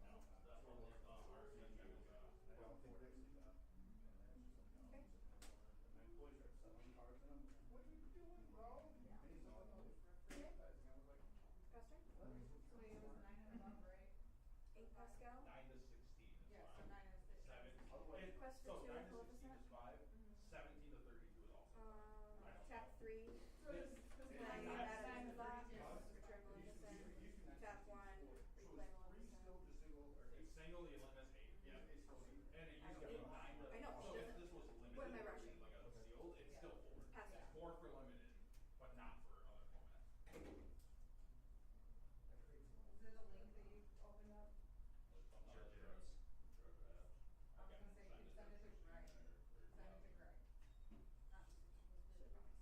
No, that's what was RCQ. I don't think Rick did that. Okay. My employees are selling cards and I'm like, what are you doing, bro? Yeah. And he's all like, oh, Okay. and I was like, Pass turn. what? So it was 9 and above, right? 8 Pascal. 9 to 16 is Yeah, so fine. 9 and 6. 7. Quest for So 2 9 to 16 Maleficent. is 5. 17 to 32 is also fine. Tap 3. This- Play Madison Black. Return Maleficent. Tap 1. Replay Maleficent. It's single, the limit is 8. Yeah. And it used to be 9 to. I know, So it if doesn't- this was limited, what am I rushing? like a sealed, it's still 4. Pass It's turn. 4 for limited, but not for other formats. Is it a link that you opened up? Sure it is. I was gonna say, you can send it to Greg. Send it to Greg.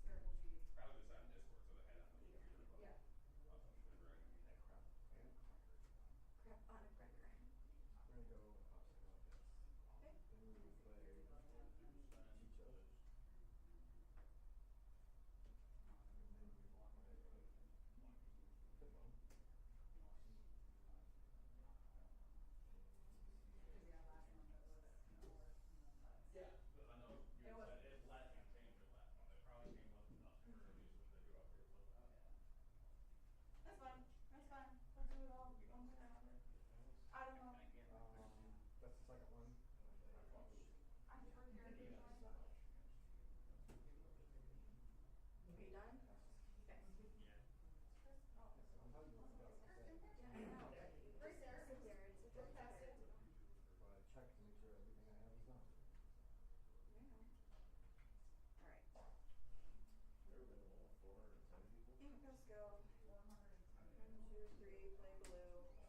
Scribble G. Probably just on Discord, so they had it on the computer. But Yeah. I'll touch the Greg. Crap on a cracker.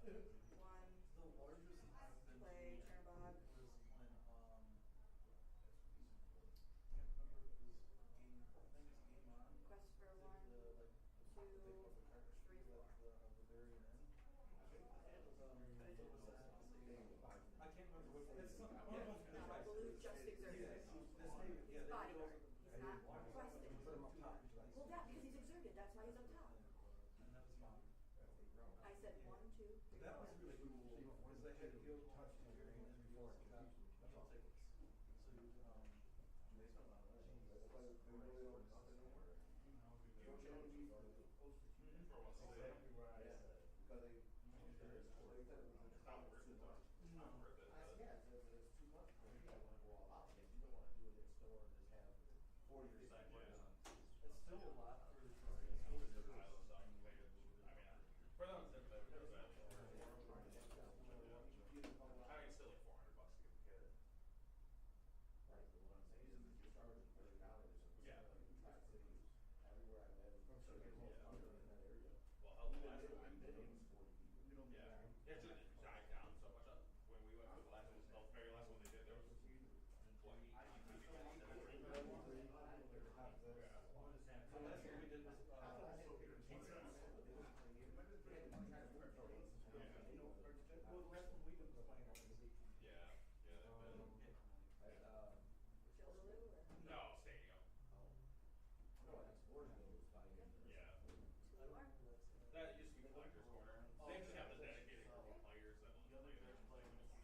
One, The largest I've been play to Chernobog. was when can't remember if it was game. I think it's game on. Quest for The, one, the like the they put the card three, spiel at four. the Bavarian Inn. It was But it what was that? I can't remember what it's some one of them. No, right. Blue just exerted. Yeah, they did Bodyguard. those at the He's not questing. Put him up top. Well, yeah, because he's exerted. That's why he's up top. And that was fun. I said 1, 2, 3, That 4. was really cool because they had to go to the Bavarian Inn before it got meal tickets. So you it's still a lot for the For them, it's different. They would do that. I mean, it's still like $400 to get the kid. Yeah. Well, hell, the last one. Yeah. It's just it died down so much. When we went for the last one, the very last one they did, there was what, 80 people in the train? So last year we did was well, the last one we did was final. Yeah. Yeah, they've been. Chillaloo or? No, stadium. Yeah. 2 more? That used to be collector's corner. They just have the dedicated group of players that will play there.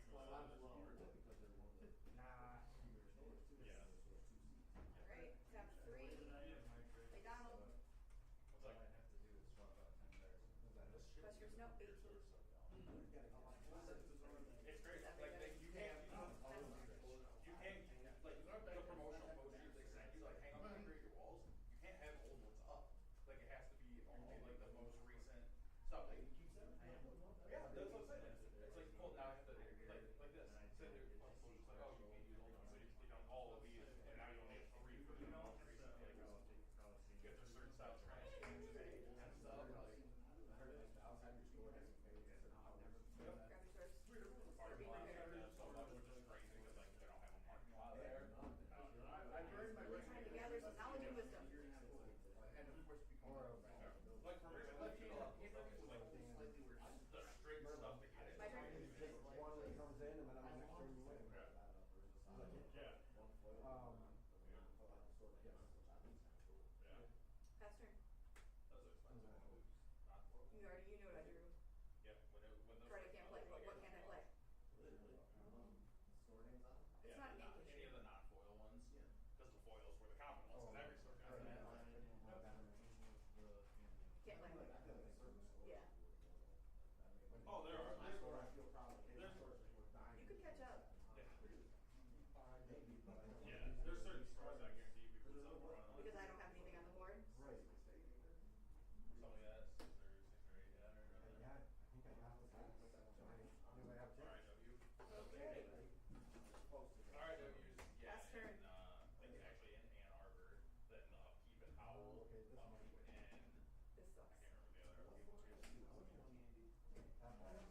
When it goes out of this board. Yeah. Alright, tap 3. Play Donald. What's that? Questers, no, 18. It's great. Like you can't, like the promotional posters they send you, like hang up on your walls. You can't have old ones up. Like it has to be only like the most recent stuff. Like, yeah, that's what I'm saying. It's like, well, now I have to like this. Say they're just like, oh, you can't use old ones, so you take on all of these, and now you only have 3 for the most recent. Like, you have to certain style trash cans and stuff. Like, Grab your source. Fire blocks have them so much, which is crazy because like they don't have them marked out there. We're trying to gather some knowledge and wisdom. Like for me, like you know, like the straight stuff that get it. My turn. One that comes in and then on the next turn you win. Yeah. Yeah. Yeah. Pass turn. Those are expensive ones. Not for You knew what I drew. yeah. When those Card I can't play. What can't I play? Yeah, It's not an ink any issue. of the non-foil ones. Because the foils were the common ones. Because every store got them. Can't play. Yeah. Oh, there are. You could catch up. Yeah. There's certain stores that I guarantee you people sell for on. Because I don't have anything on the board. Something like that, 6 or 8, yeah. Yeah, I think I have to pass. Anyway, I have Alright, W. Okay. Alright, W's. Yeah. Pass turn. And, I think actually in Ann Arbor, then the upkeep and Howell, Okay, this upkeep one. and This I sucks. can't remember the other upkeep too. I have.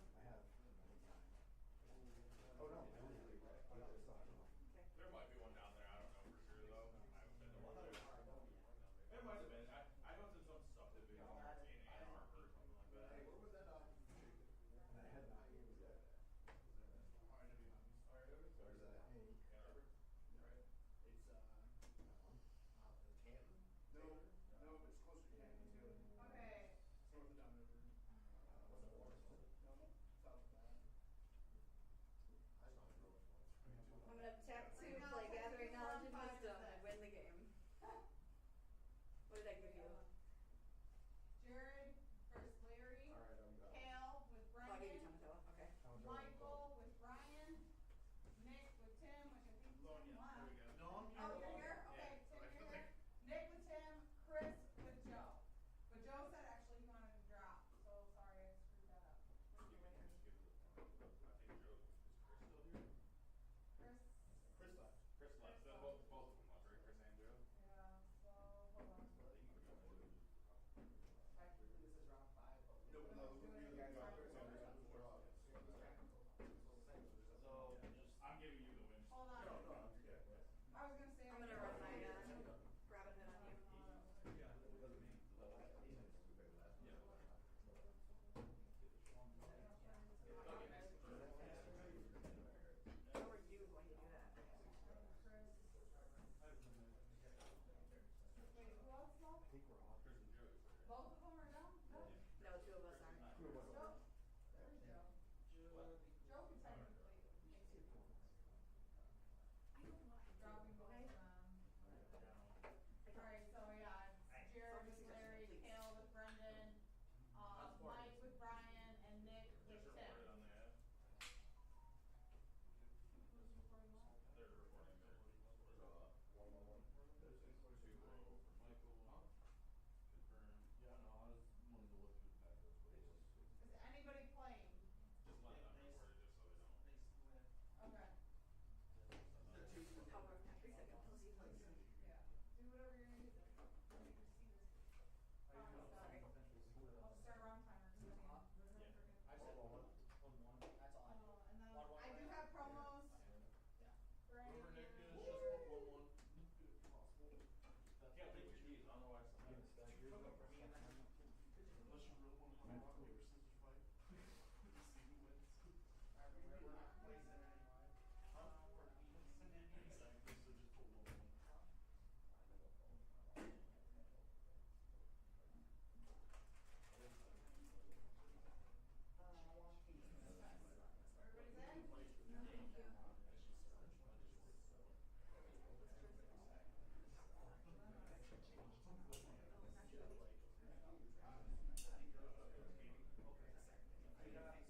Oh no, I only have this stuff. There might be one down there, I don't know for sure though. I haven't been there. It might have been. I know it's in some subdivision or in Ann Arbor or something like that. And I had not. Where's that? Ann Arbor? Right. Okay. I'm gonna tap 2, play Gathering Knowledge and Wisdom, and win the game. What did I give you? Jared versus Larry. Kale with Oh, I gave you Brendan. Tomato. Okay. Michael with Brian. Nick with Tim, which I think Tim left. No, I'm Oh, you're here? Okay, Tim, you're here. Nick with Tim, Chris with Joe. But Joe said actually he wanted to drop, so sorry I screwed that up. You can just give it. I think Joe, is Chris still here? Chris. Chris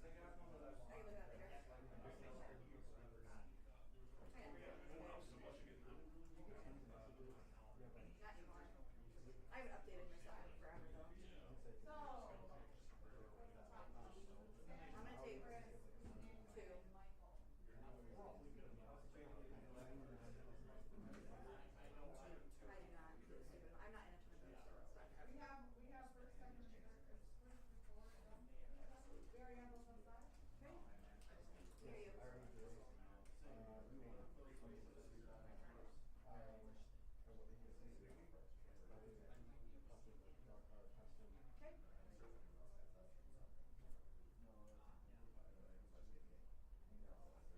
We're not placing it anyway. We're mixing it in. So just put one. Everybody's in? No, thank you. I can look at it later. Not anymore. I haven't updated my stuff in forever though. So, I'm gonna take Chris, Nick, Two. and Michael. I do not do stupid. I'm not in a tournament, so it's not. We have first, second, and third. Is first through four done? We already have those on side? Okay. Here you. Okay.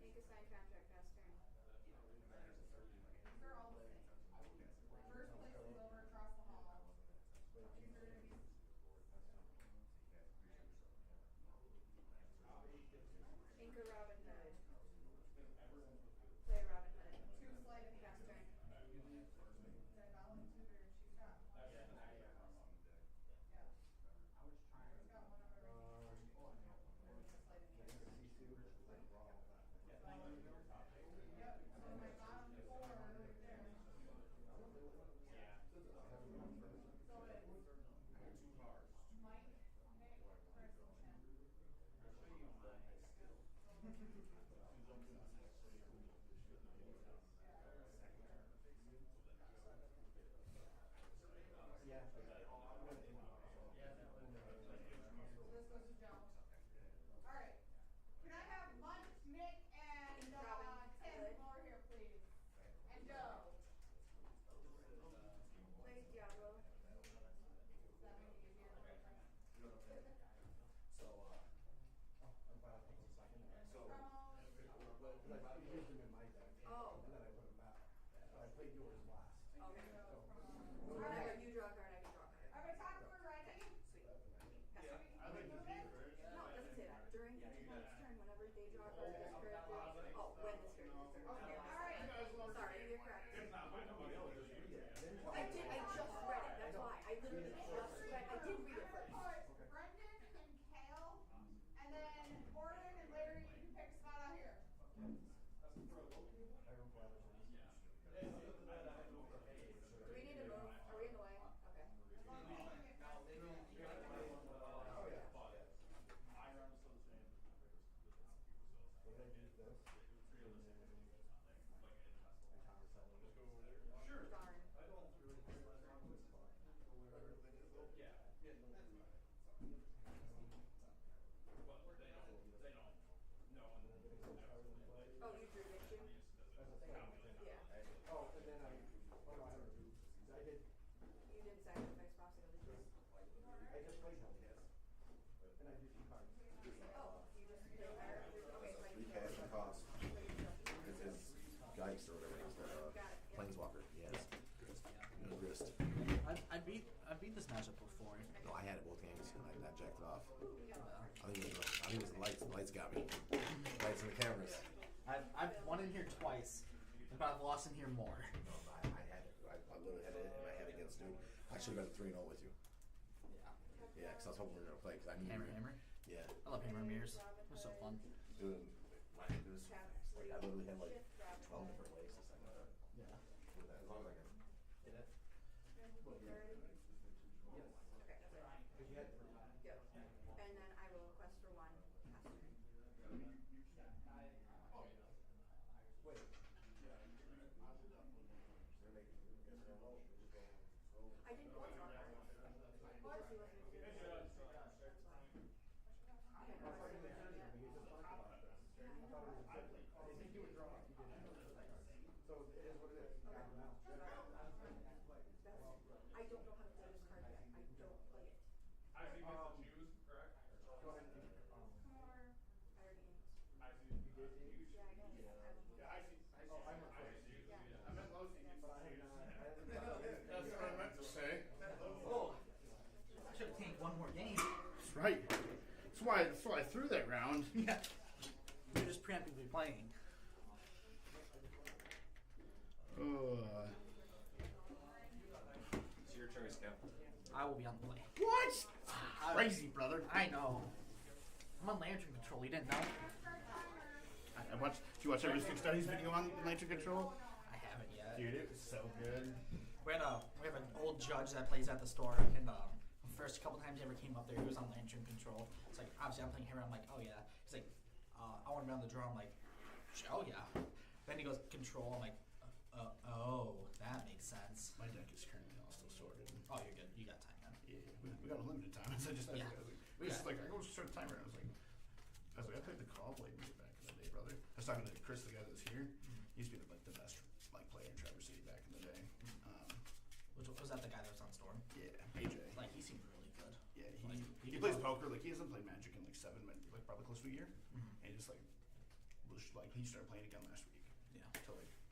Ink assigned contract pass turn. These are all the same. First place is over across the hall. These are gonna be. Ink or Robin Hood. Play Robin Hood. Two sleight of Pass hand. turn. Is that volunteer? She's got. Yeah. She's got one of everything. It's a sleight of hand. Yep, so my bottom four right there. So it's Mike, Nick, Chris, and Tim. So this goes to Joe. Alright. Can I have Mike, Nick, and Tim come over here, please? And Joe. Play Diablo. Does that make it easier? Oh. played yours last. Okay. So, Whenever you draw a card, I can draw a card. I'm gonna talk for ready. Sweet. Pass turn. I like to be first. No, it doesn't say that. During each opponent's turn, whenever they draw a card, this character. Oh, when this character is turn. Okay, Alright. sorry, you're correct. If not, mine, nobody else just read it. I just read it. That's why. I literally just read. I did read it I'm first. gonna put Brendan and Kale, and then Gordon and Larry, you can pick a spot out here. Do we need to move? Are we in the way? Okay. As long as you can get past the My round is still the same. Sure. Darn. Oh, you drew, didn't you? Yeah. Oh, and then I did, You didn't sacrifice popsicle, did you? I just played him. And I did 2 cards. Oh, you just did fire. Okay, so I Free cash and cost. It's his Geist or whatever it is, Got it. Planeswalker, yes. No wrist. I beat this matchup before. No, I had it both games and I jacked it off. Yeah. I think it was the lights. The lights got me. Lights and the cameras. I've won in here twice, but I've lost in here more. No, I had it. I literally had it in my head against dude. I should have been 3-0 with you. Yeah. Yeah, because I was hoping we were gonna play. Because I knew. Hammer. Yeah. I love Hammer Mirrors. It was so fun. Dude, it was like I literally had like 12 different ways to set that up. Yeah. With that, as long as I can hit it. Okay. Yep. And then I will request for one pass turn. I didn't want to draw cards. What? He wasn't gonna do this. That's why. I had no idea what that meant. We just talked about this. Yeah, I I thought it was know. good. I didn't think you would draw. You didn't. So it is what it is. You got it now. That's, I don't know how to play this card yet. I don't play it. I see you get to choose, correct? Go ahead and, Come over. I already inked. I see. Yeah, I see. Oh, I went first. I meant low CQ. But I have not. I haven't done anything. That's what I meant to say. Oh, I should have tanked one more game. That's right. That's why I threw that round. Yeah. You're just preemptively playing. It's your choice, Cap. I will be on the play. What? Crazy, brother. I know. I'm on lantern control. You didn't know? I watched. Did you watch every Stick Studies video on Nitro Control? I haven't yet. Dude, it was so good. We have an old judge that plays at the store, and the first couple times he ever came up there, he was on lantern control. It's like, obviously I'm playing hero. I'm like, oh yeah. He's like, I want to be on the draw. I'm like, oh yeah. Then he goes control. I'm like, oh, that makes sense. My deck is currently all still sorted. Oh, you're good. You got time, man. Yeah, we got a limited time, so I just had Yeah. to go. I go start a timer. I was like, I played the call blade music back in the day, brother. I was talking to Chris, the guy that was here. He used to be the best player in Traverse City back in the day. Was that the guy that was on Storm? Yeah, AJ. Like, he seemed really good. Yeah, Like, he plays poker. Like, he hasn't played Magic in like 7, probably close to a year. And he just he started playing again last week. Yeah. To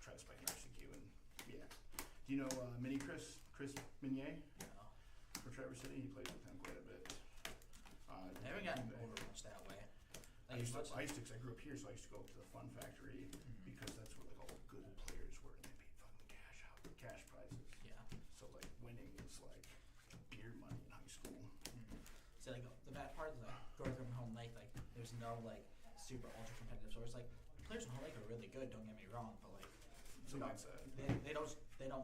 try to spike an RCQ and yeah. Do you know Mini Chris Minier No. for Traverse City? He plays with him quite a bit. I haven't gotten over much that way. I used to, cause I grew up here, so I used to go up to the Fun Factory because that's where all the good players were, and they paid fucking cash prizes. Yeah. So winning was beer money in high school. See, the bad part is growing up in Home Lake, there's no super ultra competitive stores. Players in Home Lake are really good. Don't get me wrong, but It's a mindset. they don't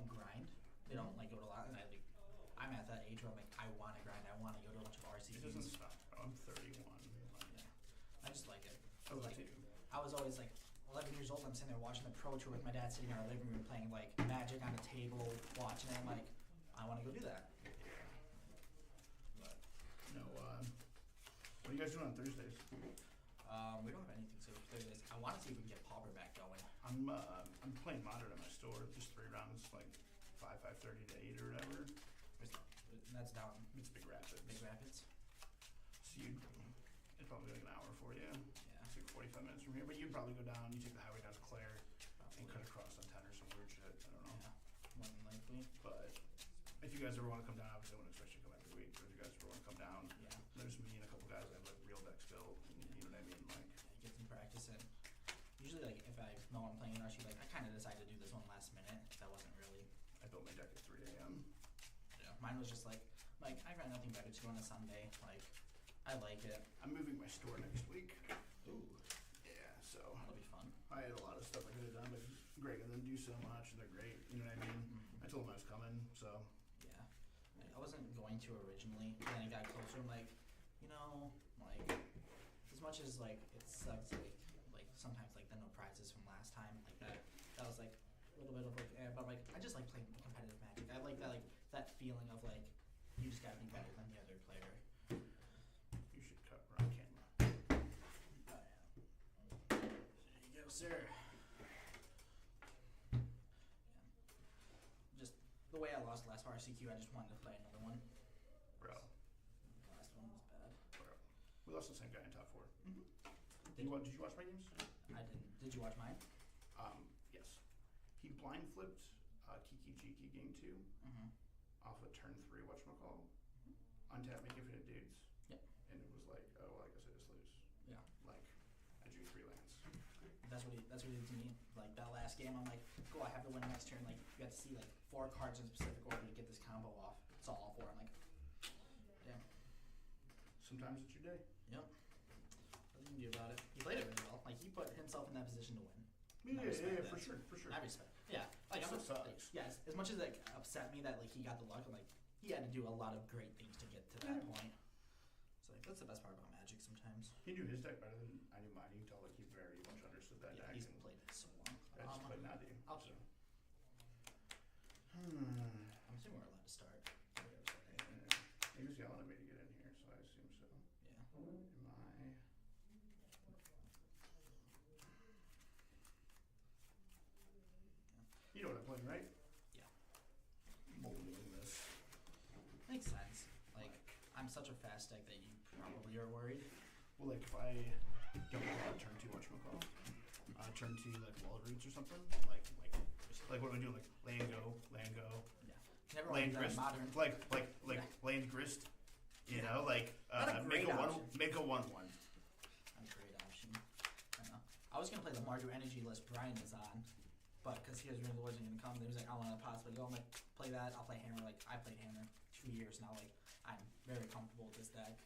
grind. They don't go to a lot. And I'm at that age where I'm like, I want to grind. I want to go to a bunch of RCQs. It doesn't stop. I'm 31. Yeah. I just like it. I love it too. I was always 11 years old. I'm sitting there watching the Pro Tour with my dad sitting in our living room playing Magic on a table, watching it. I'm like, I want to go do that. But No, what are you guys doing on Thursdays? we don't have anything scheduled for Thursdays. I want to see if we can get Pauper back going. I'm playing modern at my store. Just 3 rounds, 5:30 to 8 or whatever. That's down It's Big Rapids. Big Rapids. So it's probably an hour for you. Yeah. It's 45 minutes from here, but you'd probably go down. You take the highway down to Claire and cut across on 10 or some weird shit. I don't know. Yeah. More than likely. But if you guys ever want to come down, obviously I wouldn't expect you to come every week. But if you guys ever want to come down, Yeah. there's me and a couple guys that have real decks built. And you know what I mean? Get some practice in. Usually, if I know I'm playing an RC, I kind of decided to do this one last minute. That wasn't really. I built my deck at 3 a.m. Yeah. Mine was just I got nothing better to do on a Sunday. I like it. I'm moving my store next week. Ooh. Yeah, so That'll be fun. I had a lot of stuff I could have done, but Greg and them do so much, and they're great. You know what I mean? I told them I was coming, so. Yeah. I wasn't going to originally, and then it got closer. I'm like, as much as it sucks, sometimes the no prizes from last time, that was a little bit of but I just like playing competitive Magic. I like that feeling of you just gotta be better than the other player. You should cut on camera. There you go, sir. Yeah. Just the way I lost last RCQ, I just wanted to play another one. Bro. The last one was bad. Bro. We lost the same guy in top 4. Mm-hmm. Did you watch my games? I didn't. Did you watch mine? Yes. He blind flipped Kiki Jiki game 2 off of turn 3, whatchamacall. Untap, make infinite dudes. Yep. And it was oh, well, I guess I just lose. Yeah. I drew 3 lands. That's what he did to me. That last game, I'm like, cool, I have to win next turn. You have to see 4 cards in a specific order to get this combo off. It's all 4. I'm like, damn. Sometimes it's your day. Yep. Nothing you can do about it. He played it really well. He put himself in that position to win. Yeah, for sure. I respect. Yeah. Sucks. Yeah, as much as upset me that he got the luck, I'm he had to do a lot of great things to get to that point. So that's the best part about Magic sometimes. He knew his deck better than I knew mine. You can tell he very much understood that deck. He's played it so long. I just played not you. I'll keep. I'm assuming we're allowed to start. He was yelling at me to get in here, so I assume so. Yeah. You know what I'm playing, right? Yeah. Molding this. Makes sense. I'm such a fast deck that you probably are worried. Well, if I don't go on turn 2, whatchamacall, turn 2 like wall reach or something. Like what am I doing? Like land go. Yeah. Never Land wanted that grist, modern. like land grist, you know, like Not a make great a one, option. make a 1/1. A great option. I don't know. I was gonna play the Mardu Energy list Brian is on, but because he wasn't gonna come, he was like, I want to possibly go. I'm like, play that. I'll play Hammer. Like I played Hammer 2 years now. Like I'm very comfortable with this deck,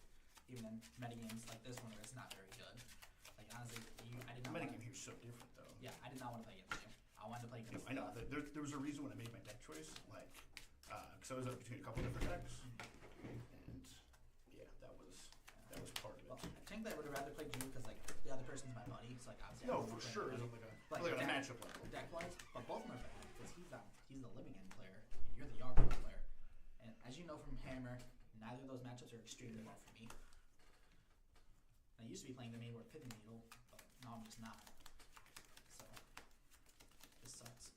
even in metagames like this one where it's not very good. Like honestly, I did not. Metagame here's so different though. Yeah, I did not want to play against you. I wanted to play against. I know. There was a reason when I made my deck choice, like, because I was up between a couple different decks, and yeah, that was part of it. Well, I think I would have rather played you because like the other person's my buddy. So like obviously. No, for sure. It's like a matchup level. Deck wise, but both of them are bad because he's the living end player and you're the Yard player. And as you know from Hammer, neither of those matchups are extremely well for me. I used to be playing the main board Pivot Needle, but now I'm just not. So this sucks.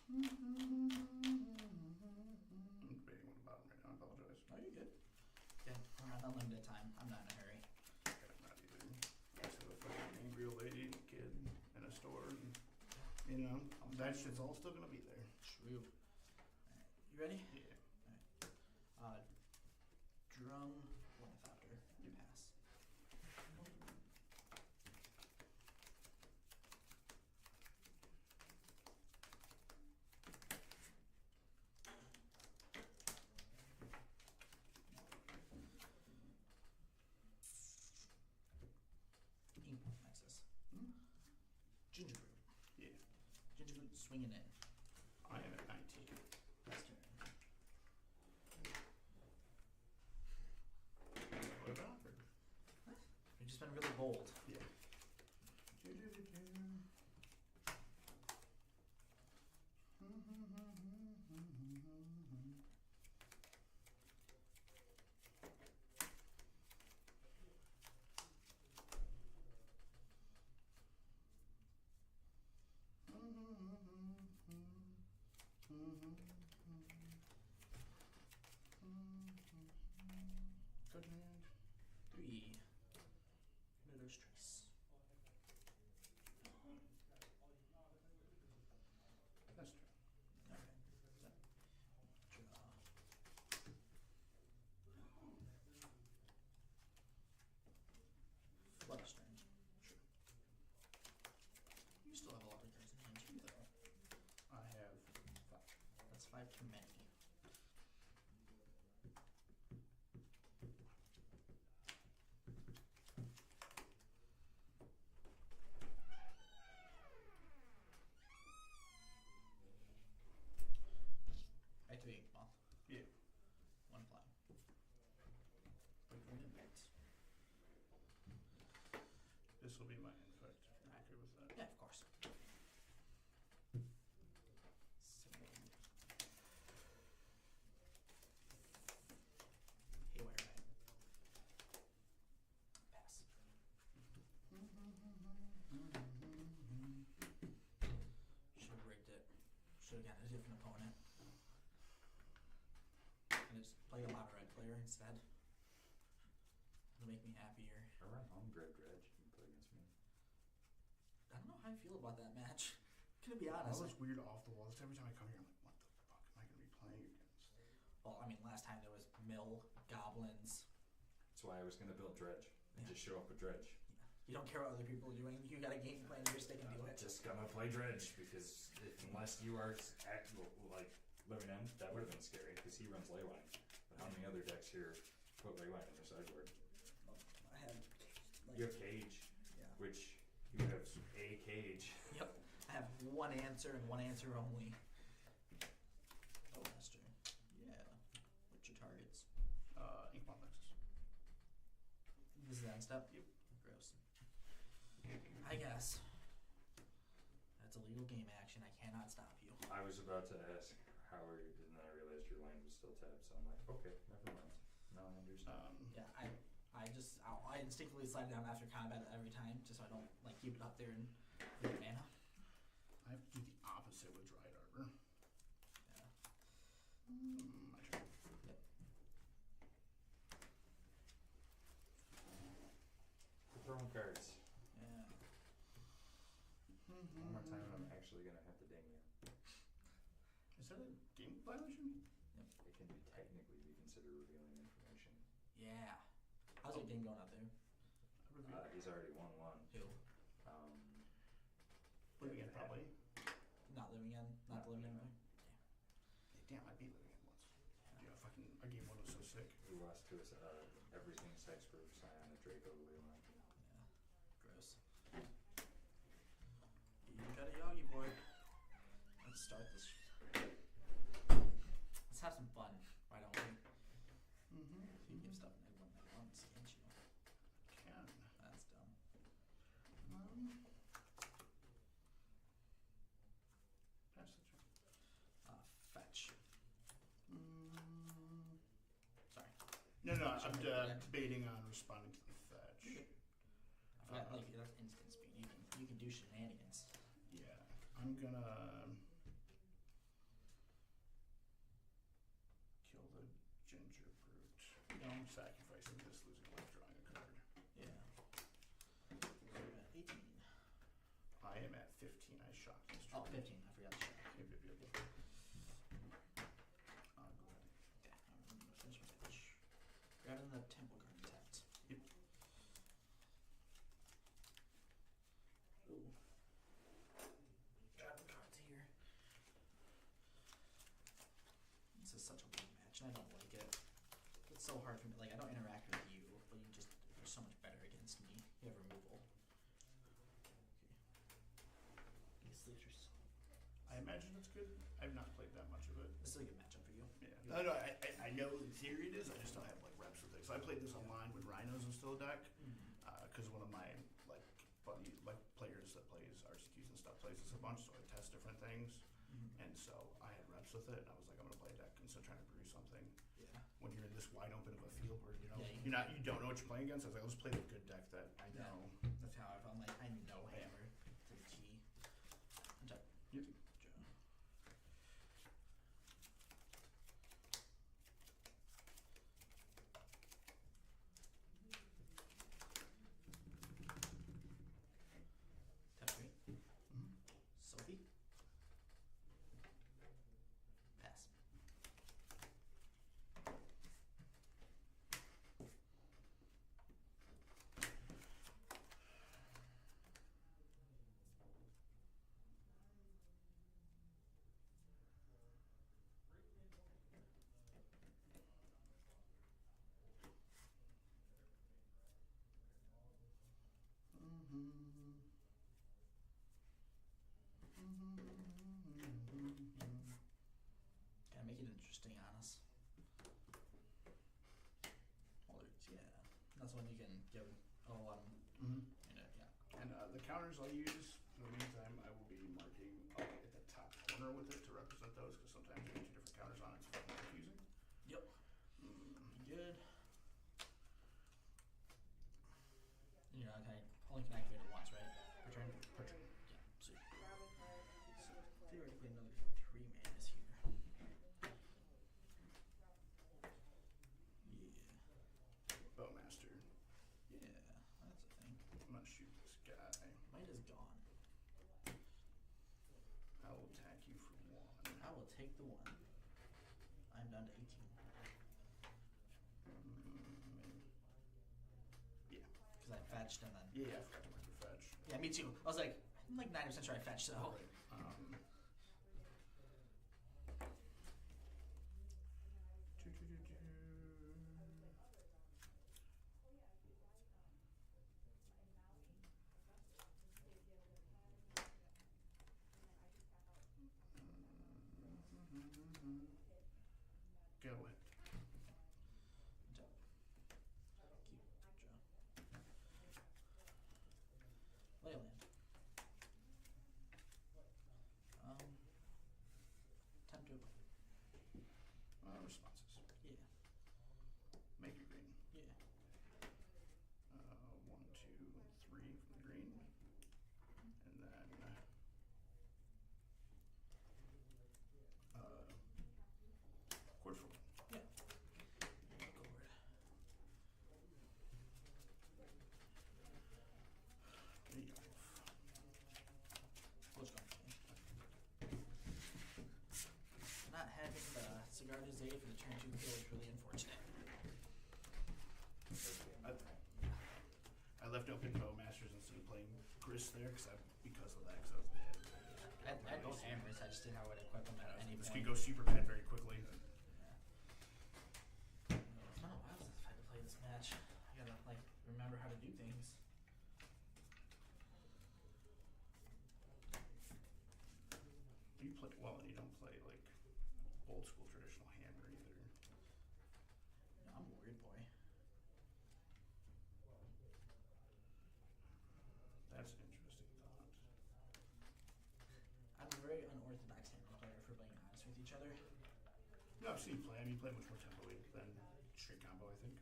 I'm debating on the bottom right now. I apologize. Oh, you're good. Yeah, we're on unlimited time. I'm not in a hurry. I'm not either. I just have a fucking angry old lady and a kid in a store, and you know that shit's all still gonna be there. True. Alright, you ready? Yeah. Alright. Drum Ornithopter. You pass. Ink Nexus. Gingerbread. Yeah. Gingerbread swinging in. I am at 19. Last turn. What about her? You've just been really bold. Yeah. Good hand. 3. Knitter's Trace. That's true. Okay. So, draw. Flutter Sure. You still have a lot of cards in hand too, though. I have 5. That's 5 too many. I have to be month. Yeah. 1 fly. This will be my infect. I'm okay with that. Yeah, of course. Haywire right. Pass. Should have rigged it. Should have gotten a different opponent. And just played a lot of red player instead. It'll make me happier. I run home Greg Dredge. You can play against me. I don't know how I feel about that match. Gonna be All honest. those weird off the walls. Every time I come here, I'm like, what the fuck am I gonna be playing against? Well, I mean, last time there was Mill, Goblins. That's why I was gonna build Dredge and just show up with Dredge. You don't care what other people are doing. You got a game plan. You're sticking to it. Just gonna play Dredge because unless you are like living in, that would have been scary because he runs Leyline. But how many other decks here put Leyline in their sideboard? I had. You have Cage, Yeah. which you have a Cage. Yep. I have one answer and one answer only. Oh, Master. Yeah. What's your targets? Inkbomb Nexus. This is the end step? Yep. Gross. I guess. That's illegal game action. I cannot stop you. I was about to ask how are you, and then I realized your land was still tapped, so I'm like, okay, never mind. Now I understand. Yeah, I instinctively slide it down after combat every time, just so I don't like keep it up there and leave mana. I have to do the opposite with Dried Arbor. Yeah. My turn. Yep. actually gonna have to ding you. Is that a game violation? It can be technically be considered revealing information. Yeah. How's your game going out there? He's already won one. Who? Living in probably. Not living in. Not the living in. Damn, I beat Living in once. Yeah, fucking our game one was so sick. He lost to his everything sex proof Scion Draco Leland. Yeah. Gross. You got a Yogi boy. Let's start this. Let's have some fun. Why don't we? Mm-hmm. You give stuff and everyone at once, can't you? Can. That's dumb. Pass the turn. Fetch. Sorry. No, I'm debating on responding to the fetch. I forgot, like, that's instant speed. You can do shenanigans. Yeah, I'm gonna kill the ginger brute. No, I'm sacrificing this, losing life, drawing a card. Yeah. So you're at 18. I am at 15. I shocked this. Oh, 15. I forgot the shot. Yep. Go ahead. Okay, I'm gonna finish my fetch. Grabbing the temple card tapped. Yep. Ooh. Dropping cards here. This is such a weird match, and I don't like it. It's so hard for me. Like, I don't interact with you, but you're so much better against me. You have removal. Okay. These sleeves are so. I imagine it's good. I've not played that much of it. This is a good matchup for you. Yeah. No, I know in theory it is. I just don't have like reps with it. So I played this online when Rhinos was still a deck, because one of my like buddy players that plays RCQs and stuff plays this a bunch. So I test different things, and so I had reps with it, and I was like, I'm gonna play a deck instead of trying to brew something. Yeah. When you're in this wide open of a field where Yeah, you don't know what you're playing against, I was like, I'll just play the good deck that I know. That's how I felt. I'm like, I know hammer to the T. Yep. Tap 3. Sophie. Pass. Gotta make it interesting on us. Yeah. That's when you can give a lot of yeah. And the counters I'll use in the meantime, I will be marking up at the top corner with it to represent those, because sometimes you get two different counters on it. It's fucking confusing. Yep. Good. You know, okay, only can activate it once, right? Per turn? Per turn. Yeah, sweet. So, theoretically, another 3 mana is here. Yeah. Bowmaster. Yeah, that's a thing. I'm gonna shoot this guy. Might is gone. I will attack you for 1. I will take the 1. I'm down to 18. Yeah. Because I fetched and then. Yeah, I forgot to mark your fetch. Yeah, me too. I was like, I'm like 90% sure I fetched, so. Right. Go ahead. Tap. Keep. Draw. Leyland. Time to. Responses. Yeah. Make it green. Yeah. 1, 2, 3 from the green, and then quarter for 1. Yeah. played for the turn 2 kill was really unfortunate. I left open Bowmasters instead of playing Gris there because of that. Cause I was like, I had both hammers, I just didn't know how to equip them at any this point. could go super bad very quickly. Yeah. It's been a while since I've had to play this match. I gotta like remember how to do things. You play well and you don't play like old school traditional hammer either. No, I'm a weird boy. That's an interesting thought. I'm a very unorthodox hammer player, for being honest with each other. No, I've seen you play. I mean, you play much more tempo than straight combo, I think.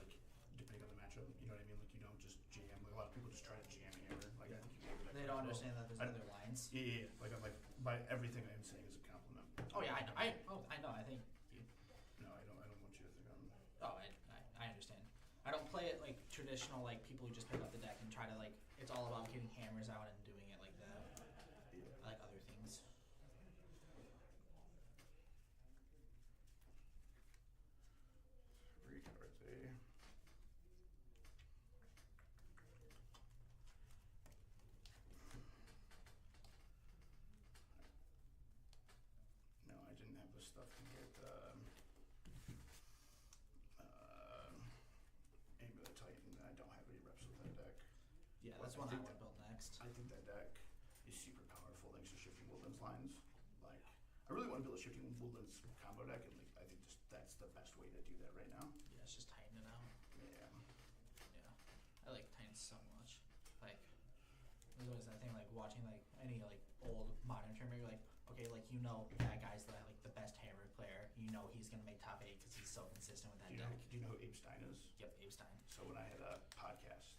Like, depending on the matchup, you know what I mean? Like, you don't just jam. Like, a lot of people just try to jam hammer. Like, I think you can do that They quite don't well. understand that there's other lines. Yeah. Like, I'm like, by everything I'm saying is a compliment. Oh yeah, I know. I know. I think you. No, I don't want you to think I'm. Oh, I understand. I don't play it like traditional, like people who just pick up the deck and try to like. It's all about getting hammers out and doing it like that. I like other things. 3 cards, eh? No, I didn't have the stuff to get Aim of the Titan. I don't have any reps with that deck. Yeah, Well, that's I one I think would build next. I think that deck is super powerful thanks to shifting Woodlands lines. Like, I really want to build a shifting Woodlands combo deck, and like, I think just that's the best way to do that right now. Yeah, it's just tighten it out. Yeah. Yeah, I like Titan so much. Like, there's always that thing like watching like any like old modern tournament. You're like, okay, like you know that guy's the best hammer player. You know he's gonna make top 8 because he's so consistent with that Do deck. you know who Abe Stein is? Yep, Abe Stein. So when I had a podcast,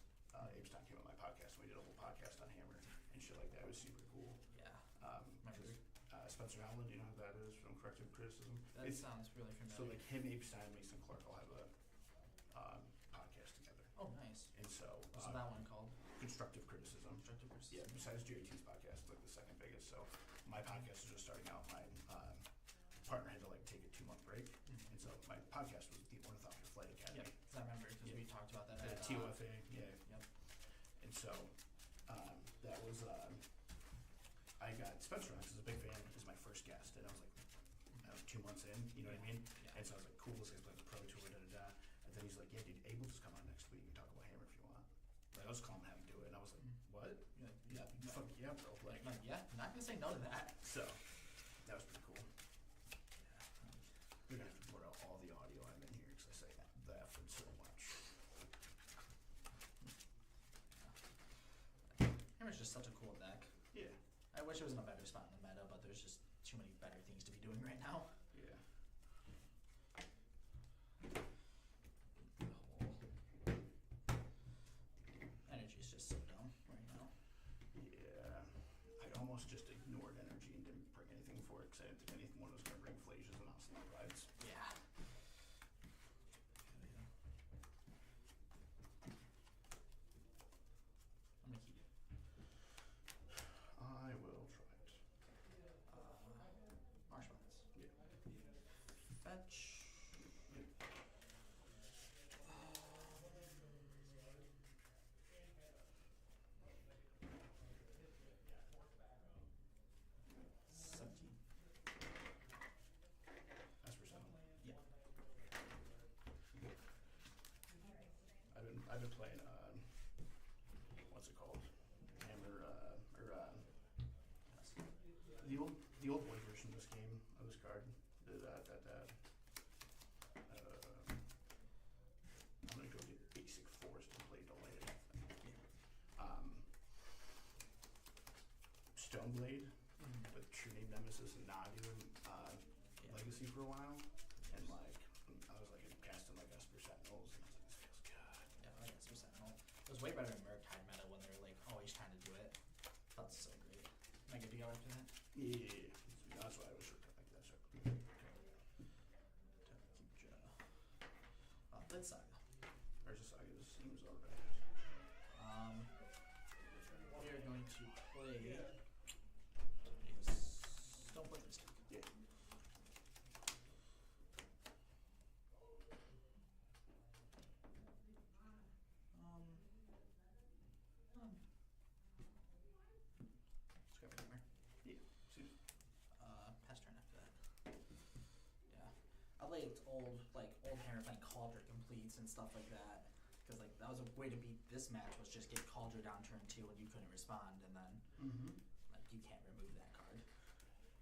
Abe Stein came on my podcast and we did a whole podcast on hammer and shit like that. It was super cool. Yeah. 'Cause, Spencer Allen, you know who that is from Corrective Criticism? That sounds really familiar. So like him, Abe Stein, Mason Clark all have a podcast together. Oh, nice. And so What's that one called? Constructive Criticism. Constructive criticism. Yeah, besides JT's podcast, like the second biggest. So my podcast was just starting out. My partner had to like take a 2-month break, and so my podcast was the Ornithopter Flight Academy. Yep, because I remember because we talked about that At at TOFA, yeah. Yep. And so that was I got Spencer on because he's a big fan. He's my first guest, and I was like, I was 2 months in, you know what I mean? Yeah. And so I was like, cool, this guy's playing the pro tour, da da da. And then he's like, yeah, dude, Abel just come on next week and talk about hammer if you want. Like, I'll just call him and have him do it, and I was like, what? You're like, yeah, Fuck yeah, bro. Like, yeah, I'm not gonna say no to that. so that was pretty cool. We're gonna have to blur out all the audio I'm in here because I say the F word so much. Hammer's just such a cool deck. Yeah. I wish it was in a better spot in the meta, but there's just too many better things to be doing right now. Yeah. Energy is just so dumb right now. Yeah. I almost just ignored energy and didn't bring anything for it because I didn't think anyone was going to bring Flages and Ocelot rides. Yeah. I'm gonna keep it. I will try it. Marshmallows. Yeah. Fetch. Yep. 17. That's for some. Yeah. I've been playing what's it called? Hammer the old boy version of this game of this card. I'm gonna go get basic forest and play delayed. Stoneblade with True Name Nemesis and Nadu and Legacy for a while, and like I was like casting like Esper Sentinels, and I was like, this feels good. Yeah, I guess Sentinel. It was way better in Murktide meta when they were like always trying to do it. That's so great. Am I good to go after that? Yeah, that's why I was sure like that. So okay. Keep Blitz Saga. Urza Saga seems alright. We are going to play Stone Blade Mystic. Yeah. liked old Hammer playing Cauldron completes and stuff like that. Because like that was a way to beat this match was just get Cauldron down turn 2 and you couldn't respond and then like you can't remove that card.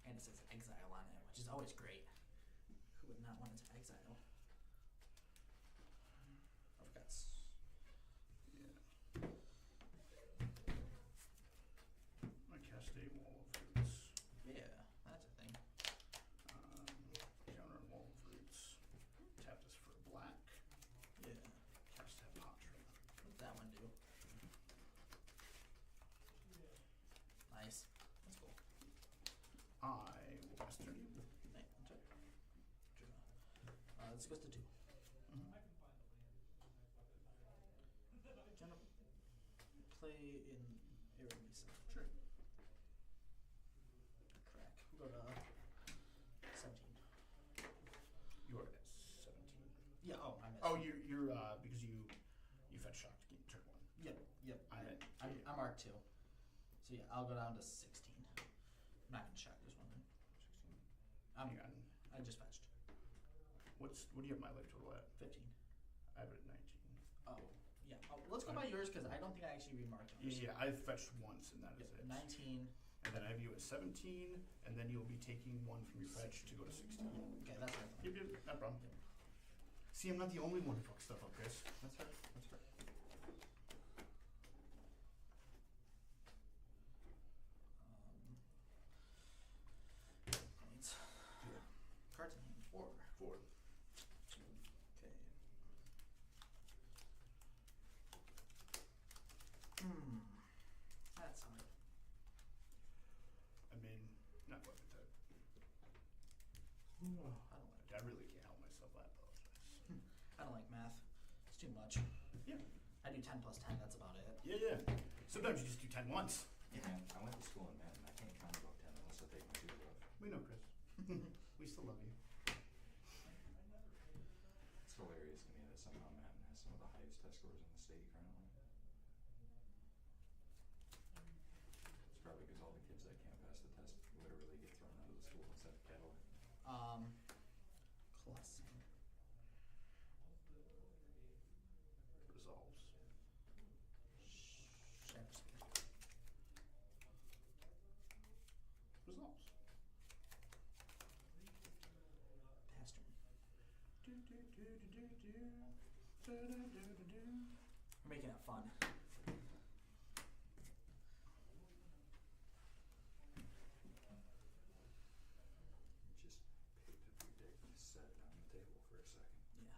And it says exile on it, which is always great. Who would not want it to exile? I forgot. I cast a Wall of Roots. Yeah, that's a thing. Counter on Wall of Roots. Tap this for black. Yeah. Cast that Patra. What's that one do? Nice. That's cool. I will pass turn. Hey, that's right. This goes to 2. Gonna play in Arid Mesa. Sure. Crack. We'll go to 17. You are at 17. Yeah, oh, I missed. Oh, you're because you fetch shocked game turn 1. Yep, yep. I'm Arc 2. So yeah, I'll go down to 16. I'm not gonna shock this one. 16. I'm, Hang on. I just fetched. What do you have my life total at? 15. I have it at 19. Oh, yeah. Oh, let's go by yours because I don't think I actually remarked yours. Yeah, I've fetched once and that is Yep, it. 19. And then I have you at 17, and then you'll be taking 1 from your fetch to go to 16. Okay, that's right. Yep, no problem. See, I'm not the only one who fucks stuff up, Chris. That's right. That's right. Points. Cards in hand. 4. 4. Okay. That's hard. I mean, not weapon type. I don't like. I really can't help myself. I apologize. I don't like math. It's too much. Yeah. I do 10 plus 10. That's about it. Yeah. Sometimes you just do 10 once. Yeah, man, I went to school in math and I can't count above 10 unless I take my shoes off. We know, Chris. We still love you. It's hilarious to me that somehow Matt has some of the highest test scores in the state currently. It's probably because all the kids that can't pass the test literally get thrown out of the school instead of Cadillac. Classing. Resolves. Jefferson. Resolves. Pass turn. We're making it fun. Just picked up your dick and set it on the table for a second. Yeah.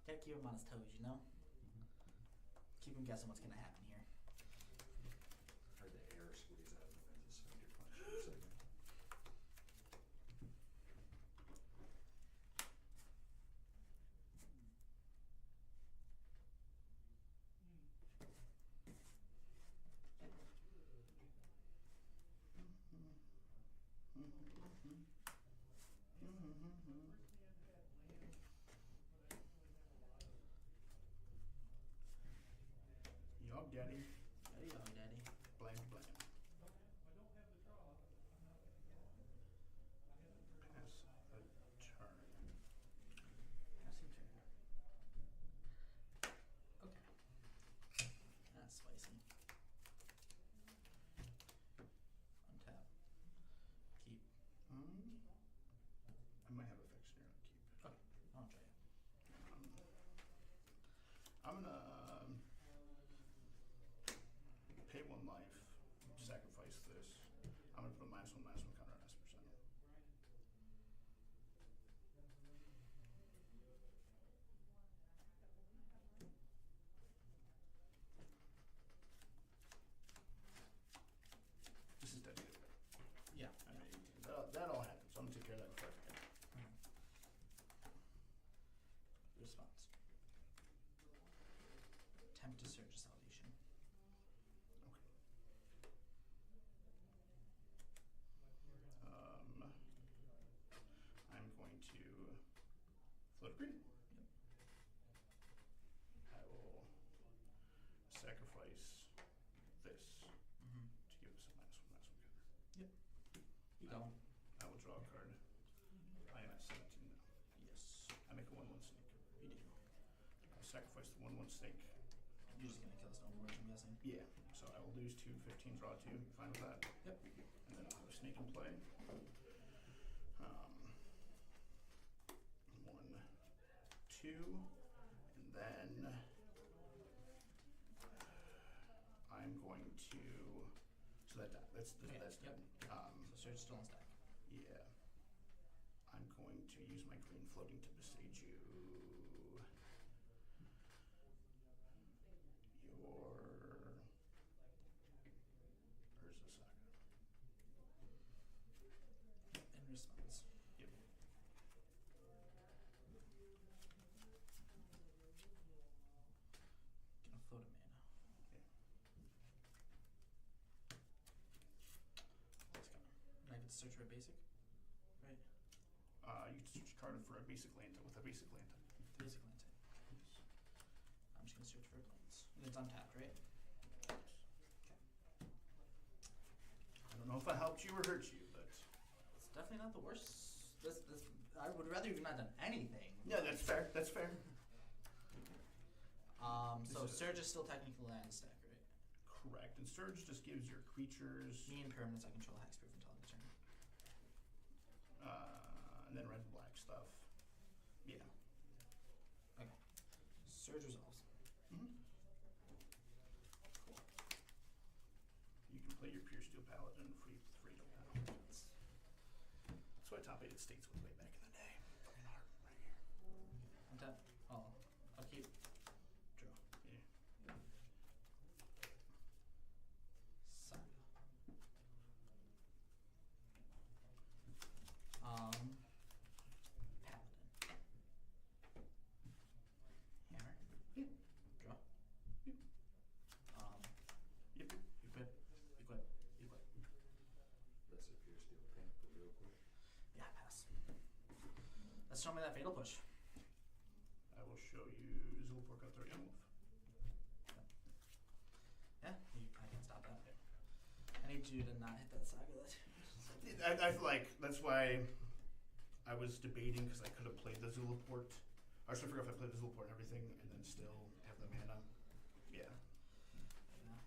Gotta keep him on his toes, you know? Keep him guessing what's gonna happen here. Heard the air squeeze out of him as a sphincter punch for a second. Yog daddy. There you go, Daddy. Blam blam. Pass a turn. Passing turn. Okay. That's spicy. Untap. Keep. I might have affection here on keep. Okay. I'll try it. I'm gonna pay 1 life, sacrifice this. I'm gonna put a -1/-1 counter on Esper Sentinel. This is dead either way. Yeah. I mean, that all happens. So I'm gonna take care of that before I forget. Response. Attempt to search salvation. Okay. I'm going to float a green. Yep. I will sacrifice this Mm-hmm. to give us a -1/-1 counter. You go. I will draw a card. I am at 17. sacrifice the 1/1 snake. You're just gonna kill the Stoneforge, I'm guessing. Yeah, so I will lose 2 15, draw 2. You fine with that? Yep. And then I'll have a snake in play. 1, 2, and then I'm going to. So that's Okay, that's yep. done. So Surge still on stack. Yeah. I'm going to use my green floating to besage you. Your Urza Saga. In response. Yep. Gonna float a mana. Okay. Let's go. And I get to search for a basic? Right? You can search a card for a basic land with a basic land type. Basic land type. I'm just gonna search for a plains. And it's untapped, right? I don't know if I helped you or hurt you, but It's definitely not the worst. This I would rather you've not done anything. yeah, that's fair. That's fair. So This is- Surge is still technically land stack, right? Correct. And Surge just gives your creatures, Me and permanents I control hexproof until end of turn. and then red and black stuff. Yeah. Okay. Surge resolves. Mm-hmm. You can play your Pure Steel Paladin free with freedom now. That's why top 8 states was way back in the day. Look at the heart right here. Untap. Oh, upkeep. Draw. Yeah. Saga. Paladin. Hammer. Yeah. Draw. Yep. Yep. Equip. Equip. Equip. That's a pure steel panther real quick. Yeah, pass. Let's show me that fatal push. I will show you Zulpork out there. Yeah, move. Yeah, I can stop that. I need you to not hit that saga. I feel like that's why I was debating because I could have played the Zulaport. I was trying to figure out if I played the Zulaport and everything and then still have the mana. Yeah. Yeah,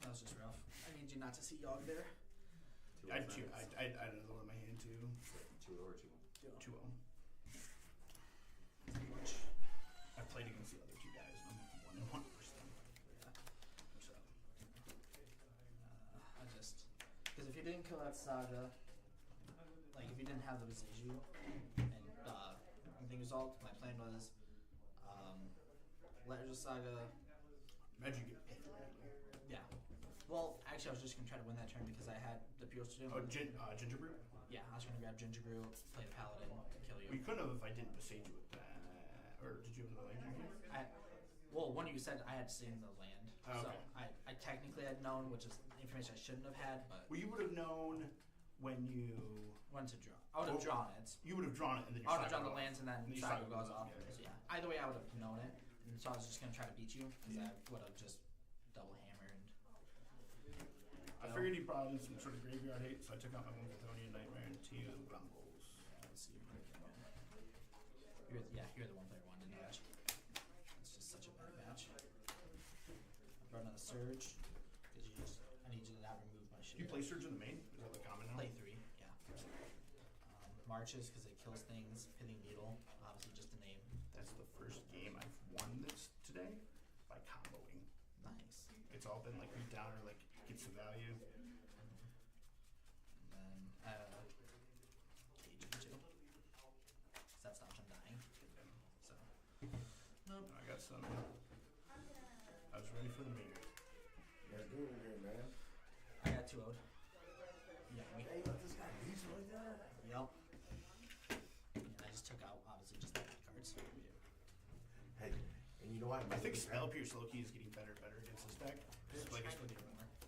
that was just rough. I need you not to see Yogg there. I'd had another one in my hand too. 2 or 2. 2-0. I played against the other two guys and I'm 1-1 versus them. So. I just because if you didn't kill that saga, like if you didn't have the Besiju and the result, my plan was let your saga. Imagine you get Yeah. Well, actually, I was just gonna try to win that turn because I had the Pure Steel. Ginger Brew? Yeah, I was gonna grab Ginger Brew, play the Paladin, kill you. Well, you couldn't have if I didn't besage you with that. Or did you have another land you gave? Well, one of you said I had seen the land, Oh, so okay. I technically had known, which is information I shouldn't have had, but Well, you would have known when you. when to draw. I would have drawn it. You would have drawn it and then your I would have saga drawn the goes lands and then And your saga saga goes goes off. off, yeah. So yeah, either way I would have known it, and so I was just gonna try to beat you because I would have just double hammered. I figured he brought in some sort of graveyard hate, so I took out my Chthonian Nightmare and 2 Rumbles. Let's see. You're the 1-player one, didn't match. It's just such a bad match. I brought another Surge because I need you to not remove my shit. Do you play Surge in the main? Is that the common now? Play 3, yeah. Marches because it kills things. Hitting Needle, obviously just a name. That's the first game I've won this today by comboing. Nice. It's all been like beat down or like get some value. And then Cage too. Because that stops him dying. So. Nope. I got some. I was ready for the mirror. You guys doing in here, man? I got 2-0'd. Yeah, me. Hey, you let this guy beat you like that? Yep. And I just took out, obviously, just the cards. Hey, and you know what? I think Spell Pierce Loki is getting better and better against this deck. Just like it's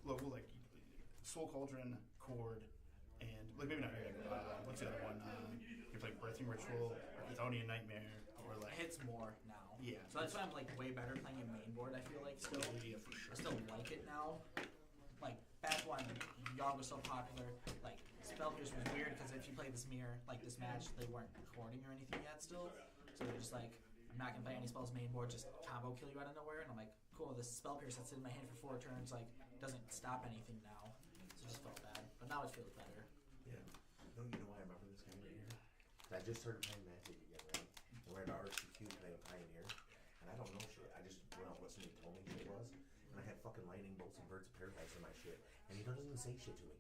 local, like Soul Cauldron, Chord, and like maybe not really. What's the other one? You play Birthing Ritual, or Chthonian Nightmare, or It like hits more now. Yeah. So that's why I'm like way better playing a main board, I feel like still. Yeah, for sure. I still like it now. Like back when Yogg was so popular, like Spell Pierce was weird because if you played this mirror, like this match, they weren't recording or anything yet still. So they're just like, I'm not gonna play any spells main board, just combo kill you out of nowhere. And I'm like, cool, this spell pierce that's in my hand for 4 turns, like, doesn't stop anything now. So it just felt bad. But now it feels better. Yeah. No, you know why I remember this game right here? I just started playing Magic again, right? And we're at RCQ playing Pioneer. And I don't know shit. I just went out what somebody told me shit was. And I had fucking lightning bolts and birds of paradise in my shit. And he doesn't even say shit to me.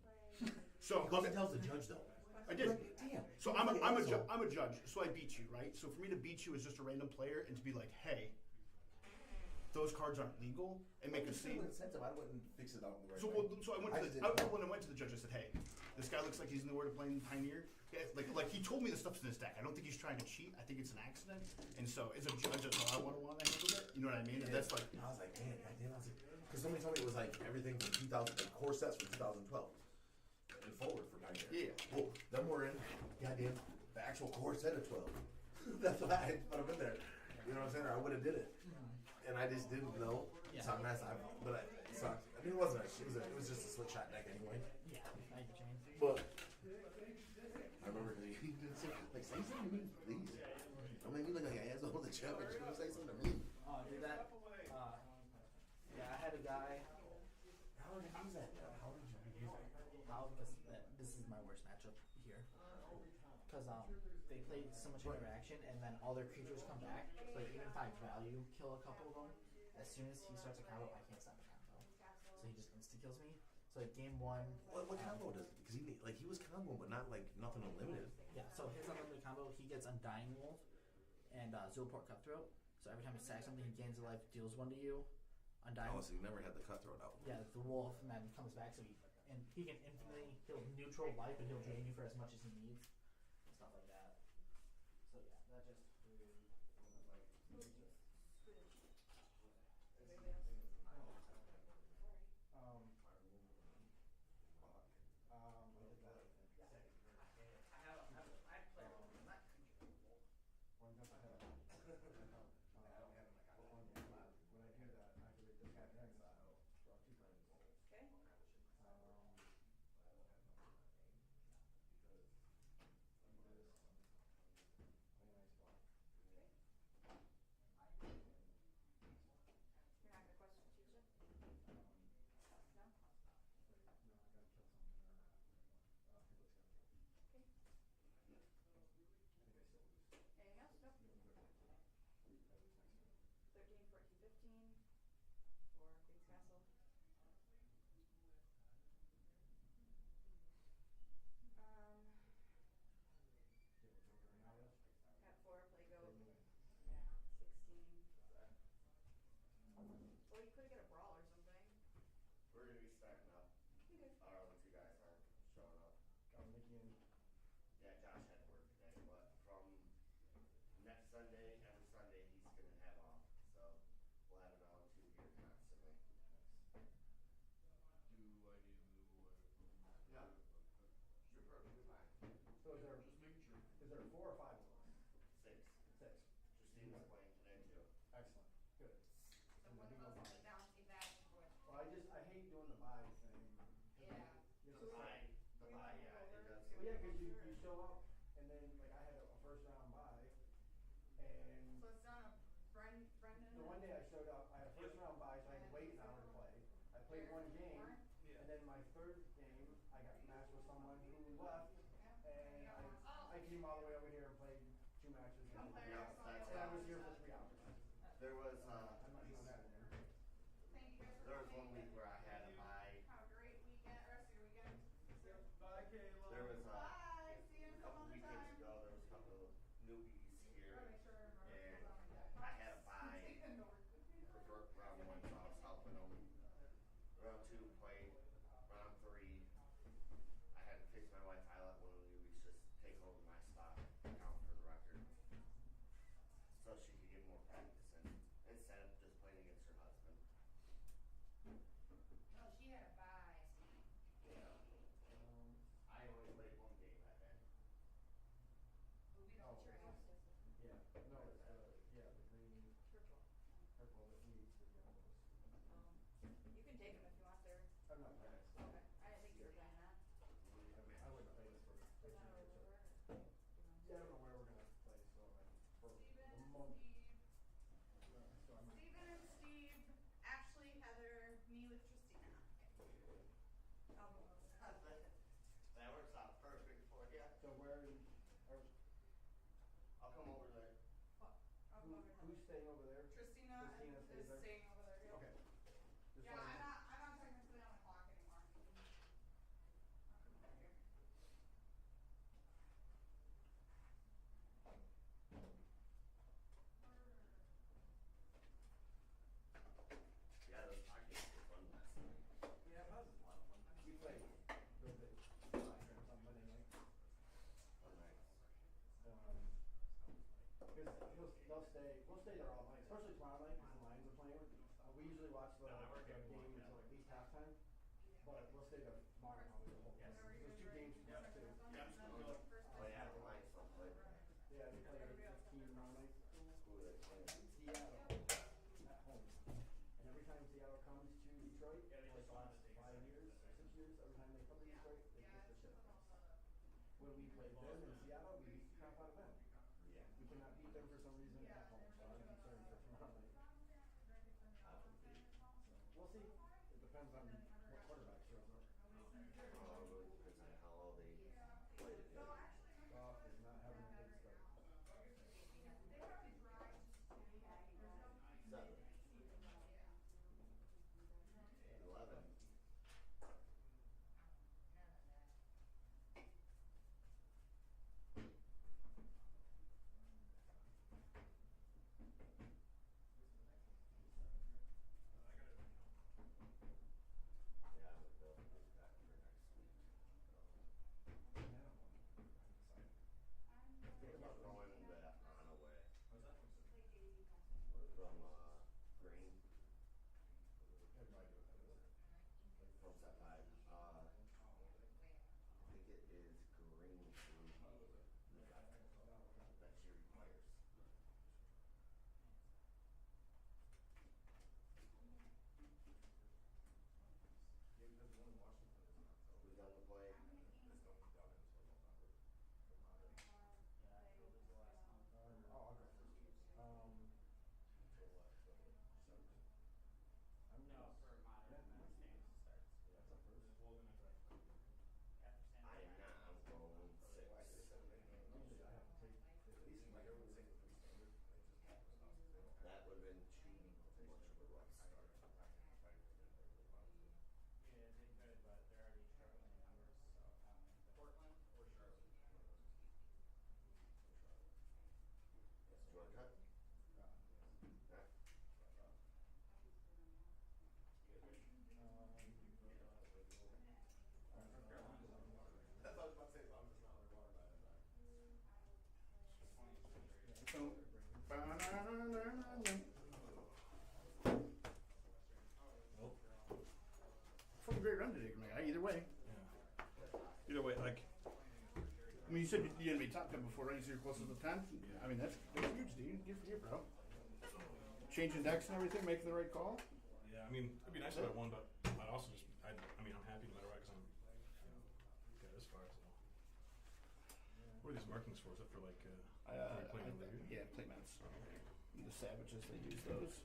So He goes and tells the judge though. I did. Like, damn. So I'm a judge. So I beat you, right? So for me to beat you as just a random player and to be like, hey, those cards aren't legal, and make a scene. Incentive. I wouldn't fix it out in the right So, way. so I went to when I went to the judge, I said, hey, this guy looks like he's in the word of playing Pioneer. Yeah, like he told me the stuff's in his deck. I don't think he's trying to cheat. I think it's an accident. And so as a judge, that's how I want to handle it. You know what I mean? And that's like. I was like, man, goddamn. I was like, because somebody told me it was like everything from 2000, like core sets from 2012 and forward for Pioneer. Yeah. Well, then we're in goddamn the actual core set of 12. That's why I would have been there. You know what I'm saying? Or I would have did it. And I just didn't know. Yeah. So I'm nice. But it sucked. I mean, it wasn't. It was just a split shot deck anyway. Yeah, I get you. But I remember he did say, like, say something to me, please. Don't make me look like an asshole on the championship. Say something to me. Oh, do that? Yeah, I had a guy. How did you use that? How did you use that? This is my worst matchup here. Because they play so much interaction, and then all their creatures come back. So even if I value kill a couple of them, as soon as he starts a combo, I can't stop the combo. So he just insta kills me. So like game 1. What combo does? Because he was combo, but not like nothing unlimited. Yeah. So his unlimited combo, he gets Undying Wolf and Zulport Cutthroat. So every time he sacks something, he gains a life, deals 1 to you. Undying. Oh, so you never had the cutthroat out. Yeah, the wolf, and then comes back. So he can infinitely he'll neutral life, and he'll drain you for as much as he needs. Stuff like that. So yeah, that just. We're gonna be starting up. Once you guys aren't showing up. Yeah, Josh had to work today, but from next Sunday, every Sunday he's gonna have off. So we'll have it on 2 here constantly. Do I need to move away from? Yeah. You're perfectly fine. So is there, Just making sure. is there 4 or 5 of us? 6. 6. Christina's playing today too. Excellent. Good. So one of us on the down, see that and switch. Well, I hate doing the buy thing. Yeah. The buy, yeah, it does. Well, yeah, because you show up, and then, like, I had a first round buy, and So it's done a Brendan. the one day I showed up, I had a first round buy, so I had to wait an hour to play. I played 1 game, and then my 3rd game, I got matched with someone who left, and I came all the way over here and played 2 matches. And Yeah, that's I was here for 3 hours. There was I'm not doing that again. Thank you guys for there was coming. 1 week where I had a buy. Have a great weekend, rest of your weekend. Bye, Kayla. There was Bye, see you a some couple other weekends time. ago. There was a couple of newbies here, Gotta make sure I remember to and close out my deck. I had a buy Indoors. for round 1, so I was helping them. Round 2, played. Round 3, I had to fix my wife. I let one of the newbies just take over my spot, count for the record, so she could get more practice in instead of just playing against her husband. No, she had a bye, Steve. Yeah. I only played 1 game that day. But we don't turn off this. Yeah, no, it's the green Purple. purple that needs the yellows. You can take them if you want there. I'm not playing it. Okay, I didn't think you were playing that. I wouldn't play this for. Is that a river? Yeah, I don't know where we're gonna play, so like for the Steven, moment. Steve. That works out perfect for you. So where are, I'll come over there. What? I'll come over here. who's staying over there? Christina, Christina is stays there? staying over there, yep. Okay. Just Yeah, wanted to- I'm not technically on the clock anymore. I'll come over here. Yeah, those hockey games were fun last night. Yeah, that was a lot of fun. We played real big Tramps on Monday night. Fun nights. Because we'll stay there all night, especially tomorrow night because the Lions are playing. We usually watch the game until at least halftime, but we'll stay there tomorrow probably the whole game. There's 2 games tomorrow too. Yeah, I'm still going. Oh yeah, the Lions don't play tonight. Yeah, they play at 8:15 tomorrow night. Who are they playing? Seattle at home. And every time Seattle comes to Detroit, for like the last 5 years, 6 years, every time they come to Detroit, they get the shit out of us. When we played them in Seattle, we beat the crap out of them. Yeah. We cannot beat them for some reason at home, so I'm concerned for tomorrow night. I would be. We'll see. It depends on what quarterback shows up. Oh, it really depends on how well they play together. Goff is not having a good start. 7. 11. Yeah, I'm with Bill. He's back for next week. We're going to Onaway. From Green. From set 5. I think it is Green Blue. That she requires. Who's on the play? I'll go first. I'm No, gonna- for modern Yeah, men's games it starts. That's a first. After San I am not. I'm going 6. Usually I have to take at least my That would have been too much of a rough start. Yeah, they could, but they're already struggling in numbers, so I don't think that. Portland or Charlotte? Do you want to cut? Alright. That's what I was about to say, so I'm just not underwater by that time. So, fucking great run today, my guy. Either way. Yeah. Either way, like, I mean, you said you're gonna be top 10 before, right? So you're closest to 10. I mean, that's huge, dude. Good for you, bro. Changing decks and everything, making the right call. yeah, I mean, it'd be nice if I won, but I'd also just, I mean, I'm happy no matter what because I'm, got this far, so. What are these markings for? Is that for like, playing over here? Yeah, playmats. The Savages, they use those.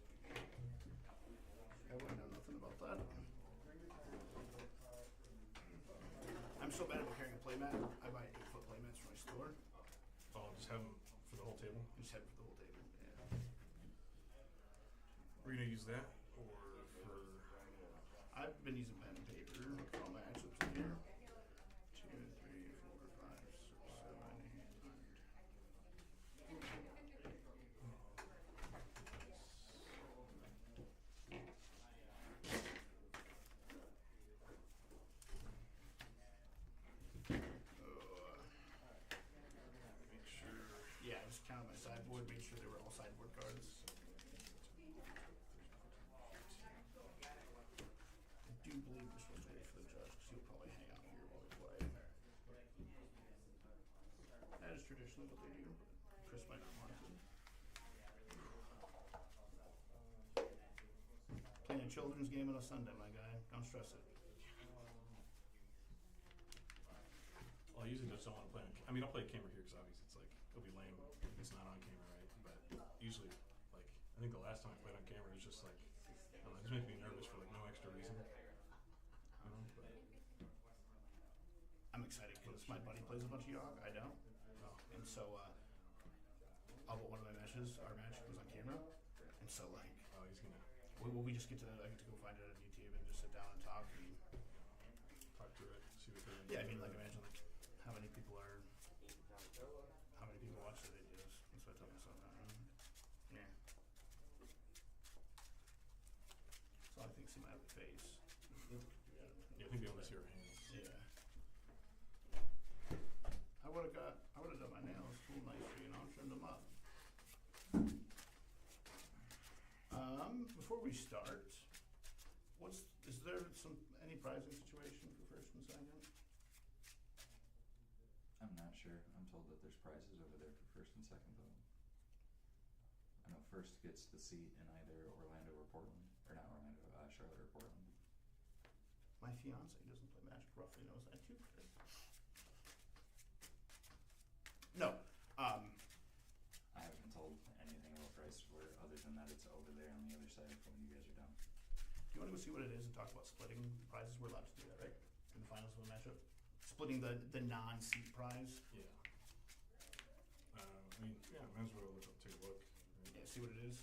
I wouldn't know nothing about that. I'm so bad at carrying a playmat. I buy 8-foot playmats from my store. Oh, just have them for the whole table? Just have it for the whole table. Yeah. We're gonna use that, or for, I've been using pen and paper for all my actions in here. 2, 3, 4, 5, 6, 7, 8, 9. make sure. Yeah, I just counted my sideboard, made sure they were all sideboard cards. I do believe we're supposed to wait for the judge because he'll probably hang out here while we play. That is traditionally what they do, but Chris might not want to. Playing a children's game on a Sunday, my guy. Don't stress it. Well, I usually just don't want to play on. I mean, I'll play camera here because obviously it's like it'll be lame. If it's not on camera, right? But usually, like I think the last time I played on camera it was just like I don't know, it just makes me nervous for like no extra reason. You know, but plays a bunch of Yogg. I don't. And so, all but one of my matches, our match was on camera. And so, like, Oh, he's gonna we just get to, I get to go find it on YouTube and just sit down and talk. And, talk to it, see what they're yeah, I mean, like, imagine, like, how many people watch the videos. That's what I tell myself. Yeah. So I think see my other face. Yeah, I think they only see our hands. Yeah. I would have done my nails cool nicely, you know, trimmed them up. Before we start, is there any prizing situation for first and second? I'm not sure. I'm told that there's prizes over there for first and second though. I know first gets the seat in either Orlando or Portland, or not Orlando, Charlotte or Portland. My fiance doesn't play Magic, roughly knows that too. No. I haven't been told anything about price for it other than that it's over there on the other side when you guys are done. Do you want to go see what it is and talk about splitting prizes? We're allowed to do that, right? In the finals of the matchup? Splitting the non-seat prize. Yeah. I mean, yeah, might as well take a look. Yeah, see what it is.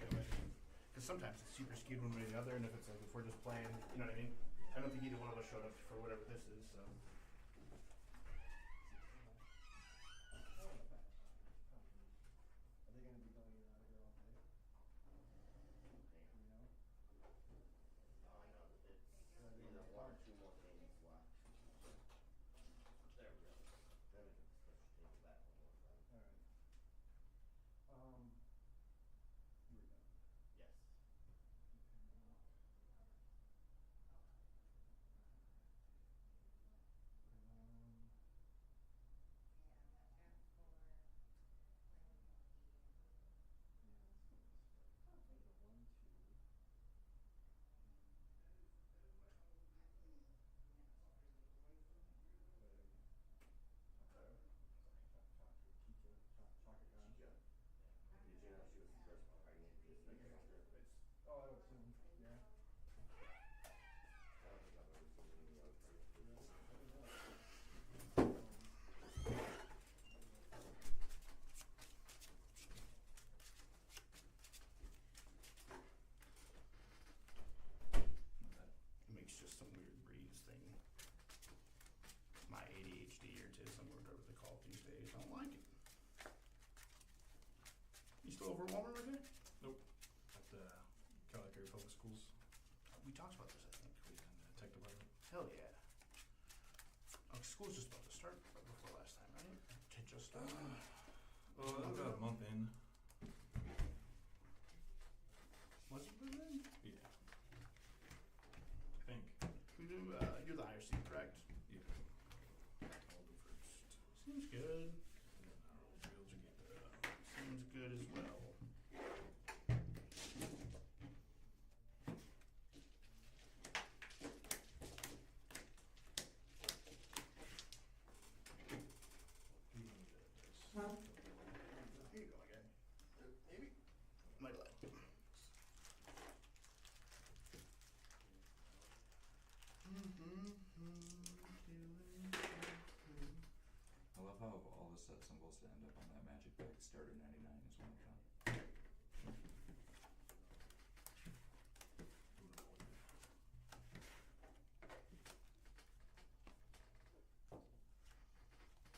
Because sometimes it's super skewed one way or the other, and if it's like, if we're just playing, you know what I mean? I don't think either one of us showed up for whatever this is, so. Are they gonna be going out of here all day? You know? I know that it's either one or two more games left. There we go. Then we can switch table back one more time. Alright. You were done. Yes. Did you know she was the first pregnant this semester? Oh, I would assume, yeah. I don't think I've ever seen any other pregnant people. It makes just some weird breeze thing. My ADHD or autism, or whatever they call it these days, I don't like it. You still over at Walmart right there? Nope. At the Calico Public Schools We talked about this, I think. and tech department. Hell yeah. School's just about to start right before last time, right? It just started. Well, I'm about a month in. Was it then? Yeah. I think. We do, you're the IRC, correct? Yeah. I'll go first. Seems good. And then I'll be able to get Seems good as well. Here you go, my guy. Maybe. Might like. I love how all the set symbols that end up on that magic bag start at 99 is one of them.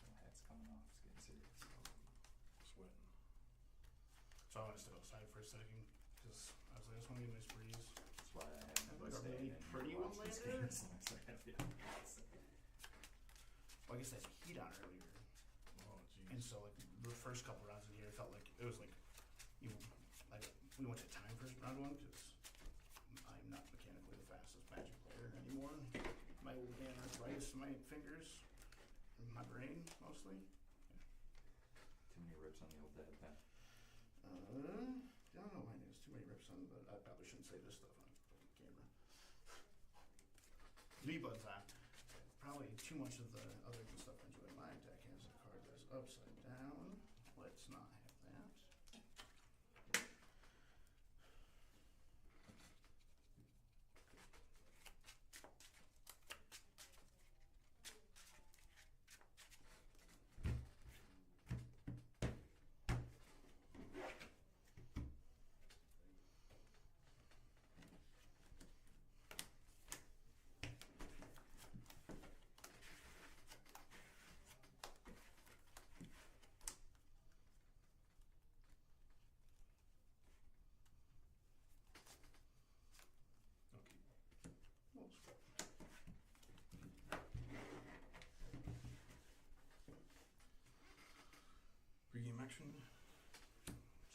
My hat's coming off, it's getting serious. sweating. So I want to step outside for a second, because I was like, I just want to get a nice breeze. That's why I haven't Have been like a staying really in pretty to one watch these later? games unless I have the opportunity. Well, I guess I had heat on earlier. Oh, And jeez. so like the first couple rounds in here, it felt like it was like, you know, like we went to time first round one because I'm not mechanically the fastest Magic player anymore. My old man arthritis in my fingers, and my brain mostly. Too many rips on the old dad pen. I don't know why there's too many rips on, but I probably shouldn't say this stuff on camera. V-Buds on. Probably too much of the other good stuff I enjoy. My deck has a card that's upside down. Let's not have that. action.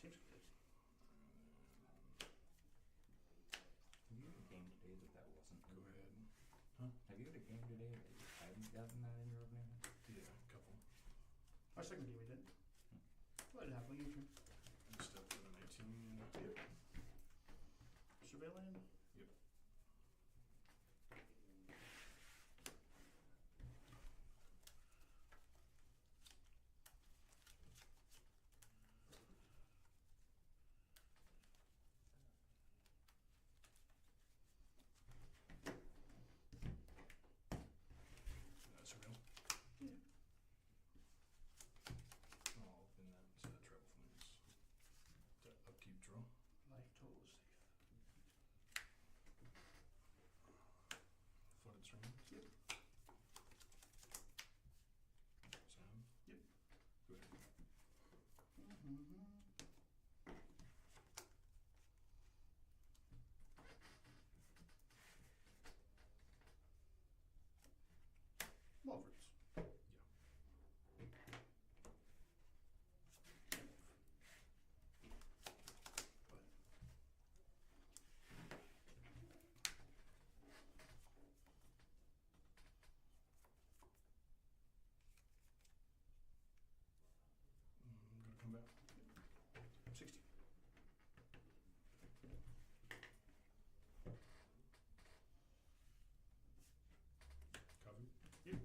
Seems good. Have you had a game today that wasn't? Go ahead. Have you had a game today that you hadn't gotten that in your opening? Yeah, a couple. Our second game we did. What happened? Your turn. Step to the 19. Yep. Survey land? Yep. Surveil? I'll open that Travel Flames. To upkeep draw. Life total is safe. Flooded Streams. Yep. Sam. Yep. Go ahead. Walrus. Yeah. Gonna come back. 60. Cover. Yep.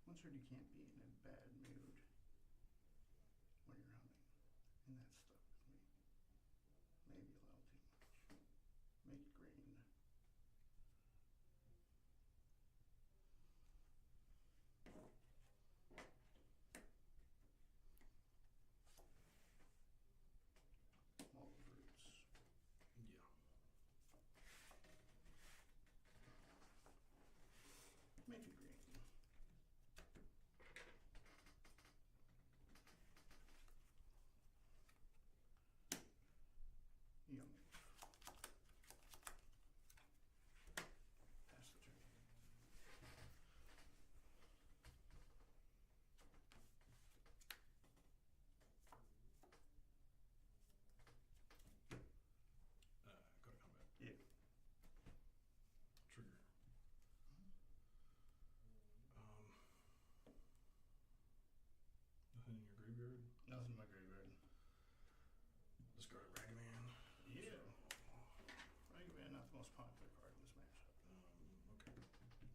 Once heard you can't be in a bad mood when you're hunting, and that stuck with me. Maybe a little too much. Make it green. All the fruits. Yeah. Make it green. Yum. Pass the turn. Go to combat. Yeah. Trigger. Nothing in your graveyard. Nothing in my graveyard. Discard Ragavan. Yeah. Ragavan, not the most popular card in this matchup. Okay.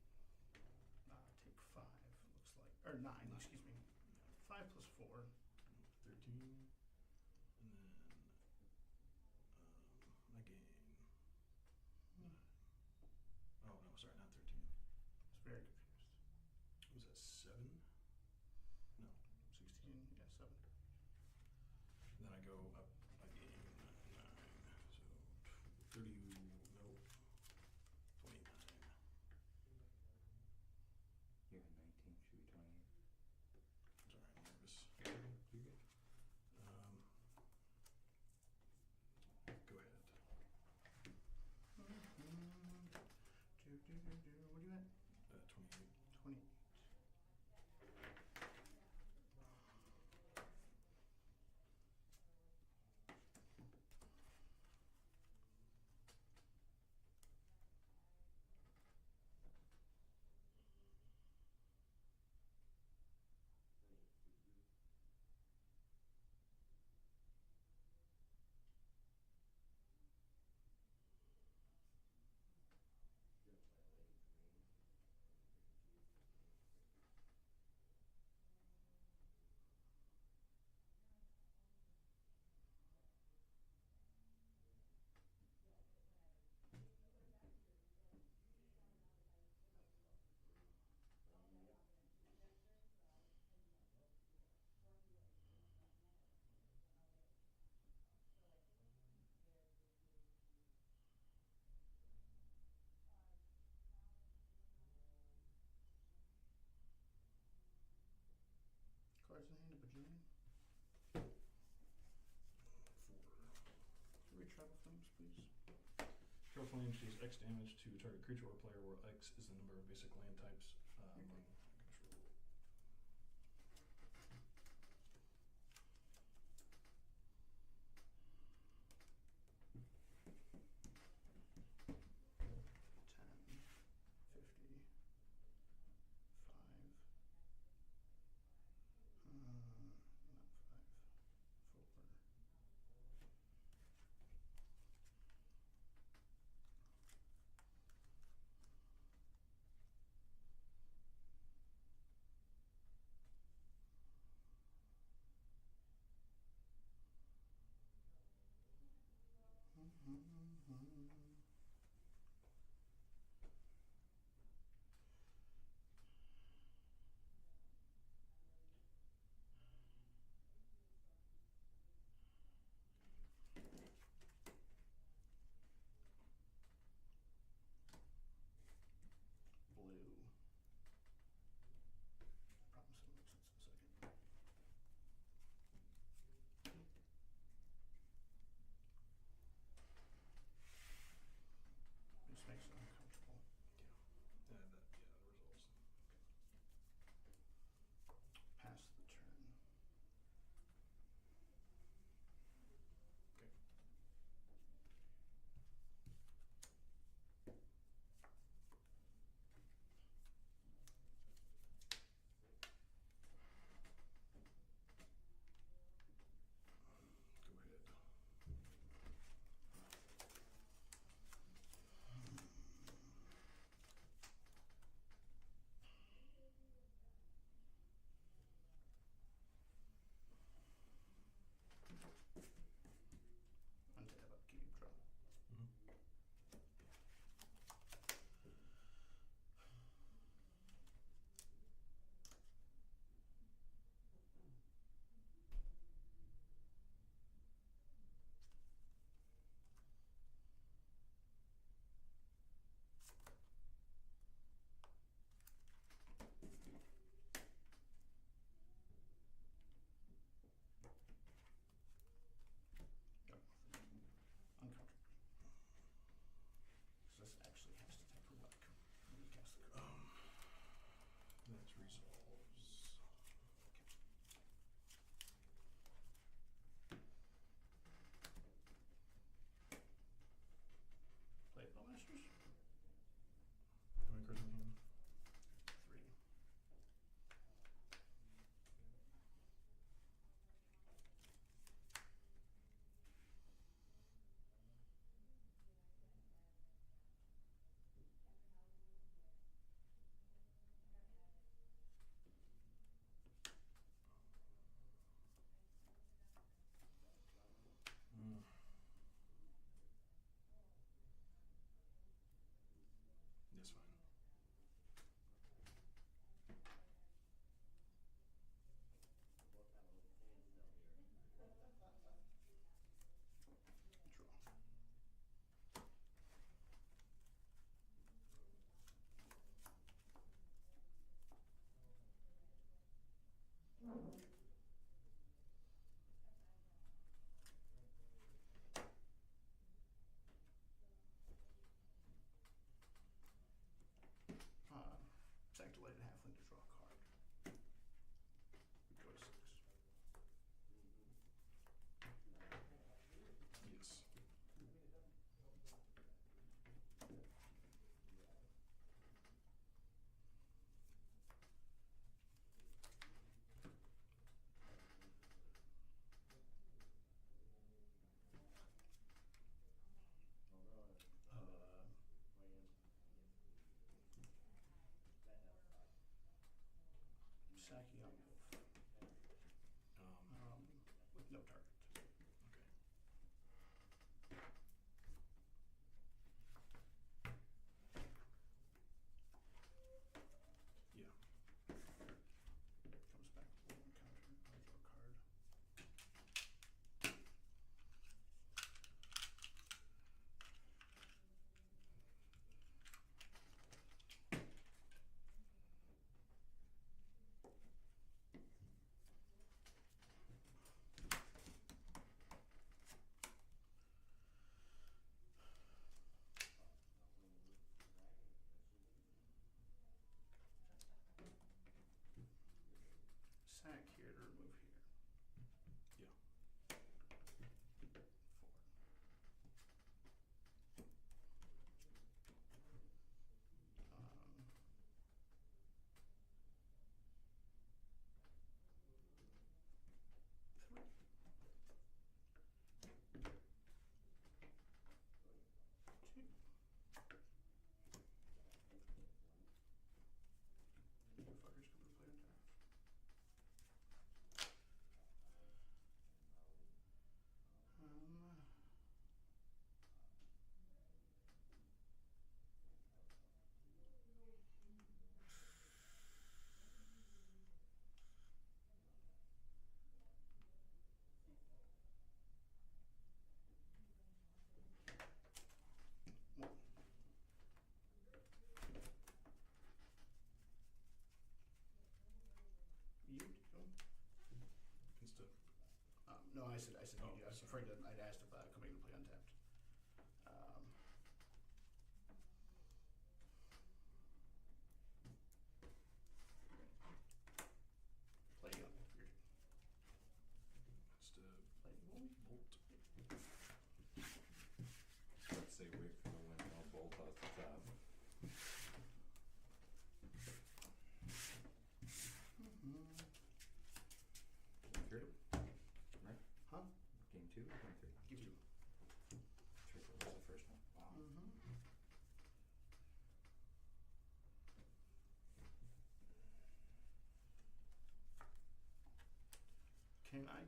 Take 5, looks like. Or 9, excuse me. 5 plus 4. 13. And then I gain 9. Oh no, sorry, not 13. It's very confused. Was that 7? No, 16. Yeah, 7. Then I go up, I gain 9. So 30, nope. 29. You're at 19, should be 28. Sorry, I'm nervous. You're good. flames deals X damage to target creature or player, where X is the number of basic land types among control. 10, 50, 5, not 5, 4.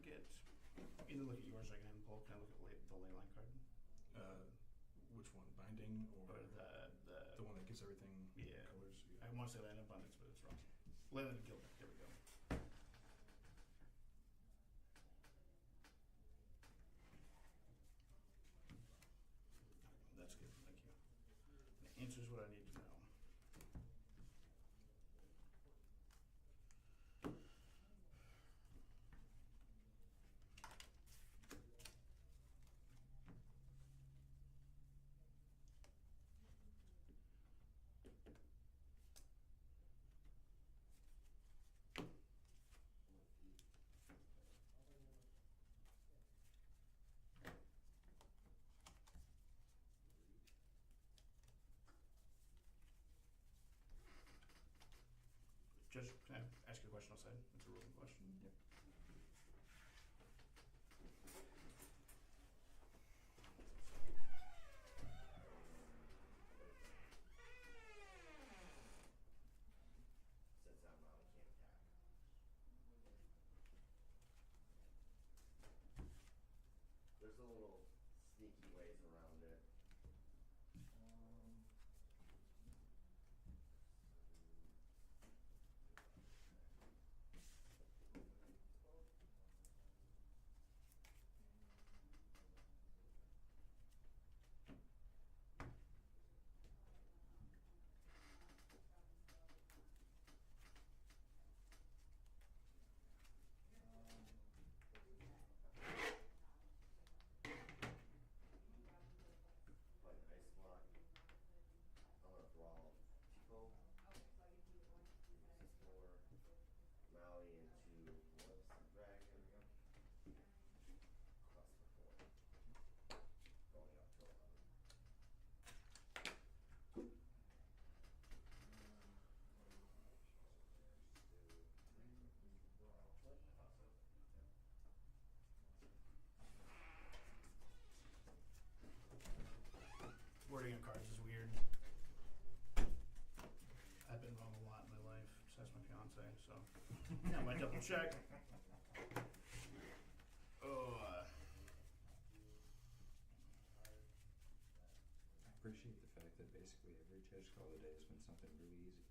get either look at yours or I can pull? Can I look at the ley line card? Which one? Binding or Or the one that gives everything yeah. colors? I want to say land abundance, but it's wrong. Land of Gilbert. There we go. That's good. Thank you. That answers what I need to know. Judge, can I ask you a question outside? It's a ruling question. Yep. Sits out now, can't attack. There's a little sneaky ways around it. Play an ice block. I'm gonna brawl Tico. Use this for Maui into Whoops Dragon. Cost for 4. Going up to 11. Wording on cards is weird. I've been wrong a lot in my life. Besides my fiance, so now I double check. Oh. I appreciate the fact that basically every judge call today has been something really easy.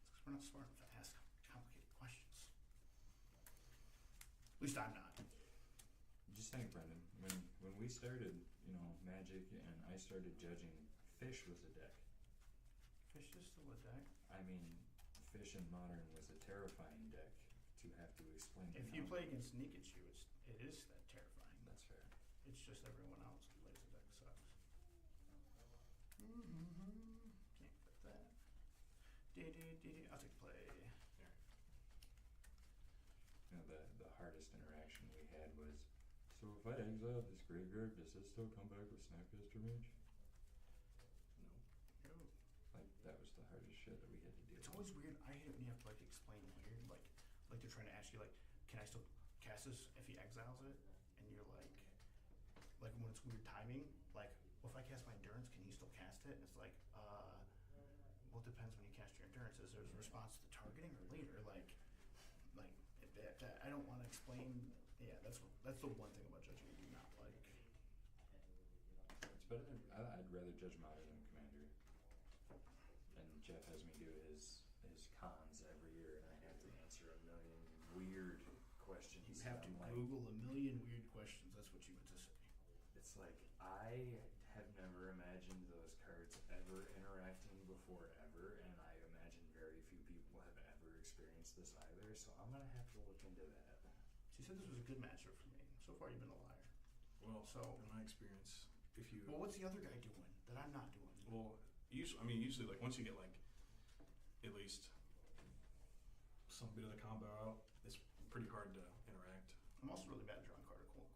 It's 'cause we're not smart enough to ask complicated questions. At least I'm not. Just think, Brendan, when we started, you know, Magic and I started judging, Fish was a deck. Fish is still a deck. I mean, Fish in Modern was a terrifying deck to have to explain. If the you number. play against Nikachu, it is that terrifying. That's fair. It's just everyone else who plays the deck sucks. Can't click that. I'll take play. You know, the hardest interaction we had was, so if I exile this graveyard, does it still come back with Snapcaster Mage? No. Like, that was the hardest shit that we had to deal It's with. always weird. I hate it when you have to like explain weird, like they're trying to ask you like, can I still cast this if he exiles it? And you're like when it's weird timing, like, well, if I cast my endurance, can he still cast it? And it's like, well, it depends when you cast your endurance. Is there a response to the targeting or later? I don't want to explain. Yeah, that's the one thing about judging I do not like. It's better than, I'd rather judge Modern than Commander. And Jeff has me do his cons every year, and I have to answer a million weird questions. You have to I'm like, Google a million weird questions. That's what you meant to say. it's like, I have never imagined those cards ever interacting before ever, and I imagine very few people have ever experienced this either, so I'm gonna have to look into that. She said this was a good matchup for me. So far, you've been a liar. Well, So- in my experience, if you Well, what's the other guy doing that I'm not doing? usually like once you get like at least some bit of the combo out, it's pretty hard to interact. I'm also really bad at drawing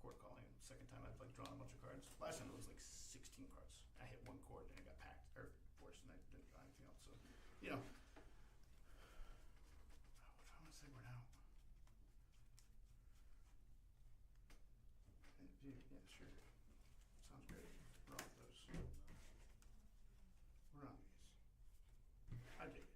court calling. Second time I've like drawn a bunch of cards. Last time it was like 16 cards. I hit one chord and it got packed or forced, and I didn't draw anything else. So, you know. What do I want to say? We're now. Yeah, sure. Sounds great. We're on those. We're on these. I dig it.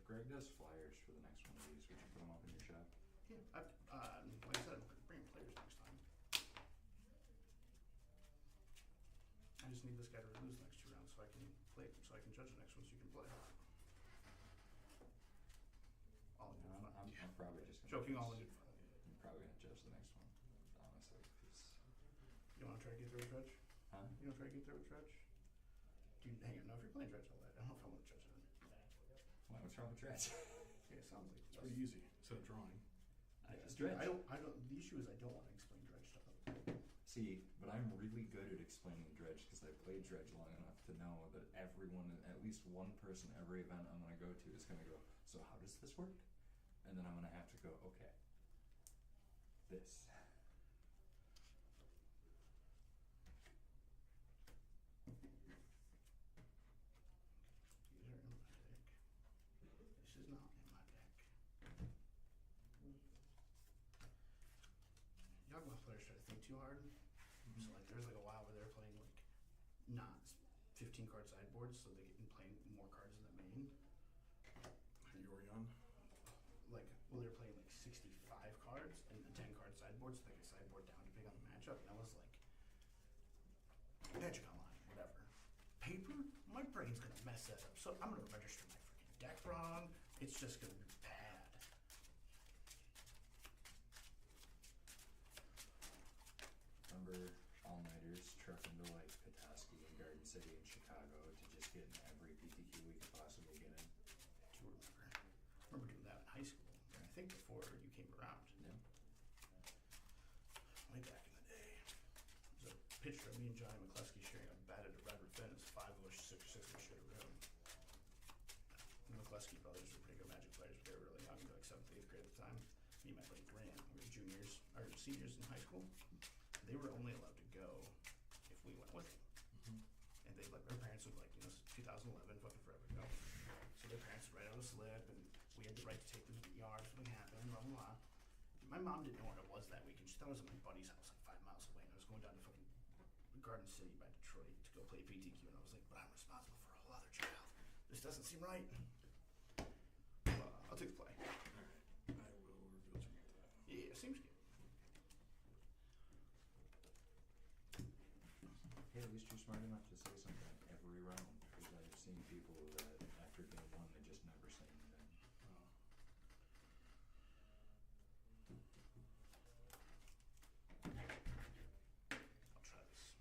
Greg does flyers for the next one of these, would you put them up in your shop? Yeah, like I said, I'm bringing players next time. I just need this guy to lose the next 2 rounds so I can play, so I can judge the next one so you can play. All in good fun. I'm probably just gonna Joking, all in judge- good fun. I'm probably gonna judge the next one, honestly, 'cause You wanna try to get there with Dredge? huh? You wanna try to get there with Dredge? Do you, hang on, no, if you're playing Dredge all that, I don't know if I wanna judge it. Why, what's wrong with dredge? Yeah, it sounds like It's pretty easy, instead of drawing. I just Dude, dredge. the issue is I don't wanna explain Dredge to other people. See, but I'm really good at explaining dredge because I played dredge long enough to know that everyone, at least one person, every event I'm gonna go to is gonna go, so how does this work? And then I'm gonna have to go, okay, this. These are in my deck. This is not in my deck. Yagmoth players try to think too hard. So like there's like a while where they're playing like not 15 card sideboards, so they can play more cards in the main. You were young. Like well they're playing like 65 cards and the 10 card sideboards, so they can sideboard down depending on the matchup. And I was like, Magic Online, whatever. Paper? My brain's gonna mess that up. So I'm gonna register my freaking deck wrong. It's just gonna be bad. Remember all-nighters trucking to like Petoskey and Garden City in Chicago to just get in every PTQ we could possibly get in? Do remember. Remember doing that in high school. And I think before you came around. Yeah. Way back in the day. There's a picture of me and Johnny McCluskey sharing a bat at a Redwood Finn. It's 5 of us, 6 or 6 of us shared a room. The McCluskey brothers were pretty good Magic players, but they were really young, like 7th, 8th grade at the time. Me and my buddy Grant, we were juniors, or seniors in high school. They were only allowed to go if we went with them. And they like their parents would like, you know, 2011, fucking forever ago. So their parents would write out a slip, and we had the right to take them to the yard if something happened, blah blah blah. My mom didn't know where it was that weekend. She thought it was at my buddy's house, like 5 miles away, and I was going down to fucking Garden City by Detroit to go play PTQ, and I was like, but I'm responsible for a whole other child. This doesn't seem right. I'll take the play. Alright, I will reveal to you that. Yeah, seems good. Hey, at least you're smart enough to say something every round, because I've seen people that after game one they just never say anything. I'll try this.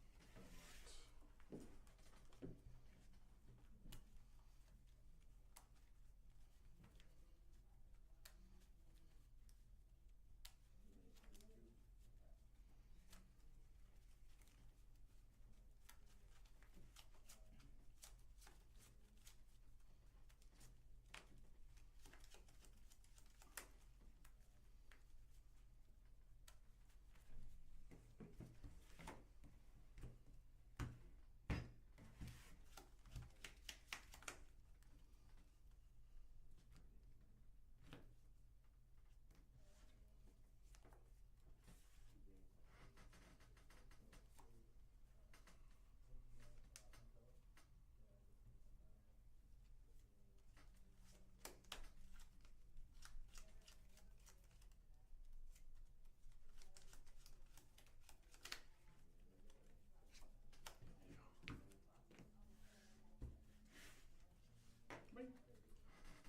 Right?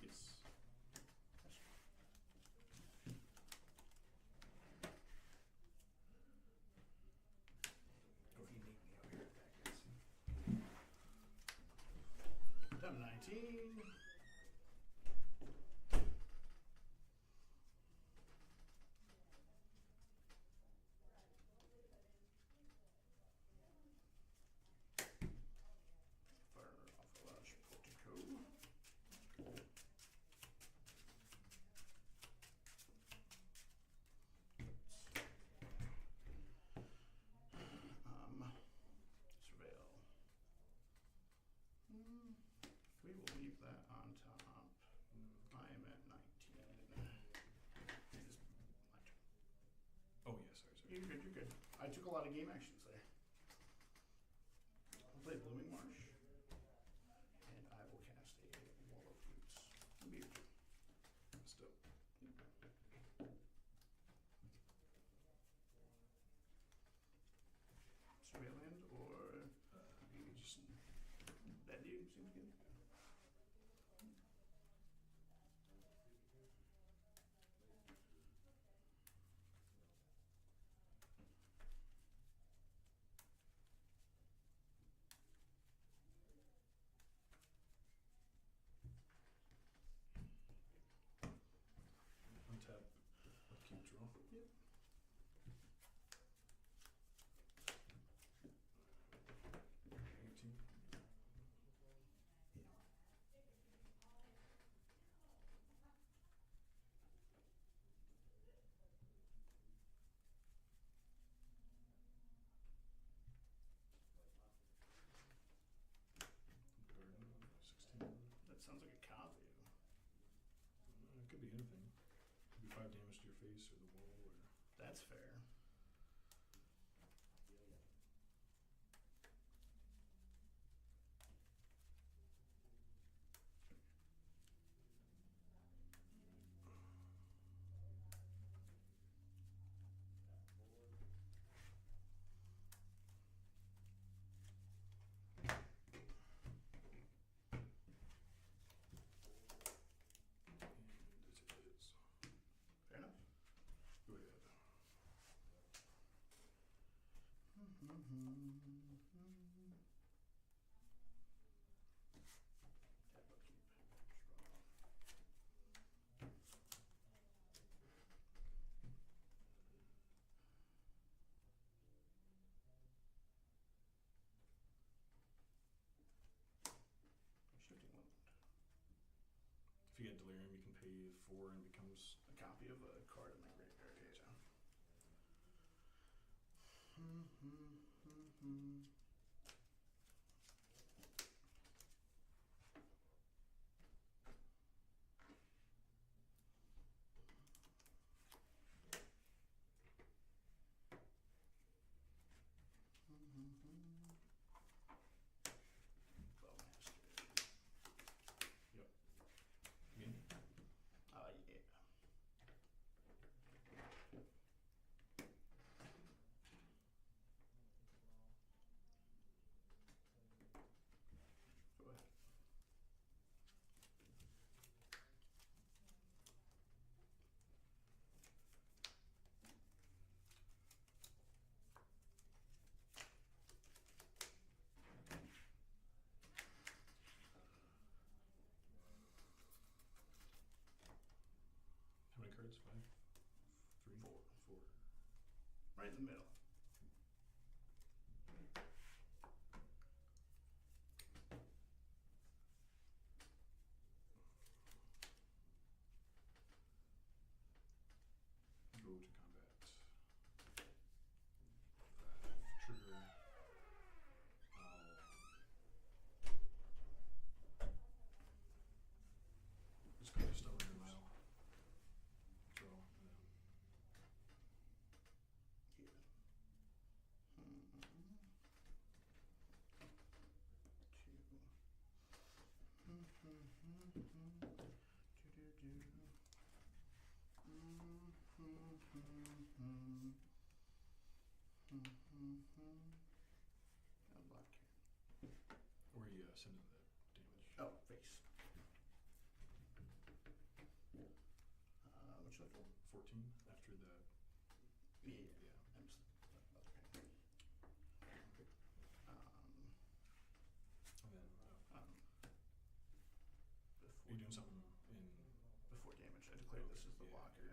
Yes. Go if you need me out here, guys. Down to 19. Fire off a large portico. Surveil. We will leave that on top. I am at 19. It is my turn. Oh yeah, sorry. You're good, you're good. I took a lot of game actions there. I'll play Blooming Marsh. And I will cast a Wall of Roots. It'll be your turn. do 5 damage to your face or the wall or. That's fair. And it is. Fair enough. Go ahead. Tap upkeep. Draw. Shifting Wind. If you get delirium, you can pay 4 and becomes. A copy of a card in my graveyard. Gotcha. Bowmaster. Yep. Me? Yeah. Go ahead. How many cards? 5? 3? Four. 4. Right in the middle. Go to combat. Trigger. Just go to stubborn denial. Draw. Yeah. Unlock. Where you send in the damage. Oh, face. What should I roll? 14 after the. Yeah. Yeah. I'm just okay. And then. Before, Are you doing something in. before damage, I declare this as the Yeah. blocker.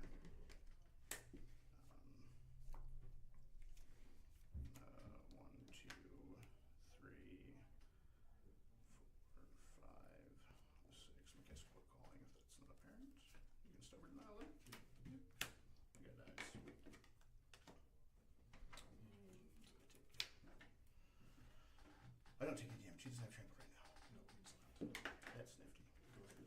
1, 2, 3, 4, 5, 6. My cast Cloak Calling if that's not apparent. You can stubborn denial it. I got dice. I don't take any damage. He doesn't have trample right now. No, it's not. That's nifty. Go ahead.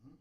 Mhm.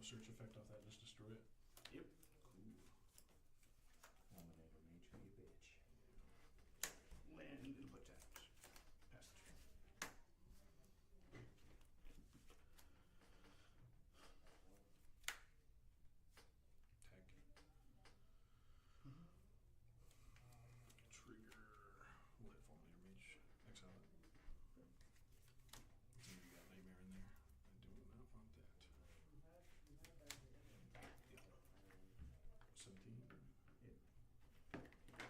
search effect off that, just destroy it? Yep. Cool. Eliminator mage be a bitch. Land and put tapped. Pass the turn. Tag. Mm-hmm. Trigger. We'll hit Fulminator Mage. Exile it. So you got Nightmare in there. I do not want that. Yeah. 17. Yep. Go ahead.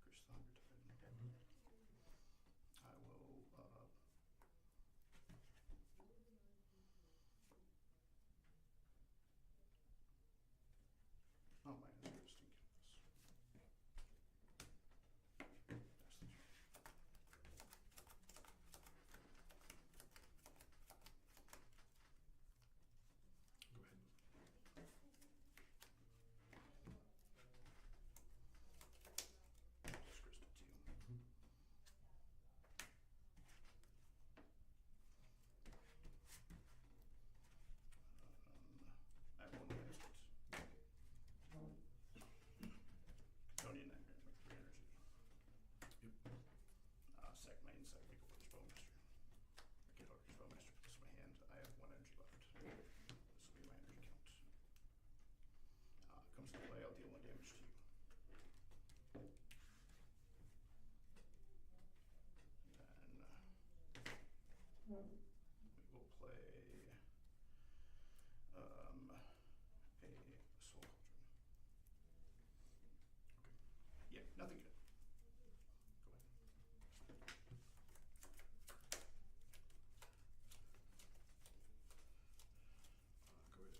Chris the Hunger Tide. I will oh my interesting canvas. That's the turn. Go ahead. Just crystal 2. I have one against it. Catonian Nightmare, make 3 energy. Yep. Sack my inside, make a Orcish Bowmaster. Or get Orcish Bowmaster, this is my hand. I have 1 energy left. This will be my energy count. Comes to play, I'll deal 1 damage to you. Then we will play a Soul Cauldron. Okay. Yeah, nothing good. Go ahead. Go ahead. Says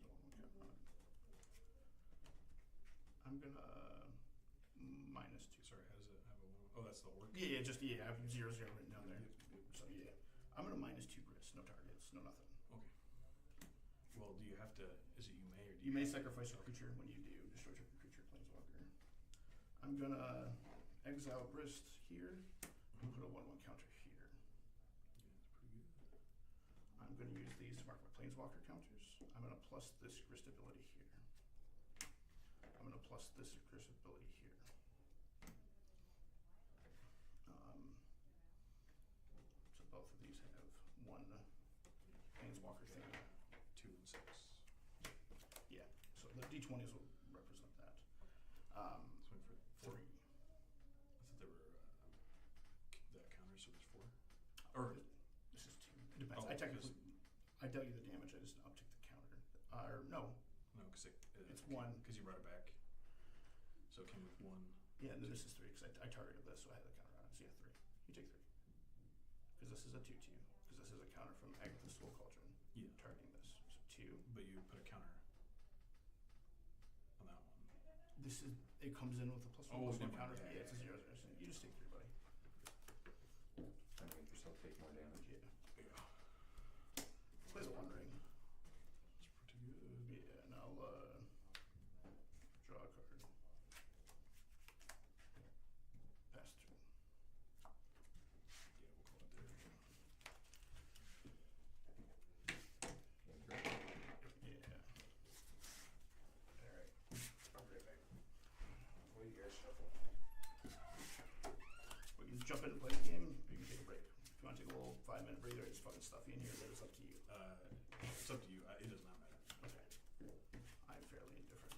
1/1 count on it. I'm gonna -2. Sorry, how does it have a 1? Oh, that's the orc? Yeah, just I have 0/0 written down there. So yeah, I'm gonna -2 Gris, no targets, no nothing. Okay. Well, do you have to, is it you may or do You may sacrifice a creature. When you do, destroy target creature, planeswalker. I'm gonna exile Grist here and put a 1/1 counter here. Yeah, that's pretty good. I'm gonna use these to mark my planeswalker counters. I'm gonna plus this Grist ability here. I'm gonna plus this Grist ability here. So both of these have 1 planeswalker thing. 2 and 6. Yeah, so the d20s will represent that. Swing for 4. 3. I thought they were that counter, so there's 4. Or this is 2. It depends. Oh, I technically, I dealt you the damage. I just uptick the counter. Or no, No, because it's 1. Because you brought it back. So it came with 1. Yeah, and then this is 3 because I targeted this, so I had the counter on it. So yeah, 3. You take 3. Because this is a 2/2. Because this is a counter from Agatha's Soul Cauldron. Yeah. Targeting this. So 2. But you put a counter on that one. This is, it comes in with a +1/+1 Oh, never counter. mind. Yeah, it's a 0/0. So you just take 3, buddy. Trying to make yourself take more damage. Yeah. Yeah. Plays a 1 ring. It's pretty good. Yeah, and I'll draw a card. Pass turn. Yeah, we'll call it there. Game 3. Yeah. Alright. I'll be right back. What do you guys shuffle? We can jump in and play the game, or you can take a break. If you want to take a little 5-minute breather, it's fucking stuffy in here, that is up to you. It's up to you. It does not matter. Okay. I'm fairly indifferent.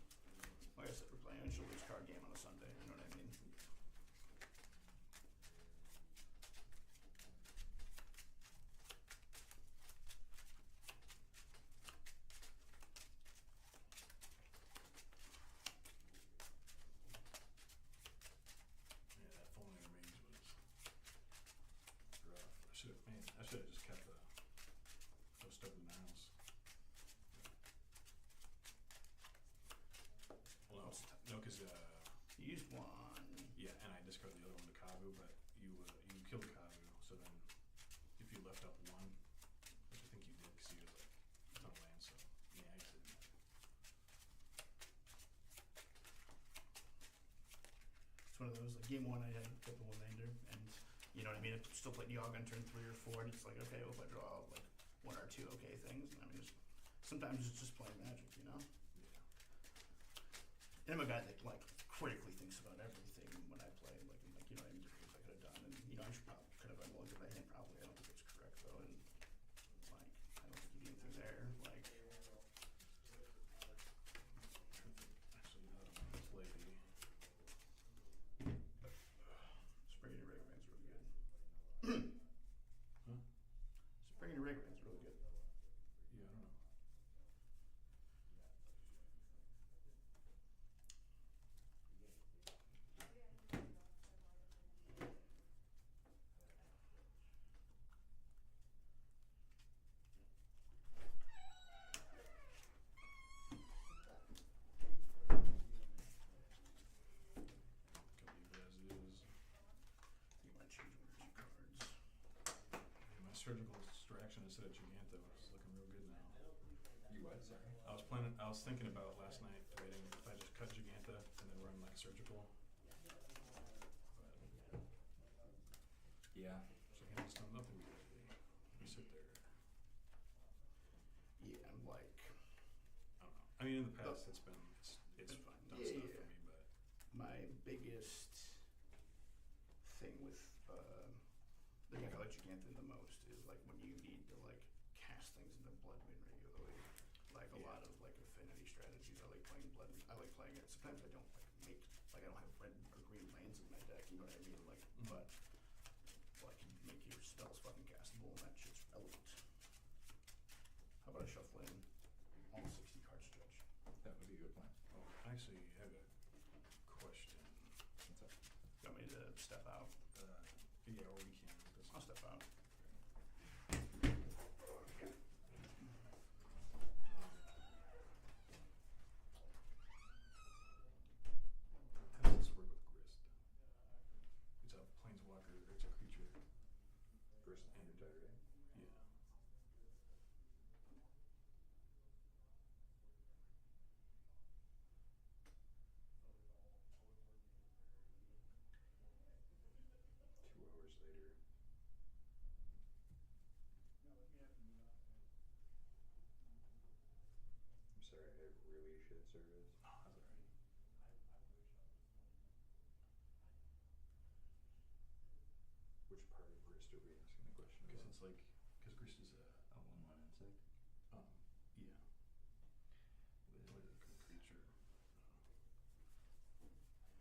Like I said, we're playing a children's card game on a Sunday, you know what I mean? of those. Like game 1, I had a couple one lander, and you know what I mean. I still played Yogg on turn 3 or 4, and it's like, okay, well, if I draw like 1 or 2 okay things, and I mean, sometimes it's just playing Magic, you know. And I'm a guy that like critically thinks about everything when I play. Like, I'm like, you know, any different things I could have done, and you know, I should probably could have been willing to my hand. Probably, I don't think it's correct though, and like, I don't think you do anything there. Like, Actually, now that I'm gonna play. Spring into Rake Man's really good. Huh? Spring into Rake Man's really good. Yeah, I don't know. Can leave it as is. You might change 1 or 2 cards. Yeah, my surgical distraction instead of Giganta is looking real good now. You what? Sorry. I was thinking about last night debating if I just cut Giganta and then run like surgical. But Yeah. Giganta's done nothing lately. We sit there. Yeah, I'm like, I don't know. I mean, in the past it's been it's fine. done Yeah, stuff yeah. for me, but my biggest thing with the deck I like Giganta the most is like when you need to like cast things into Blood Moon regularly. Like a lot of like affinity strategies. I like playing Blood Moon. I like playing it. Sometimes I don't like I don't have red or green lands in my deck, you know what I mean? Like but I can make your spells fucking castable, and that shit's relevant. How about I shuffle in all 60 card stretch? That would be a good plan. oh, I actually have a question. What's up? You want me to step out? Yeah, or we can. I'll step out. How does this work with Grist? It's a planeswalker, it's a creature. First and your tide, right? Yeah. Two hours later. I'm sorry, I have really shit service. Oh, that's alright. Which part of Grist are we asking the question Because about? it's like, because Grist is a, A 1/1 insect. yeah. What is it, creature?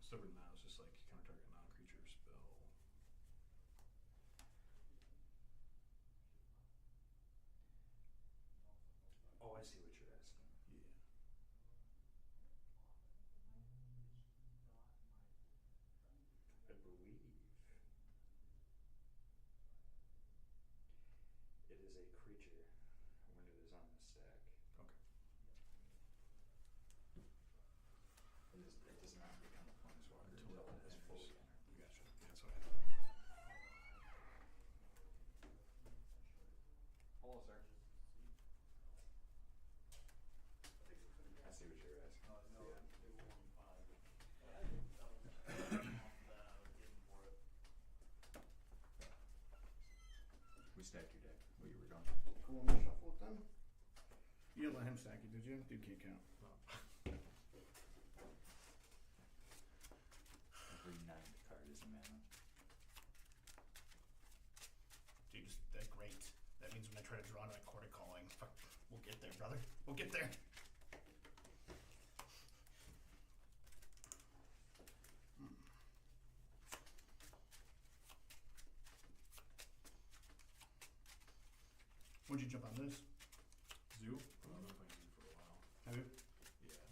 Stubborn now is just like counter target non-creature spell. Oh, I see what you're asking. Yeah. I believe it is a creature when it is on the stack. Okay. It does not become a planeswalker Until until it is it fully enters. entered. Gotcha. Yeah, that's what I thought. Hello, sir. I see what you're asking. No, Yeah. it will be fine. That was that I was getting for it. We stacked your deck while you were gone. Cool, I'm gonna shuffle it then. You didn't let him stack it, did you? Dude can't count. Every ninth card is a mana. Dude, that's great. That means when I try to draw another Court of Calling, fuck, we'll get there, brother. We'll get there. When'd you jump on this? Zoo? Well, I've been playing Zoo for a while. Have you? Yeah.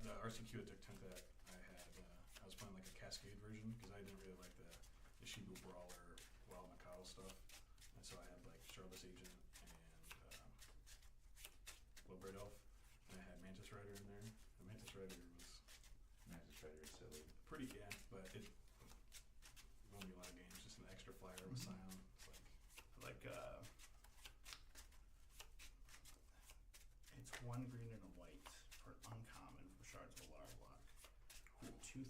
The RCQ at Deck 10 that I had, I was playing like a Cascade version because I didn't really like the Shibu Brawler, Wild Mikado stuff. And so I had like Charlotte's Agent and Bloodbraid Elf. And I had Mantis Rider in there. The Mantis Rider was Mantis Rider is silly. pretty, yeah, but it won me a lot of games. Just an extra flyer with Scion. It's like, it's 1 green and a white for uncommon for Shards of Alarm block. 2/3.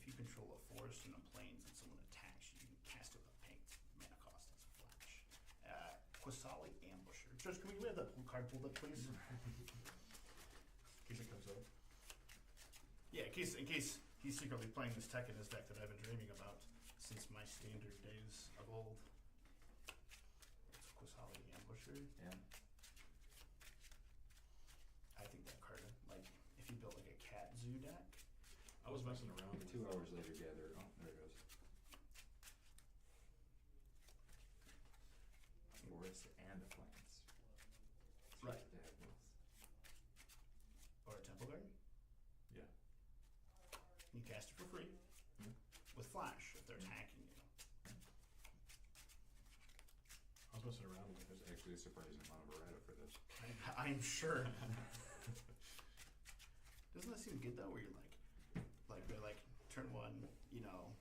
you control a forest and a plains and someone attacks you, you can cast it with a paint. Mana cost as a flash. Quasali Ambusher. Judge, can we have that card pulled up, please? In case it comes up. Yeah, in case he's secretly playing this tech in his deck that I've been dreaming about since my standard days of old. It's Quasali Ambusher. Yeah. I think that card, like, if you built like a cat zoo deck. I was messing around with 2 hours later, gather. Oh, there it goes. Forest and a plains. Right. They have both. Or a temple garden. Yeah. You cast it for free with flash if they're attacking you. I was messing around with There's actually a surprising amount of errata for this. I'm sure. Doesn't that seem good though? Where you're they're like turn one, you know,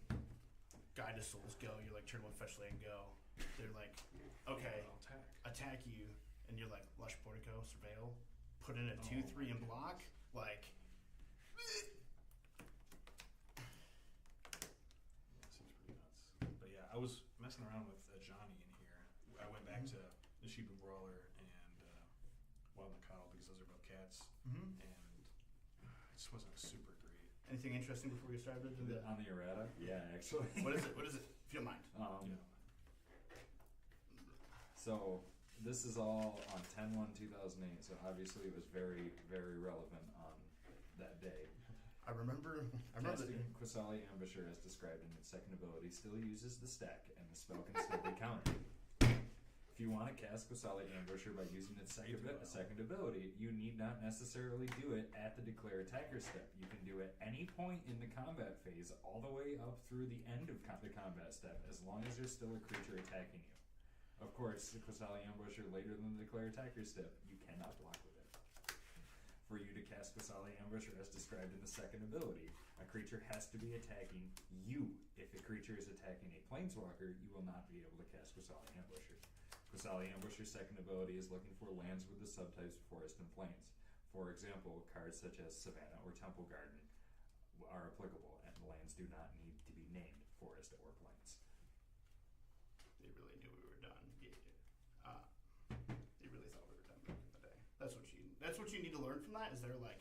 Guide of Souls go. You're like turn one fetch land go. They're like, okay, attack you, and you're like Lush Portico, Surveil, put in a 2/3 and block, like. Seems pretty nuts. But yeah, I was messing around with Johnny in here. I went back to Nishibu Brawler and Wild Macau because those are both cats, and it just wasn't super great. Anything interesting before we get started? On the errata? Yeah, actually. What is it? What is it? If you don't mind. So this is all on 10/1/2008. So obviously it was very, very relevant on that day. I remember Casting Quasali Ambusher as described in its second ability still uses the stack, and the spell can still be countered. If you want to cast Quasali Ambusher by using its second ability, you need not necessarily do it at the declare attacker step. You can do it any point in the combat phase, all the way up through the end of the combat step, as long as there's still a creature attacking you. Of course, the Quasali Ambusher later than the declare attacker step, you cannot block with it. For you to cast Quasali Ambusher as described in the second ability, a creature has to be attacking you. If a creature is attacking a planeswalker, you will not be able to cast Quasali Ambusher. Quasali Ambusher's second ability is looking for lands with the subtypes forest and plains. For example, cards such as Savannah or Temple Garden are applicable, and the lands do not need to be named forest or plains. They really knew we were done. They really thought we were done back in the day. That's what you need to learn from that. Is they're like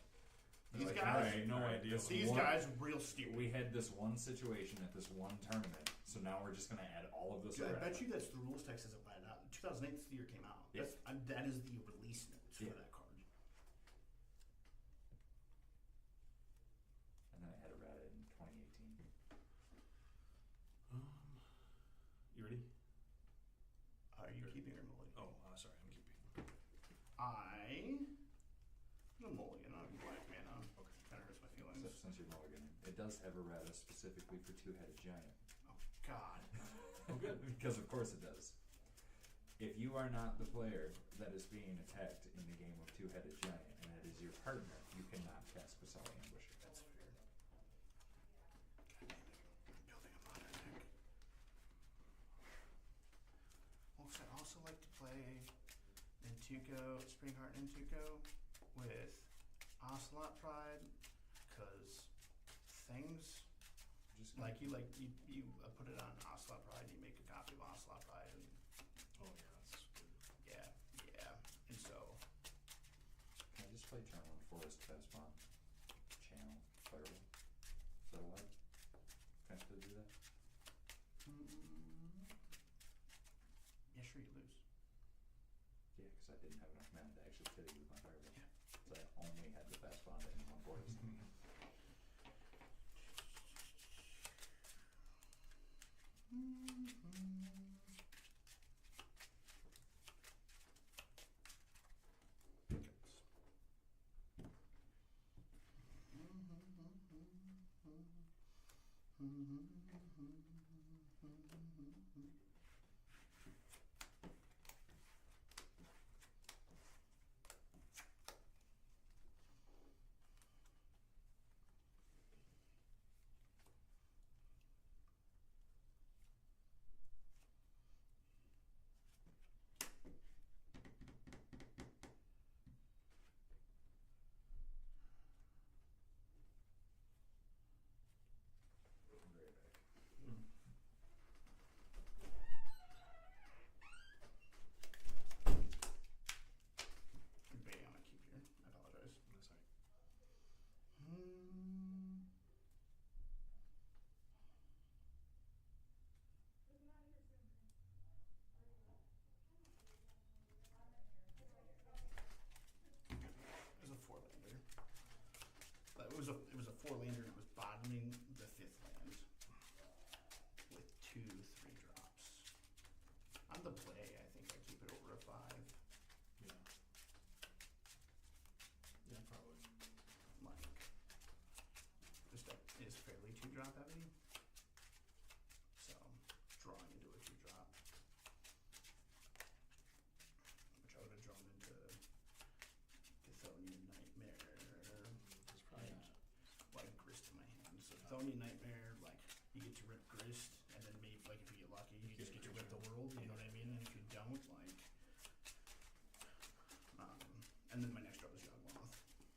these guys. No idea. These guys real stupid. We had this one situation at this one tournament, so now we're just gonna add all of this. Dude, I bet you that's the rules text as it went out. 2008 is the year it came out. Yeah. That is the release notes for that card. And then I had errata in 2018. You ready? Are you keeping or mulligan? Oh, sorry, I'm keeping. No mulligan. I don't have black mana. Okay, kind of hurts my feelings. Since you're mulliganing, it does have errata specifically for two-headed giant. Oh God. Oh, good. Because of course it does. If you are not the player that is being attacked in the game of two-headed giant, and it is your partner, you cannot cast Quasali Ambusher. That's fair. God damn it. I'm building a modern deck. I also like to play Intuko, Springheart Intuko with Ocelot Pride, because things Just like you put it on Ocelot Pride, and you make a copy of Ocelot Pride, and Oh yeah, that's good. yeah, and so Can I just play turn one forest fast bomb? Channel fireball. Is that allowed? Can I still do that? yeah, sure you lose. Yeah, because I didn't have enough mana to actually kill you with my fireball. Yeah. So I only had the fast bomb in one forest. 4-lander and it was bottoming the 5th land with 2 3-drops. On the play, I think I keep it over a 5. Yeah. Yeah, probably. Like, this deck is fairly 2-drop heavy. So, drawing into a 2-drop. Which I would have drawn into Chthonian Nightmare. It's probably And not. like Grist in my hand. So Chthonian Nightmare, like, you get to rip Grist, and then maybe, like, if you get lucky, you just get to rip the world, you know what I mean? And if you don't, like, and then my next drop is Yawgmoth.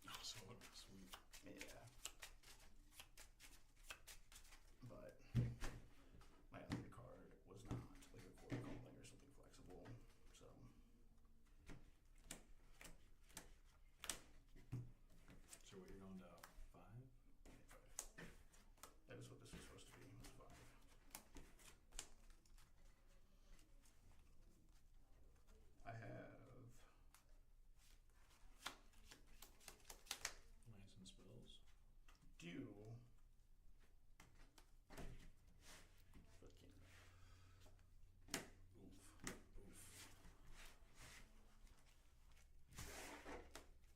Oh, so sweet. Yeah. But my other card was not like a core calling or something flexible, so. So what, you're going to 5? That is what this was supposed to be, was 5. I have Nice and spells. do for the king. Oof.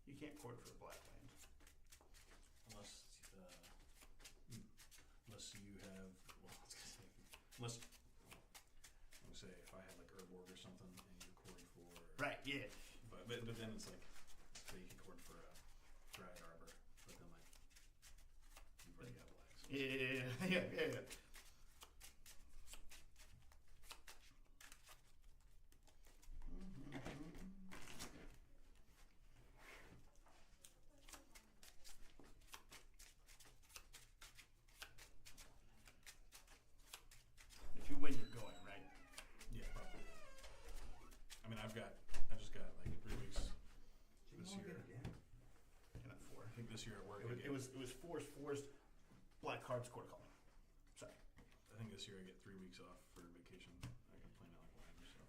You can't cord for a black land. Unless, unless you have, well, I was gonna say, unless, I'm gonna say, if I had like Urborg or something and you cord for. Right, yeah. But then it's like, say you can cord for a Dryad Arbor, but then like, you've already got blacks. Yeah. If you win, you're going, right? Yeah, probably. I mean, I just got like 3 weeks this year. And then 4. I think this year at work It was forced black cards core calling. Sorry. I think this year I get 3 weeks off for vacation. I can plan it like whatever, so.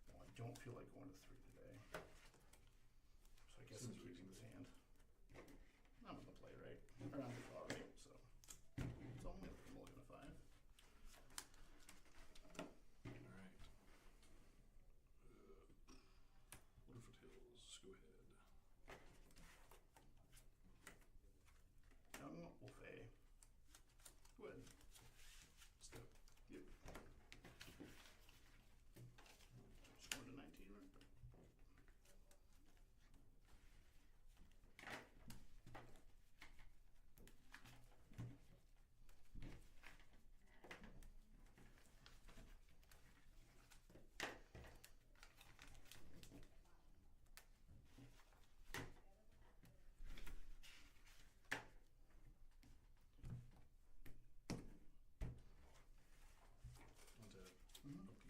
Well, I don't feel like going to 3 today. So I guess I'm Seems keeping this hand. reasonable. I'm on the play, right? Or on the draw, right? So it's only like a mulligan of 5. Alright. Waterfoot Hills, go ahead. Young Wolf A. Go ahead. Step. Yep. Scored to 19, right? Untap. Mhm. Upkeep.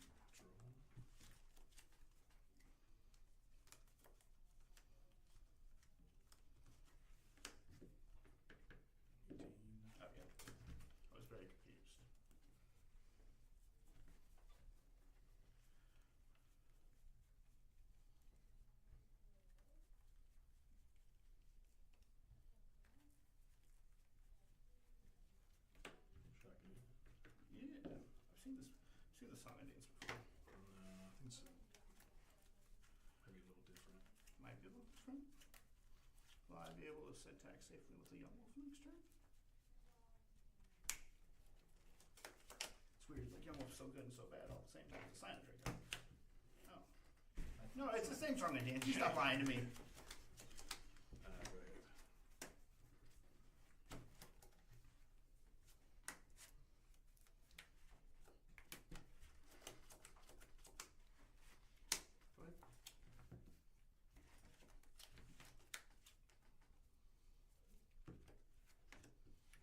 Draw. Oh, yeah. I was very confused. Shocking. Yeah. I've seen this song and dance before. I think so. Maybe a little different. Might be a little different. Will I be able to syntax safely with the Young Wolf next turn? It's weird, like Young Wolf's so good and so bad all at the same time. It's a silent trigger. Oh. No, it's the same song and dance. You stop lying to me. Go ahead. Go ahead.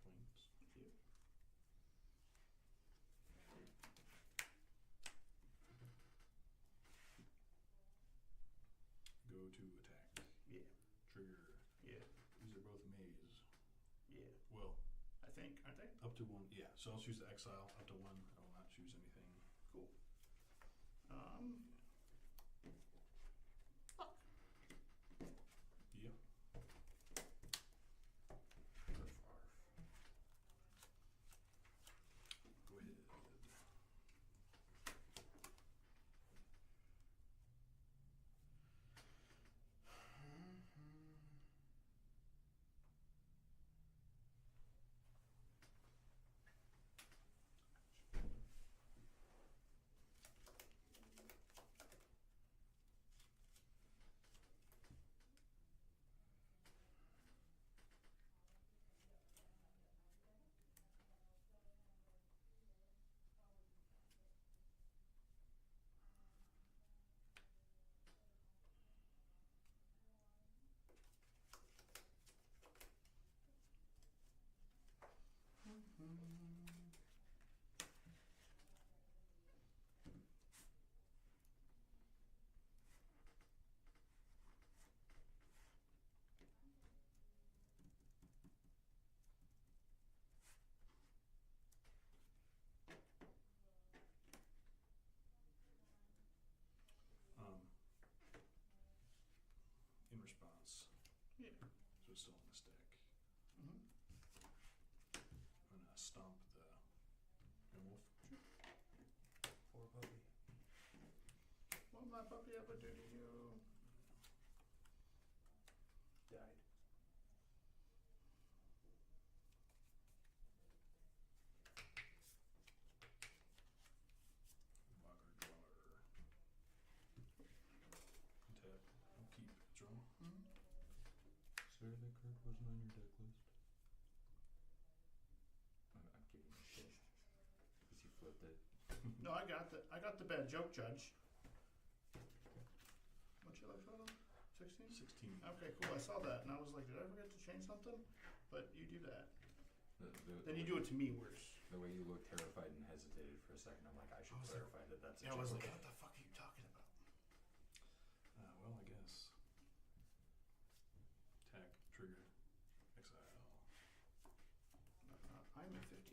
Flames. Thank you. Go to attack. think, aren't they? Up to one, yeah. So I'll choose the exile. Up to one, I will not choose anything. Cool. Fuck. Yep. Go ahead. In response, Yeah. so it's still in this deck. Mm-hmm. I'm gonna stomp the werewolf. Poor puppy. What will my puppy ever do to you? Died. Bogger Dweller. Tap. I'll keep draw. Mm-hmm. Sir, that card wasn't on your deck list. I'm giving you shit. Because you flipped it. No, I got the bad joke, Judge. What's your life total? 16? 16. Okay, cool. I saw that and I was like, did I forget to change something? But you do that. Then you do it to me worse. The way you looked terrified and hesitated for a second, I'm like, I should I was like- clarify that that's a Yeah, I was joke. like, what the fuck are you talking about? Well, I guess. Attack, trigger, exile. I'm at 15. Go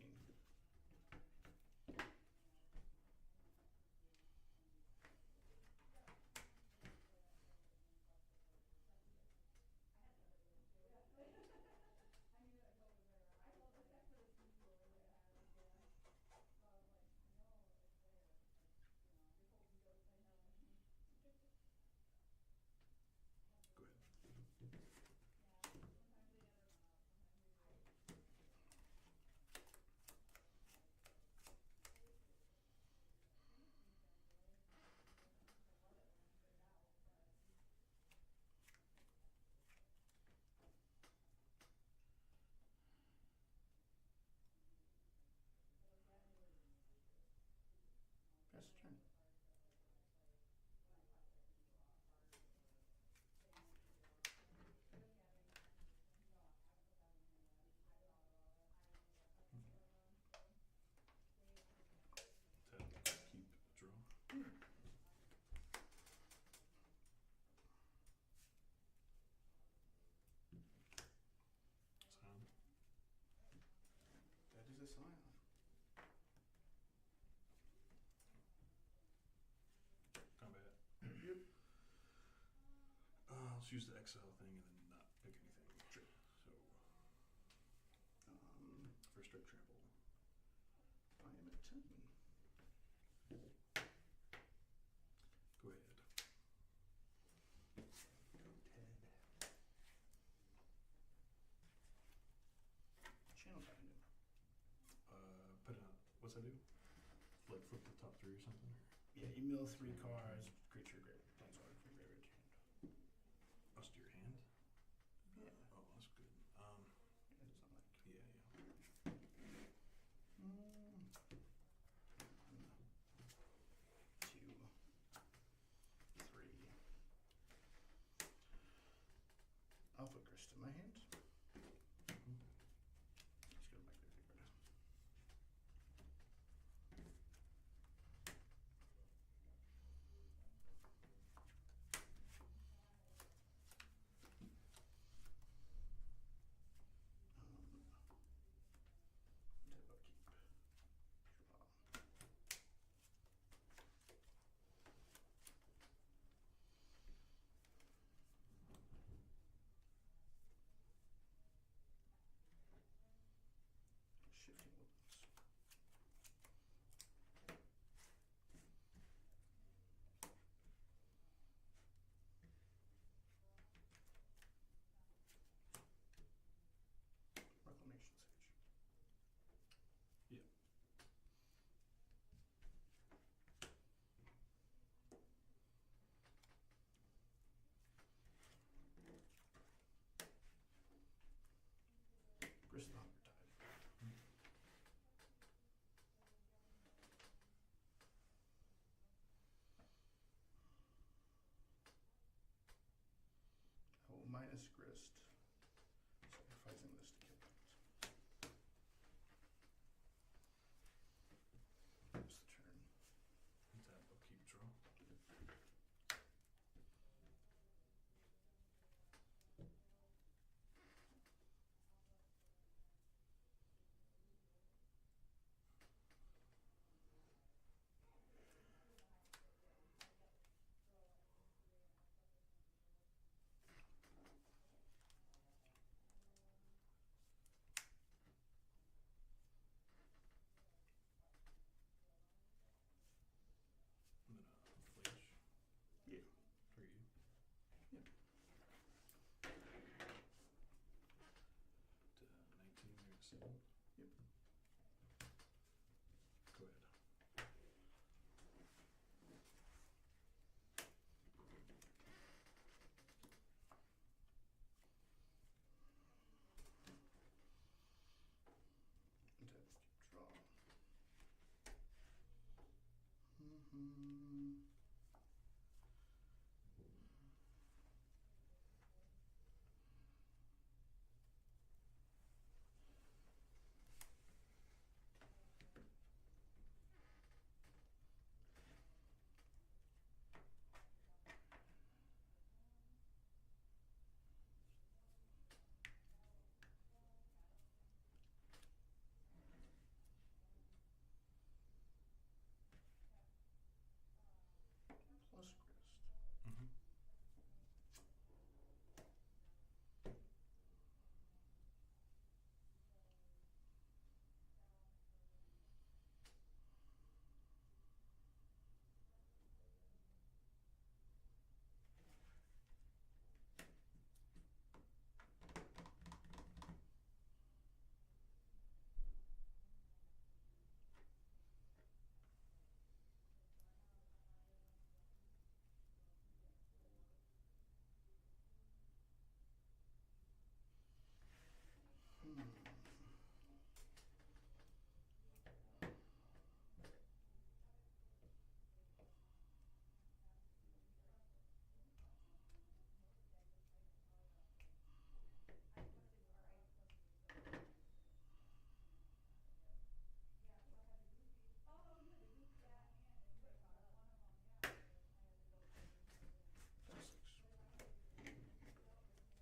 ahead. Pass the turn. Tap, keep, draw. Sound. That is a sign. Combat. Yep. I'll choose the exile thing and then not pick anything. Sure. So, first strike trample. I am at 10. Go ahead. Go Ted. Channel bind him. Put it on. What's that do? Like flip the top three or something? Yeah, email 3 cards, creature grave, planeswalker from graveyard to hand. Us to your hand? Yeah. Oh, that's good. It's not like. Yeah. Two, three. I'll put Chris in my hand. Mhm. Let's go to my graveyard. minus grist. Sacrificing this to kill things. That's the turn. Is that upkeep draw? And then a flash Yeah. for you. Yeah. To 19, you're at 7. Yep. Go ahead. Attached draw. Mm-hmm. Plus grist. Mm-hmm. Hmm.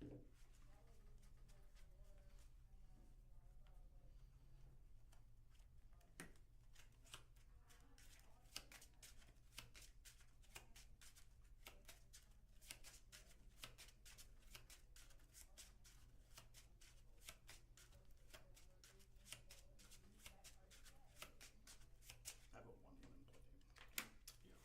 Plus 6. I have a 1 in play. Yeah.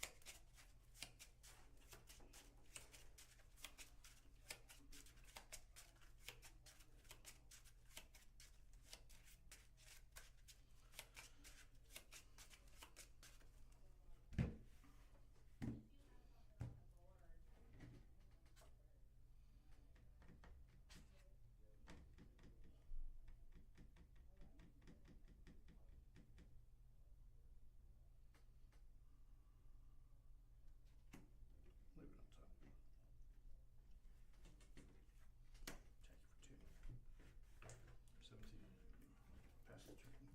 Leave it on top. Attack you for 2. 17. Pass the turn.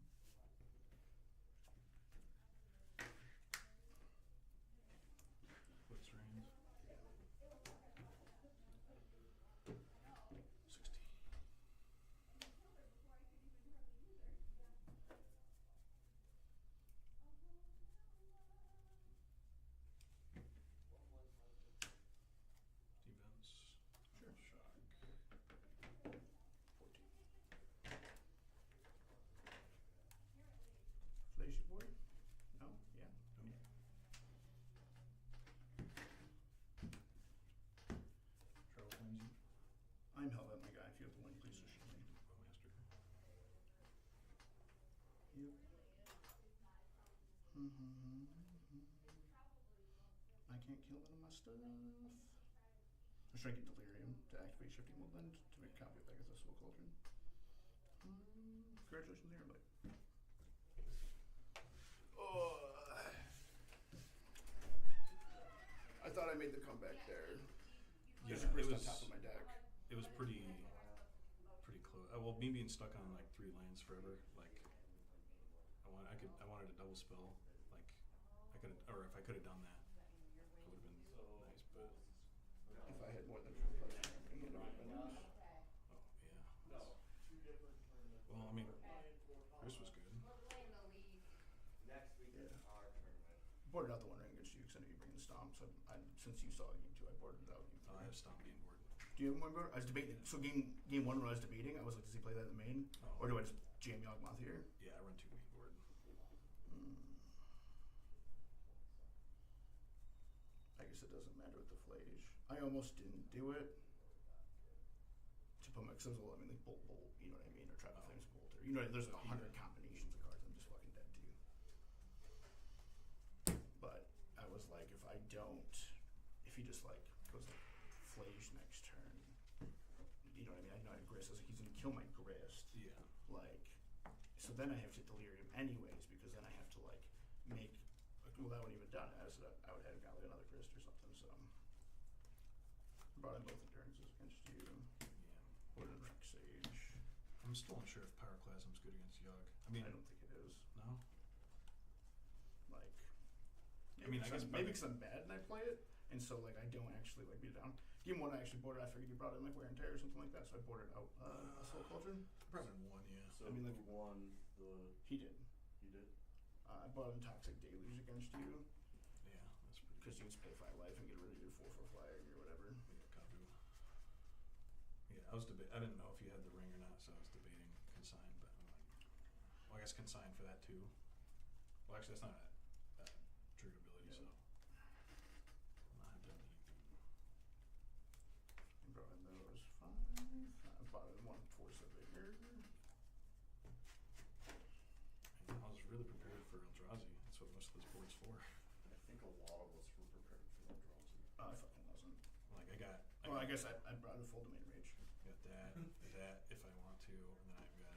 What's range? 16. Defense. Sure. Shock. 14. Flashy boy? No? Yeah? No. Yeah. Travel claims you. I'm Hellbent, my guy. If you have the win, please just shoot me. Bowmaster. Yep. Mm-hmm. I can't kill none of my stuff. I'm trying to get Delirium to activate Shifting Woodland to make a copy of Agatha's Soul Cauldron. Congratulations, Airbite. Oh, I thought I made the comeback there. Yeah, There's a grist it on was- top of my deck. it was pretty close. Well, me being stuck on like 3 lanes forever, like I wanted a double spell, like I could, or if I could have done that, it would have been nice. But If I had more than 4 players, it would have been nice. oh yeah, well, I mean, Chris was good. Next week is Yeah. our tournament. Boarded out the one ring against you because I knew you bring the stomp. So since you saw game 2, I boarded it out game 3. I have Stomp main board. Do you remember? I was debating. So game 1 when I was debating, I was like, does he play that in the main, or do I just jam Yawgmoth here? Yeah, I run 2 main board. I guess it doesn't matter with the Flage. I almost didn't do it to put my, because I mean, like bolt, you know what I mean, or Trap of Flames bolter. You know, there's like 100 combinations of cards. I'm just fucking dead to. But I was like, if I don't, if he just like goes like Flage next turn, you know what I mean? I know I have Grist. I was like, he's gonna kill my Grist. Yeah. Like, so then I have to Delirium anyways, because then I have to like make. Well, that wouldn't even done. I would have got like another Grist or something. So brought in both endurances against you. Yeah. What an Rex Sage. I'm still unsure if Pyroclasm's good against Yogg. I mean, I don't think it is. no. Like, I mean, I guess maybe because I'm bad and I play it, and so like I don't actually like beat it down. Game 1, I actually boarded. I figured you brought in like Wear and Tear or something like that, so I boarded out a Soul Cauldron. Brought in 1, yeah. So I mean, like, who won the? He did. You did. I brought in Toxic Deluge against you Yeah, that's pretty because you just pay 5 life and get rid of your 4/4 flyer or whatever. Yeah, Kabu. Yeah, I didn't know if you had the ring or not, so I was debating Consign, but I'm like, well, I guess Consign for that too. Well, actually, that's not a trigger ability, so. Not done anything. I brought in those 5. I brought in 1 Force of Vigor. And I was really prepared for Eldrazi. That's what most of this board's for. I think a lot of us were prepared for that draw too. I fucking wasn't. Like I got. Well, I guess I brought in full Domain Rage. Got that if I want to, and then I've got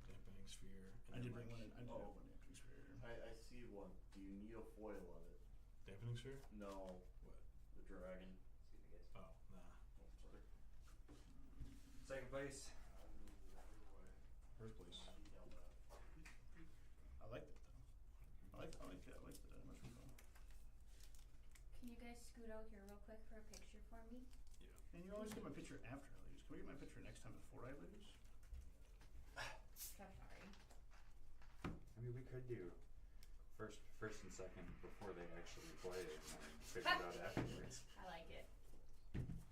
Dampening Sphere. And I then did bring like, one in. I did have one in Sphere. I see one. Do you need a foil on it? Dampening Sphere? No. What? The dragon. Oh, nah. Oh, sorry. Second place. First place. I liked it though. I liked it. I liked it. It must be fun. Can you guys scoot out here real quick for a picture for me? And you always get my picture after I lose. Can we get my picture next time before I lose? So sorry. I mean, we could do first and second before they actually play it, and then figure it out afterwards. I like it.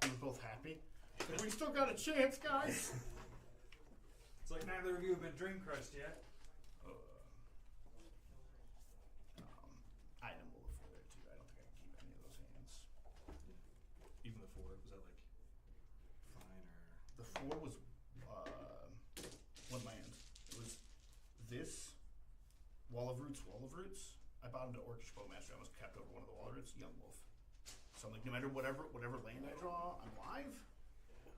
We're both happy. Like, we still got a chance, guys. It's like neither of you have been dream crushed yet. Item will look for there too. I don't think I can keep any of those hands. Even the 4, was that like fine or? The 4 was one land. It was this Wall of Roots. I bottomed to Orcish Bowmaster. I almost kept over one of the Wall of Roots, Young Wolf. So I'm like, no matter whatever land I draw, I'm live.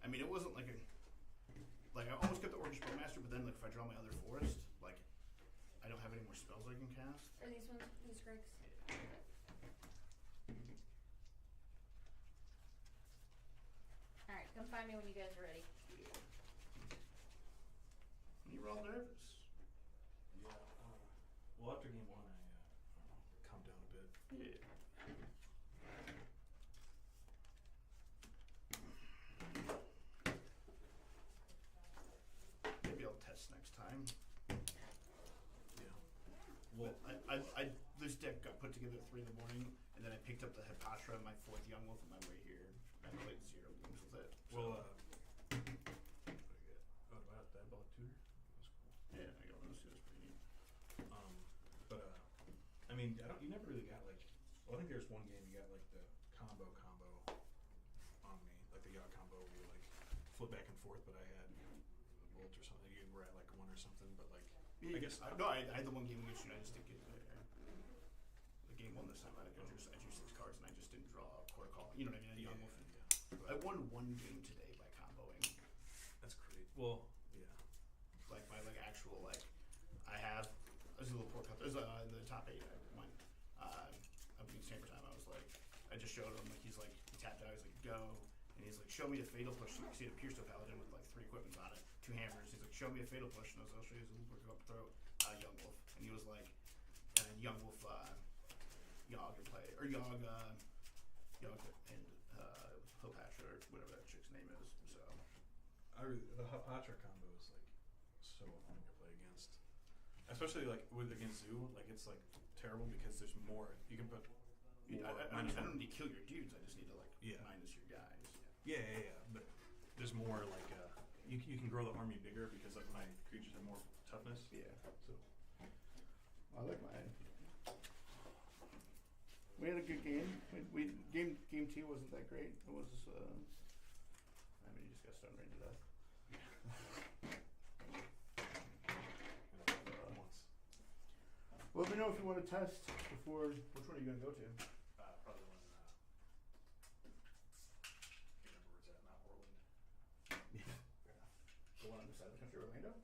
I mean, it wasn't like I almost kept the Orcish Bowmaster, but then like if I draw my other forest, like I don't have any more spells I can cast. Are these ones these Griggs? Alright, come find me when you guys are ready. You were all nervous. Yeah. Well, after game 1, I calmed down a bit. Yeah. Maybe I'll test next time. Yeah. Well, this deck got put together at 3 in the morning, and then I picked up the Hepatra, my 4th Young Wolf, on my way here. I played 0 games with it. So. well, what do I get? Oh, about that Ball Tutor? That was cool. Yeah, I got one of those too. That's pretty neat. But I mean, you never really got like. Well, I think there's one game you got like the combo on me, like the yacht combo where you like flip back and forth. But I had a bolt or something. You were at like 1 or something, but like Yeah, I guess I had the one game against you, and I just didn't get there. The game 1 this time, I drew 6 cards, and I just didn't draw a quarter call. You know what I mean? Young Wolf. Yeah. I won 1 game today by comboing. That's great. Well, yeah. Like my actual I have. There's a little poor cut. There's the top 8. I went. I beat Chamber Time. I was like, I just showed him he tapped out. He's like, go, and he's like, show me a fatal push. So you see a Pierce to Paladin with like 3 equipments on it, 2 hammers. He's like, show me a fatal push, and I was like, I'll show you his work up throat. Young Wolf, and he was like, Young Wolf, Yogg and play or Yogg, Yogg and Hopatra or whatever that chick's name is. So the Hopatra combo is like so fun to play against, especially like against Zoo. Like it's like terrible because there's more. You can put. I don't need to kill your dudes. I just need to like minus your guys. Yeah. But there's more like you can grow the army bigger because like my creatures have more toughness. Yeah. So I like mine. We had a good game. Game 2 wasn't that great. It was. I mean, you just got stunned right to death. Well, let me know if you want to test before. Which one are you going to go to? probably one. I can't remember where it's at. Not Orland. The one on the side of the country, Orlando.